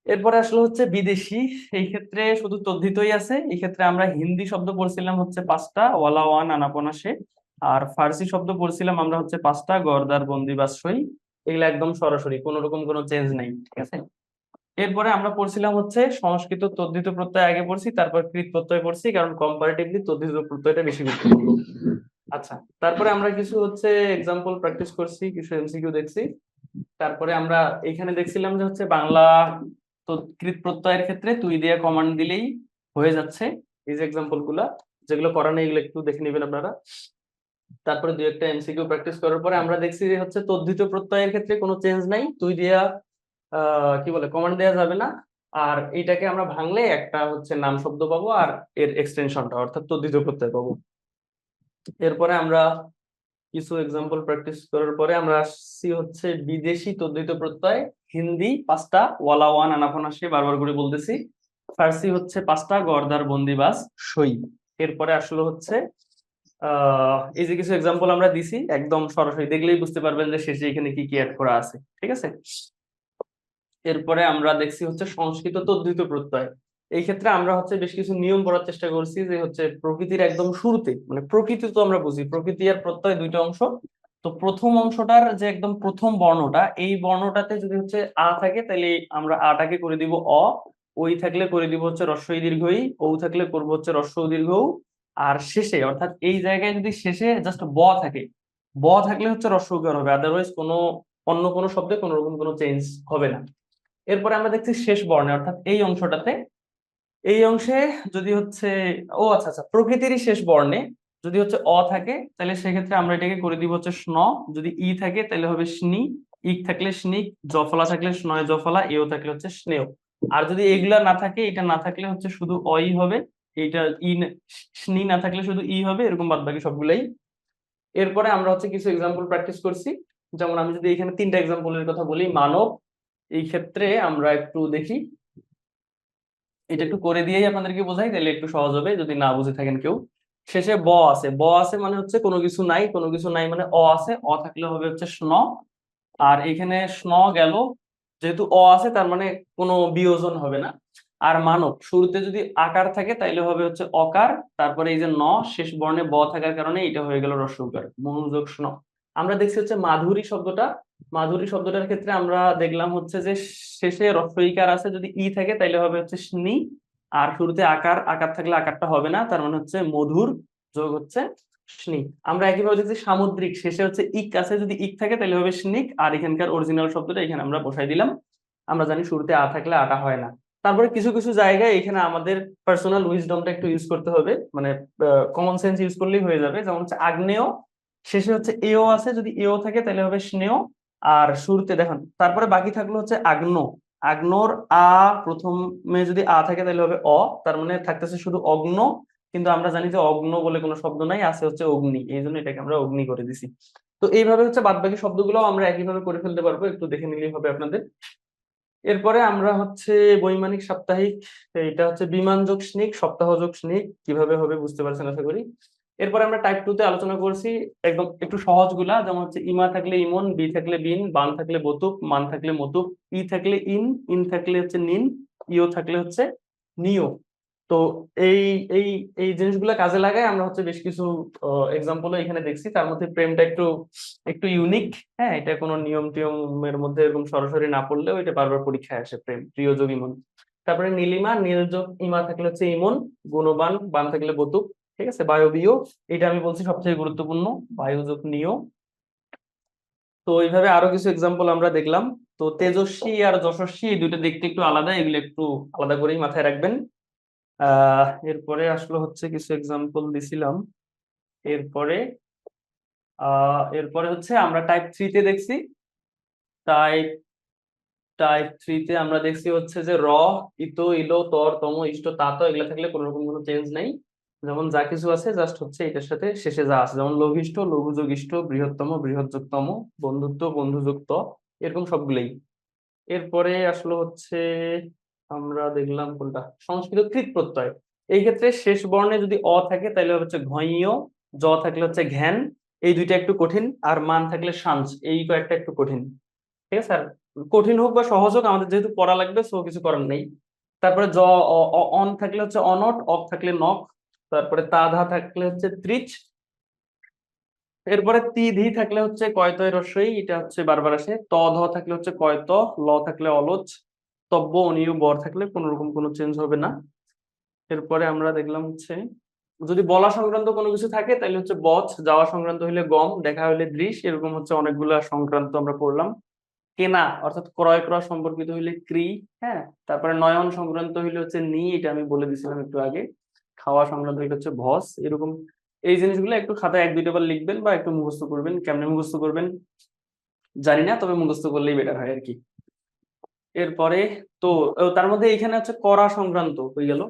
এরপরে আসলে হচ্ছে বিদেশি, এই ক্ষেত্রে শুধু তদ্ধিতই আছে। এই ক্ষেত্রে আমরা হিন্দি শব্দ পড়ছিলাম হচ্ছে 5টা, ওয়ালা ওয়ান আনাপনা সে। আর ফার্সি শব্দ পড়ছিলাম আমরা হচ্ছে 5টা, গর্দার বন্দিবাস সই। এগুলো একদম সরাসরি, কোনো রকম কোনো চেঞ্জ নাই, ঠিক আছে? এরপরে আমরা পড়ছিলাম হচ্ছে সংস্কৃত তদ্ধিত প্রত্যয় আগে পড়ছি, তারপর কৃত প্রত্যয় পড়ছি, কারণ কম্পারেটিভলি তদ্ধিত প্রত্যয়টা বেশি গুরুত্বপূর্ণ। আচ্ছা, তারপরে আমরা কিছু হচ্ছে এক্সাম্পল প্র্যাকটিস করছি, কিছু এমসিকিউ দেখছি। তারপরে আমরা এখানে দেখছিলাম যে হচ্ছে বাংলা কৃত প্রত্যয়ের ক্ষেত্রে তুই দিয়ে কমান্ড দিলেই হয়ে যাচ্ছে। এই যে এক্সাম্পল গুলা যেগুলো করা নেই এগুলো একটু দেখে নেবেন আপনারা। তারপরে দুই একটা এমসিকিউ প্র্যাকটিস করার পরে আমরা দেখছি যে হচ্ছে তদ্ধিত প্রত্যয়ের ক্ষেত্রে কোনো চেঞ্জ নাই, তুই দিয়া কি বলে কমান্ড দেওয়া যাবে না। আর এইটাকে আমরা ভাঙলে একটা হচ্ছে নাম শব্দ পাবো, আর এর এক্সটেনশনটা অর্থাৎ তদ্ধিত প্রত্যয় পাবো। এরপরে আমরা কিছু এক্সাম্পল প্র্যাকটিস করার পরে আমরা আসছি হচ্ছে বিদেশি তদ্ধিত প্রত্যয়। হিন্দি 5টা, ওয়ালা ওয়ান আনাফানা সে, বারবার করে বলতেছি। ফার্সি হচ্ছে 5টা, গর্দার বন্দিবাস সই। এরপরে আসলে হচ্ছে এই যে কিছু এক্সাম্পল আমরা দিছি, একদম সরাসরি দেখলেই বুঝতে পারবেন যে শেষে এখানে কি কি অ্যাড করা আছে, ঠিক আছে? এরপরে আমরা দেখছি হচ্ছে সংস্কৃত তদ্ধিত প্রত্যয়। এই ক্ষেত্রে আমরা হচ্ছে বেশ কিছু নিয়ম পড়ার চেষ্টা করছি, যে হচ্ছে প্রকৃতির একদম শুরুতে, মানে প্রকৃতি তো আমরা বুঝি প্রকৃতি আর প্রত্যয় দুইটা অংশ। তো প্রথম অংশটার যে একদম প্রথম বর্ণটা, এই বর্ণটাতে যদি হচ্ছে আ থাকে তাহলে আমরা আটাকে করে দিব অ, ওই থাকলে করে দিব হচ্ছে রস্বই দীর্ঘ ই, ও থাকলে করবো হচ্ছে রস্ব দীর্ঘ উ। আর শেষে অর্থাৎ এই জায়গায় যদি শেষে জাস্ট ব থাকে, ব থাকলে হচ্ছে রস্ব উকার হবে, আদারওয়াইজ কোনো অন্য কোনো শব্দে কোনো রকম কোনো চেঞ্জ হবে না। এরপরে আমরা দেখছি শেষ বর্ণে অর্থাৎ এই অংশটাতে, এই অংশে যদি হচ্ছে আচ্ছা প্রকৃতিরই শেষ বর্ণে যদি হচ্ছে অ থাকে তাহলে সেক্ষেত্রে আমরা এটাকে করে দিব হচ্ছে স্ন, যদি ই থাকে তাহলে হবে স্নি, ইক থাকলে স্নিক, জফলা থাকলে স্নয় জফলা, এও থাকলে হচ্ছে স্নেহ। আর যদি এগুলা না থাকে, এটা না থাকলে হচ্ছে শুধু অই হবে, এইটা স্নি না থাকলে শুধু ই হবে, এরকম বাদ বাকি সবগুলাই। এরপরে আমরা হচ্ছে কিছু এক্সাম্পল প্র্যাকটিস করছি, যেমন আমি যদি এখানে 3টা এক্সাম্পলের কথা বলি। মানব, এই ক্ষেত্রে আমরা একটু দেখি, এটা একটু করে দিয়েই আপনাদেরকে বোঝাই তাহলে একটু সহজ হবে যদি না বুঝে থাকেন কেউ। শেষে ব আছে, ব আছে মানে হচ্ছে কোনো কিছু নাই, কোনো কিছু নাই মানে অ আছে, অ থাকলে হবে হচ্ছে স্ন। আর এখানে স্ন গেল, যেহেতু অ আছে তার মানে কোনো বিয়োজন হবে না। আর মানব শুরুতে যদি আকার থাকে তাইলে হবে হচ্ছে অকার, তারপরে এই যে ন শেষ বর্ণে ব থাকার কারণে এটা হয়ে গেল রস্বউকার, মনোযোগ স্ন। আমরা দেখছি হচ্ছে মাধুরী শব্দটা, মাধুরী শব্দটার ক্ষেত্রে আমরা দেখলাম হচ্ছে যে শেষে রস্বইকার আছে, যদি ই থাকে তাইলে হবে হচ্ছে স্নি। আর শুরুতে আকার, আকার থাকলে আকারটা হবে না, তার মানে হচ্ছে মধুর। যোগ হচ্ছে স্নিক। আমরা একইভাবে দেখছি সামুদ্রিক, শেষে হচ্ছে ইক আছে, যদি ইক থাকে তাহলে হবে স্নিক, আর এখানকার অরিজিনাল শব্দটা এখানে আমরা বসাই দিলাম। আমরা জানি শুরুতে আ থাকলে আটা হয় না। তারপরে কিছু কিছু জায়গায় এখানে আমাদের পার্সোনাল উইজডমটা একটু ইউজ করতে হবে, মানে কমন সেন্স ইউজ করলেই হয়ে যাবে। যেমন হচ্ছে আগ্নেয়, শেষে হচ্ছে এও আছে, যদি এও থাকে তাহলে হবে স্নেহ, আর শুরুতে দেখুন তারপরে বাকি থাকলো হচ্ছে আগ্ন। আগ্নর আ প্রথমে যদি আ থাকে তাহলে হবে অ, তার মানে থাকতেছে শুধু অগ্ন, কিন্তু আমরা জানি যে অগ্ন বলে কোনো শব্দ নাই, আছে হচ্ছে অগ্নি, এই জন্য এটাকে আমরা অগ্নি করে দিছি। তো এইভাবে হচ্ছে বাদ বাকি শব্দগুলো আমরা একইভাবে করে ফেলতে পারবো, একটু দেখে নিলেই হবে আপনাদের। এরপরে আমরা হচ্ছে বৈমানিক সাপ্তাহিক, এটা হচ্ছে বিমান যোগ স্নিক, সপ্তাহ যোগ স্নিক, কিভাবে হবে বুঝতে পারছেন আশা করি। এরপরে আমরা টাইপ 2 তে আলোচনা করছি একদম একটু সহজ গুলা, যেমন হচ্ছে ইমা থাকলে ইমন, বি থাকলে বিন, বান থাকলে বতুক, মান থাকলে মতুক, ই থাকলে ইন, ইন থাকলে হচ্ছে নিন, ইও থাকলে হচ্ছে নিও। তো এই এই এই জিনিসগুলো কাজে লাগায় আমরা হচ্ছে বেশ কিছু এক্সাম্পল এখানে দেখছি। তার মধ্যে প্রেমটা একটু একটু ইউনিক, হ্যাঁ, এটা কোনো নিয়ম টিয়মের মধ্যে এরকম সরাসরি না পড়লেও এটা বারবার পরীক্ষায় আসে। প্রেম, প্রিয় যোগ ইমন। তারপরে নীলিমা, নীল যোগ ইমা থাকলে হচ্ছে ইমন, গুণবান, বান থাকলে বতুক, ঠিক আছে। বায়বীয়, এটা আমি বলছি সবথেকে গুরুত্বপূর্ণ, বায়ু যোগ নিয়। তো এইভাবে আরো কিছু এক্সাম্পল আমরা দেখলাম। তো তেজস্বী আর যশস্বী এই দুইটা দেখতে একটু আলাদা, এগুলো একটু আলাদা করেই মাথায় রাখবেন। এরপরে আসলে হচ্ছে কিছু এক্সাম্পল দিছিলাম। এরপরে এরপরে হচ্ছে আমরা টাইপ 3 তে দেখছি। টাইপ টাইপ 3 তে আমরা দেখছি হচ্ছে যে র, ইতো, ইলো, তর, তম, ইষ্ট, তাত এগুলা থাকলে কোনো রকম কোনো চেঞ্জ নাই। যেমন যা কিছু আছে জাস্ট হচ্ছে এটার সাথে শেষে যা আছে, যেমন লঘিষ্ঠ, লঘু যোগ ইষ্ট, বৃহত্তম, বৃহৎ যোগ তম, বন্ধুত্ব, বন্ধু যোগ ত, এরকম সবগুলোই। এরপরে আসলে হচ্ছে আমরা দেখলাম কোনটা, সংস্কৃত কৃত প্রত্যয়। এই ক্ষেত্রে শেষ বর্ণে যদি অ থাকে তাহলে হচ্ছে ঘঞ, জ থাকলে হচ্ছে ঘ্যান, এই দুইটা একটু কঠিন, আর মান থাকলে শাঞ্চ, এই কয়েকটা একটু কঠিন, ঠিক আছে। আর কঠিন হোক বা সহজ হোক আমাদের যেহেতু পড়া লাগবে, সো কিছু করার নেই। তারপরে জ, অন থাকলে হচ্ছে অনট, অফ থাকলে নখ, তারপরে তা ধা থাকলে হচ্ছে ত্রিচ, এরপরে তি ধি থাকলে হচ্ছে কয়তয় রস্যই, এটা হচ্ছে বারবার আসে। ত ধ থাকলে হচ্ছে কয়ত, ল থাকলে অলচ, তব্য অনিয় বর থাকলে কোন রকম কোনো চেঞ্জ হবে না। এরপরে আমরা দেখলাম হচ্ছে যদি বলা সংক্রান্ত কোনো কিছু থাকে তাহলে হচ্ছে বচ, যাওয়া সংক্রান্ত হইলে গম, দেখা হইলে দৃশ, এরকম হচ্ছে অনেকগুলা সংক্রান্ত আমরা পড়লাম। কেনা অর্থাৎ ক্রয় ক্রয় সম্পর্কিত হইলে ক্রি, হ্যাঁ। তারপরে নয়ন সংক্রান্ত হইলে হচ্ছে নি, এটা আমি বলে দিছিলাম একটু আগে। খাওয়া সংক্রান্ত হইলে হচ্ছে ভস, এরকম। এই জিনিসগুলো একটু খাতায় 1-2টা বার লিখবেন বা একটু মুখস্থ করবেন। কেমনে মুখস্থ করবেন জানি না, তবে মুখস্থ করলেই বেটার হয় আর কি। এরপরে তো তার মধ্যে এখানে হচ্ছে করা সংক্রান্ত হয়ে গেল।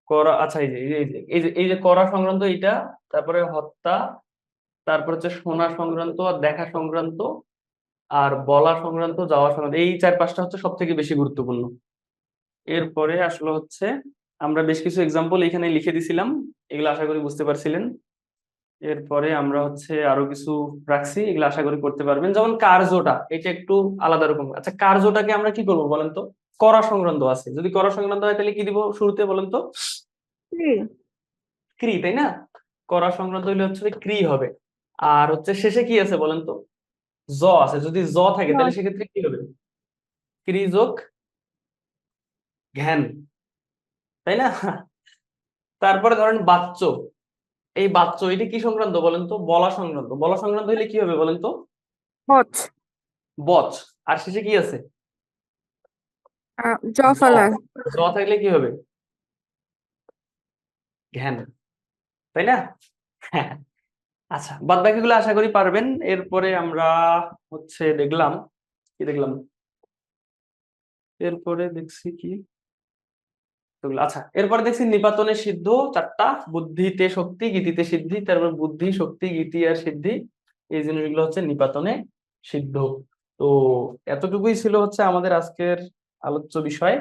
করা, আচ্ছা, এই যে করা সংক্রান্ত এইটা, তারপরে হত্যা, তারপর হচ্ছে শোনা সংক্রান্ত আর দেখা সংক্রান্ত, আর বলা সংক্রান্ত, যাওয়া সংক্রান্ত, এই 4-5টা হচ্ছে সব থেকে বেশি গুরুত্বপূর্ণ। এরপরে আসলে হচ্ছে আমরা বেশ কিছু এক্সাম্পল এখানে লিখে দিছিলাম, এগুলো আশা করি বুঝতে পারছিলেন। এরপরে আমরা হচ্ছে আরো কিছু রাখছি, এগুলো আশা করি করতে পারবেন। যেমন কার্যটা, এটা একটু আলাদা রকম। আচ্ছা, কার্যটাকে আমরা কি করবো বলেন তো? করা সংক্রান্ত আছে, যদি করা সংক্রান্ত হয় তাহলে কি দিব শুরুতে বলেন তো? ক্রি, তাই না? করা সংক্রান্ত হলে হচ্ছে ক্রি হবে। আর হচ্ছে শেষে কি আছে বলেন তো? জ আছে, যদি জ থাকে তাহলে সেক্ষেত্রে কি হবে? ক্রি যোগ ঘ্যান, তাই না? তারপরে ধরেন বাচ্চ, এই বাচ্চ এটা কি সংক্রান্ত বলেন তো? বলা সংক্রান্ত। বলা সংক্রান্ত হলে কি হবে বলেন তো? বচ, বচ। আর শেষে কি আছে? জ ফলা, জ থাকলে কি হবে? ঘ্যান, তাই না? হ্যাঁ। আচ্ছা, বাদ বাকিগুলো আশা করি পারবেন। এরপরে আমরা হচ্ছে দেখলাম কি দেখলাম, এরপরে দেখছি কি, আচ্ছা, এরপরে দেখছি নিপাতনে সিদ্ধ 4টা, বুদ্ধিতে শক্তি, গীতিতে সিদ্ধি, তারপর বুদ্ধি, শক্তি, গীতি আর সিদ্ধি, এই জিনিসগুলো হচ্ছে নিপাতনে সিদ্ধ। তো এতটুকুই ছিল হচ্ছে আমাদের আজকের আলোচ্য বিষয়।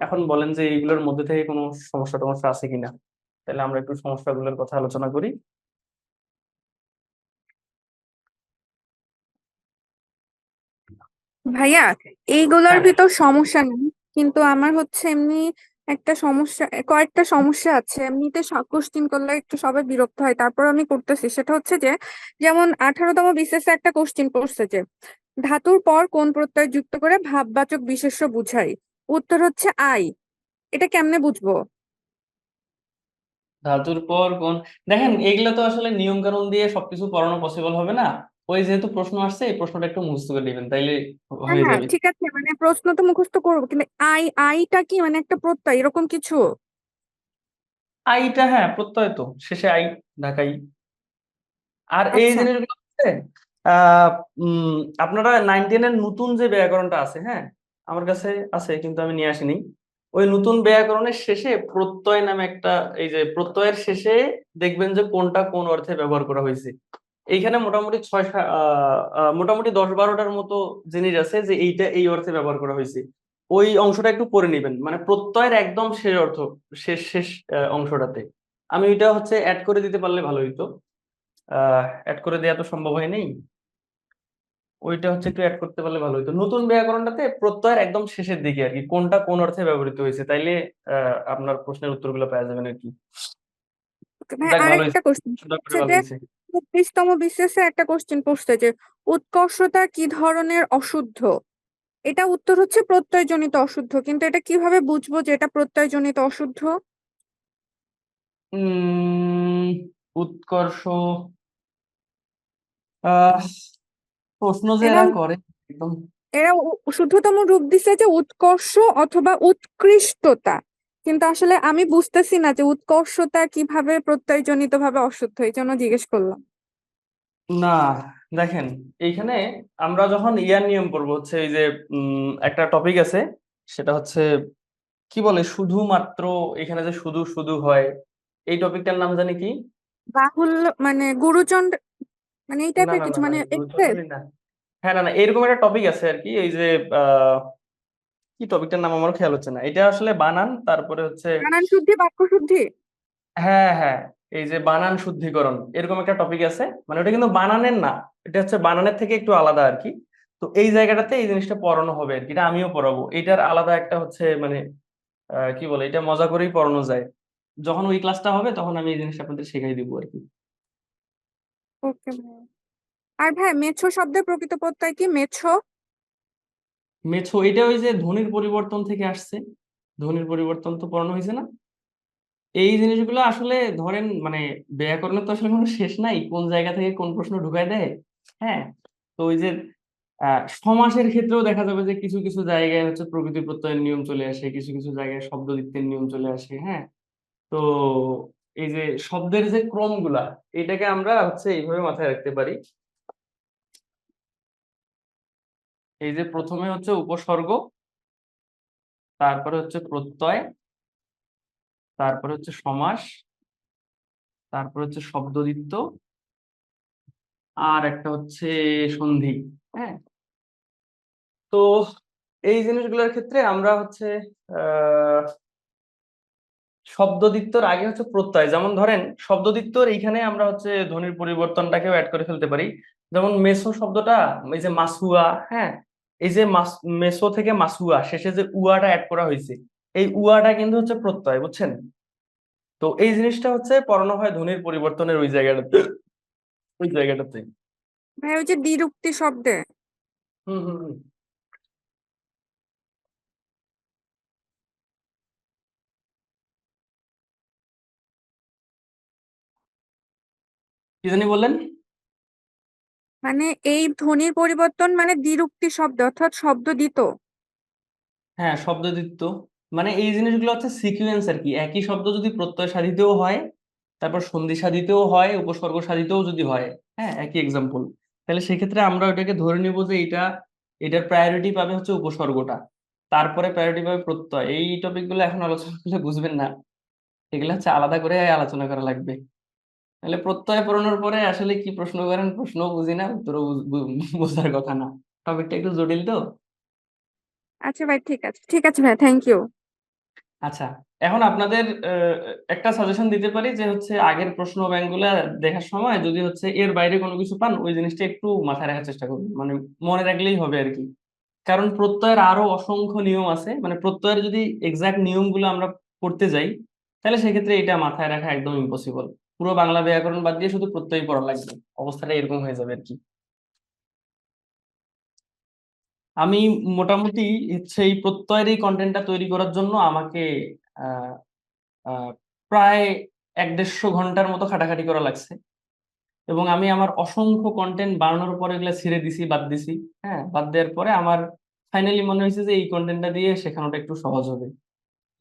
এখন বলেন যে এইগুলোর মধ্যে থেকে কোনো সমস্যা আছে কিনা, তাহলে আমরা একটু সমস্যাগুলোর কথা আলোচনা করি। ভাইয়া এইগুলোর হ্যাঁ, ভিতর সমস্যা নেই, কিন্তু আমার হচ্ছে এমনি একটা সমস্যা, কয়েকটা সমস্যা আছে। এমনিতে কোশ্চিন করলে একটু সবাই বিরক্ত হয়, তারপর আমি করতেছি। সেটা হচ্ছে যে, যেমন 18তম বিসিএস একটা কোশ্চিন করছে যে ধাতুর পর কোন প্রত্যয় যুক্ত করে ভাববাচক বিশেষ্য বুঝাই। উত্তর হচ্ছে আই। এটা কেমনে বুঝবো? ধাতুর পর কোন, দেখেন এগুলো তো আসলে নিয়ম কানুন দিয়ে সবকিছু পড়ানো পসিবল হবে না। ওই যেহেতু প্রশ্ন আসছে এই প্রশ্নটা একটু মুখস্থ করে নেবেন তাইলে না হয়ে না যাবে। ঠিক আছে, মানে প্রশ্ন তো মুখস্থ করবো, কিন্তু আইটা কি মানে একটা প্রত্যয় এরকম কিছু? আইটা হ্যাঁ প্রত্যয় তো, শেষে আই, ঢাকাই। আর এই আচ্ছা জিনিসগুলো হচ্ছে আহ উম আপনারা 9-10 এর নতুন যে ব্যাকরণটা আছে, হ্যাঁ আমার কাছে আছে কিন্তু আমি নিয়ে আসিনি। ওই নতুন ব্যাকরণের শেষে প্রত্যয় নামে একটা, এই যে প্রত্যয়ের শেষে দেখবেন যে কোনটা কোন অর্থে ব্যবহার করা হয়েছে। এইখানে মোটামুটি মোটামুটি 10-12টার মতো জিনিস আছে যে এইটা এই অর্থে ব্যবহার করা হয়েছে। ওই অংশটা একটু পড়ে নিবেন, মানে প্রত্যয়ের একদম শেষ অর্থ, শেষ শেষ অংশটাতে। আমি ওইটা হচ্ছে অ্যাড করে দিতে পারলে ভালো হইতো। অ্যাড করে দেওয়া তো সম্ভব হয় নাই। ওইটা হচ্ছে একটু অ্যাড করতে পারলে ভালো হতো নতুন ব্যাকরণটাতে, প্রত্যয়ের একদম শেষের দিকে আর কি, কোনটা কোন অর্থে ব্যবহৃত হয়েছে, তাইলে আপনার প্রশ্নের উত্তরগুলো পাওয়া যাবেন আর কি। ভাই, যাক ভালো আরেকটা হয়েছে, কোশ্চেন সুন্দর করে হচ্ছে ভালো যে হয়েছে। 24তম বিসিএস এ একটা কোশ্চেন পড়ছে যে উৎকর্ষতা কি ধরনের অশুদ্ধ? এটা উত্তর হচ্ছে প্রত্যয়জনিত অশুদ্ধ, কিন্তু এটা কিভাবে বুঝবো যে এটা প্রত্যয়জনিত অশুদ্ধ? উম উৎকর্ষ, আহ প্রশ্ন যে এরা এরা করে একদম। এরা শুদ্ধতম রূপ দিছে যে উৎকর্ষ অথবা উৎকৃষ্টতা, কিন্তু আসলে আমি বুঝতেছি না যে উৎকর্ষতা কিভাবে প্রত্যয়জনিত ভাবে অশুদ্ধ, এই জন্য জিজ্ঞেস করলাম। না দেখেন, এইখানে আমরা যখন ইয়ার নিয়ম পড়বো হচ্ছে এই যে একটা টপিক আছে, সেটা হচ্ছে কি বলে শুধুমাত্র, এখানে যে শুধু শুধু হয়, এই টপিকটার নাম জানি কি? বাহুল্য মানে গুরুচন্ড, মানে এই না টাইপের না না কিছু, না মানে এক্সেস। গুরুচন্দ্রী না। হ্যাঁ না না, এরকম একটা টপিক আছে আর কি, এই যে আহ কি টপিকটার নাম আমারও খেয়াল হচ্ছে না, এটা আসলে বানান, তারপরে হচ্ছে বানান শুদ্ধি, বাক্য শুদ্ধি। হ্যাঁ হ্যাঁ, এই যে বানান শুদ্ধিকরণ, এরকম একটা টপিক আছে, মানে ওটা কিন্তু বানানের না, এটা হচ্ছে বানানের থেকে একটু আলাদা আর কি। তো এই জায়গাটাতে এই জিনিসটা পড়ানো হবে আর কি, এটা আমিও পড়াবো, এটার আলাদা একটা হচ্ছে মানে কি বলে, এটা মজা করেই পড়ানো যায়। যখন ওই ক্লাসটা হবে তখন আমি এই জিনিসটা আপনাদের শেখাই দিব আর কি। ওকে ভাই। আর ভাই, মেছো শব্দের প্রকৃত প্রত্যয় কি? মেছো মেছো, এটা ওই যে ধ্বনির পরিবর্তন থেকে আসছে, ধ্বনির পরিবর্তন তো পড়ানো হয়েছে না। এই জিনিসগুলো আসলে ধরেন মানে ব্যাকরণের তো আসলে কোনো শেষ নাই, কোন জায়গা থেকে কোন প্রশ্ন ঢুকায় দেয়। হ্যাঁ, তো ওই যে সমাসের ক্ষেত্রেও দেখা যাবে যে কিছু কিছু জায়গায় হচ্ছে প্রকৃতি প্রত্যয়ের নিয়ম চলে আসে, কিছু কিছু জায়গায় শব্দ দ্বিত্বের নিয়ম চলে আসে। হ্যাঁ, তো এই যে শব্দের যে ক্রমগুলা, এটাকে আমরা হচ্ছে এইভাবে মাথায় রাখতে পারি। এই যে প্রথমে হচ্ছে উপসর্গ, তারপরে হচ্ছে প্রত্যয়, তারপরে হচ্ছে সমাস, তারপরে হচ্ছে শব্দদ্বিত্ব, আর একটা হচ্ছে সন্ধি। হ্যাঁ, তো এই জিনিসগুলোর ক্ষেত্রে আমরা হচ্ছে আহ শব্দদ্বিত্বর আগে হচ্ছে প্রত্যয়, যেমন ধরেন শব্দদ্বিত্বর এইখানে আমরা হচ্ছে ধ্বনির পরিবর্তনটাকেও অ্যাড করে ফেলতে পারি। যেমন মেসো শব্দটা, এই যে মাসুয়া, হ্যাঁ এই যে মেসো থেকে মাসুয়া, শেষে যে উয়াটা অ্যাড করা হয়েছে, এই উয়াটা কিন্তু হচ্ছে প্রত্যয়, বুঝছেন? তো এই জিনিসটা হচ্ছে পড়ানো হয় ধ্বনির পরিবর্তনের ওই জায়গাটাতে, ওই জায়গাটাতে। ভাই, ওই যে দ্বিরুক্তি শব্দে। হম হম হম। কি জানি বললেন? মানে এই ধ্বনির পরিবর্তন মানে দ্বিরুক্তি শব্দ অর্থাৎ শব্দ দিত। হ্যাঁ শব্দদ্বিত্ব, মানে এই জিনিসগুলো হচ্ছে সিকুয়েন্স আর কি, একই শব্দ যদি প্রত্যয় সাধিতেও হয়, তারপর সন্ধি সাধিতেও হয়, উপসর্গ সাধিতেও যদি হয়, হ্যাঁ একই এক্সাম্পল, তাহলে সেক্ষেত্রে আমরা ওইটাকে ধরে নিব যে এটার প্রায়োরিটি পাবে হচ্ছে উপসর্গটা, তারপরে প্রায়োরিটি পাবে প্রত্যয়। এই টপিক গুলো এখন আলোচনা করলে বুঝবেন না, এগুলো হচ্ছে আলাদা করে আলোচনা করা লাগবে। তাহলে প্রত্যয় পড়ানোর পরে আসলে কি প্রশ্ন করেন, প্রশ্নও বুঝি না, উত্তরও বোঝার কথা না, টপিকটা একটু জটিল তো। আচ্ছা ভাই, ঠিক আছে ঠিক আছে ভাই, থ্যাংক ইউ। আচ্ছা, এখন আপনাদের একটা সাজেশন দিতে পারি যে হচ্ছে আগের প্রশ্ন ব্যাংকগুলা দেখার সময় যদি হচ্ছে এর বাইরে কোনো কিছু পান, ওই জিনিসটা একটু মাথায় রাখার চেষ্টা করুন, মানে মনে রাখলেই হবে আর কি। কারণ প্রত্যয়ের আরো অসংখ্য নিয়ম আছে, মানে প্রত্যয়ের যদি এক্সাক্ট নিয়মগুলো আমরা করতে যাই, তাহলে সেক্ষেত্রে এটা মাথায় রাখা একদম ইম্পসিবল। পুরো বাংলা ব্যাকরণ বাদ দিয়ে শুধু প্রত্যয় পড়া লাগবে, অবস্থাটা এরকম হয়ে যাবে আর কি। আমি মোটামুটি হচ্ছে এই প্রত্যয়ের এই কন্টেন্টটা তৈরি করার জন্য আমাকে আহ, আহ, প্রায় 1-150 ঘন্টার মতো খাটাখাটি করা লাগছে, এবং আমি আমার অসংখ্য কন্টেন্ট বানানোর পরে এগুলো ছেড়ে দিছি, বাদ দিছি। হ্যাঁ, বাদ দেওয়ার পরে আমার ফাইনালি মনে হয়েছে যে এই কন্টেন্টটা দিয়ে শেখানোটা একটু সহজ হবে।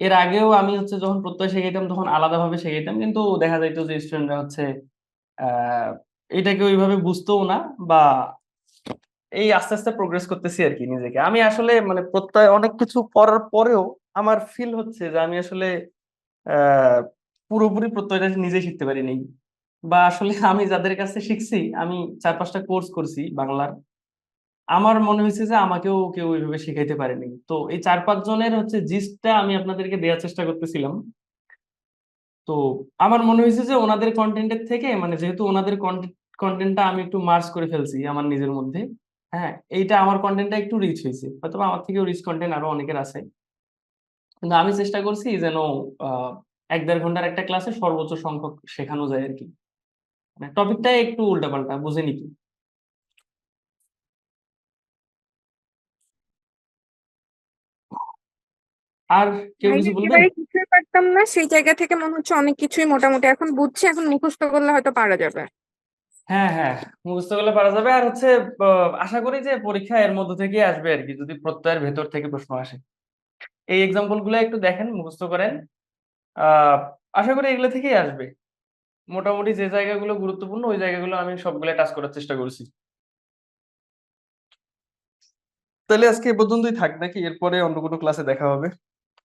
এর আগেও আমি হচ্ছে যখন প্রত্যয় শেখাইতাম তখন আলাদাভাবে শেখাইতাম, কিন্তু দেখা যাইতো যে স্টুডেন্টরা হচ্ছে আহ এটাকে ওইভাবে বুঝতেও না, বা এই আস্তে আস্তে প্রোগ্রেস করতেছি আর কি নিজেকে। আমি আসলে মানে প্রত্যয় অনেক কিছু করার পরেও আমার ফিল হচ্ছে যে আমি আসলে আহ পুরোপুরি প্রত্যয়টা নিজে শিখতে পারিনি, বা আসলে আমি যাদের কাছে শিখছি, আমি 4-5টা কোর্স করছি বাংলার, আমার মনে হয়েছে যে আমাকেও কেউ ওইভাবে শিখাইতে পারেনি। তো এই 4-5 জনের হচ্ছে জিস্টটা আমি আপনাদেরকে দেওয়ার চেষ্টা করতেছিলাম। তো আমার মনে হয়েছে যে ওনাদের কন্টেন্টের থেকে, মানে যেহেতু ওনাদের কন্টেন্টটা আমি একটু মার্জ করে ফেলছি আমার নিজের মধ্যে, হ্যাঁ, এইটা আমার কন্টেন্টটা একটু রিচ হয়েছে, হয়তো বা আমার থেকেও রিচ কন্টেন্ট আরো অনেকের আছে, কিন্তু আমি চেষ্টা করছি যেন 1-1.5 ঘন্টার একটা ক্লাসে সর্বোচ্চ সংখ্যক শেখানো যায় আর কি। মানে টপিকটাই একটু উল্টাপাল্টা, বুঝেনি কি? আর কেউ কিছু ভাইয়া বলবেন? এবারে কিছুই পারতাম না, সেই জায়গা থেকে মনে হচ্ছে অনেক কিছুই মোটামুটি এখন বুঝছি, এখন মুখস্থ করলে হয়তো পারা যাবে। হ্যাঁ, হ্যাঁ, মুখস্থ করলে পারা যাবে। আর হচ্ছে আশা করি যে পরীক্ষা এর মধ্যে থেকে আসবে আর কি, যদি প্রত্যয়ের ভেতর থেকে প্রশ্ন আসে। এই এক্সাম্পল গুলো একটু দেখেন, মুখস্থ করেন। আহ আশা করি এগুলো থেকেই আসবে। মোটামুটি যে জায়গাগুলো গুরুত্বপূর্ণ ওই জায়গাগুলো আমি সবগুলো টাচ করার চেষ্টা করছি। তাহলে আজকে এ পর্যন্তই থাক নাকি? এরপরে অন্য কোনো ক্লাসে দেখা হবে।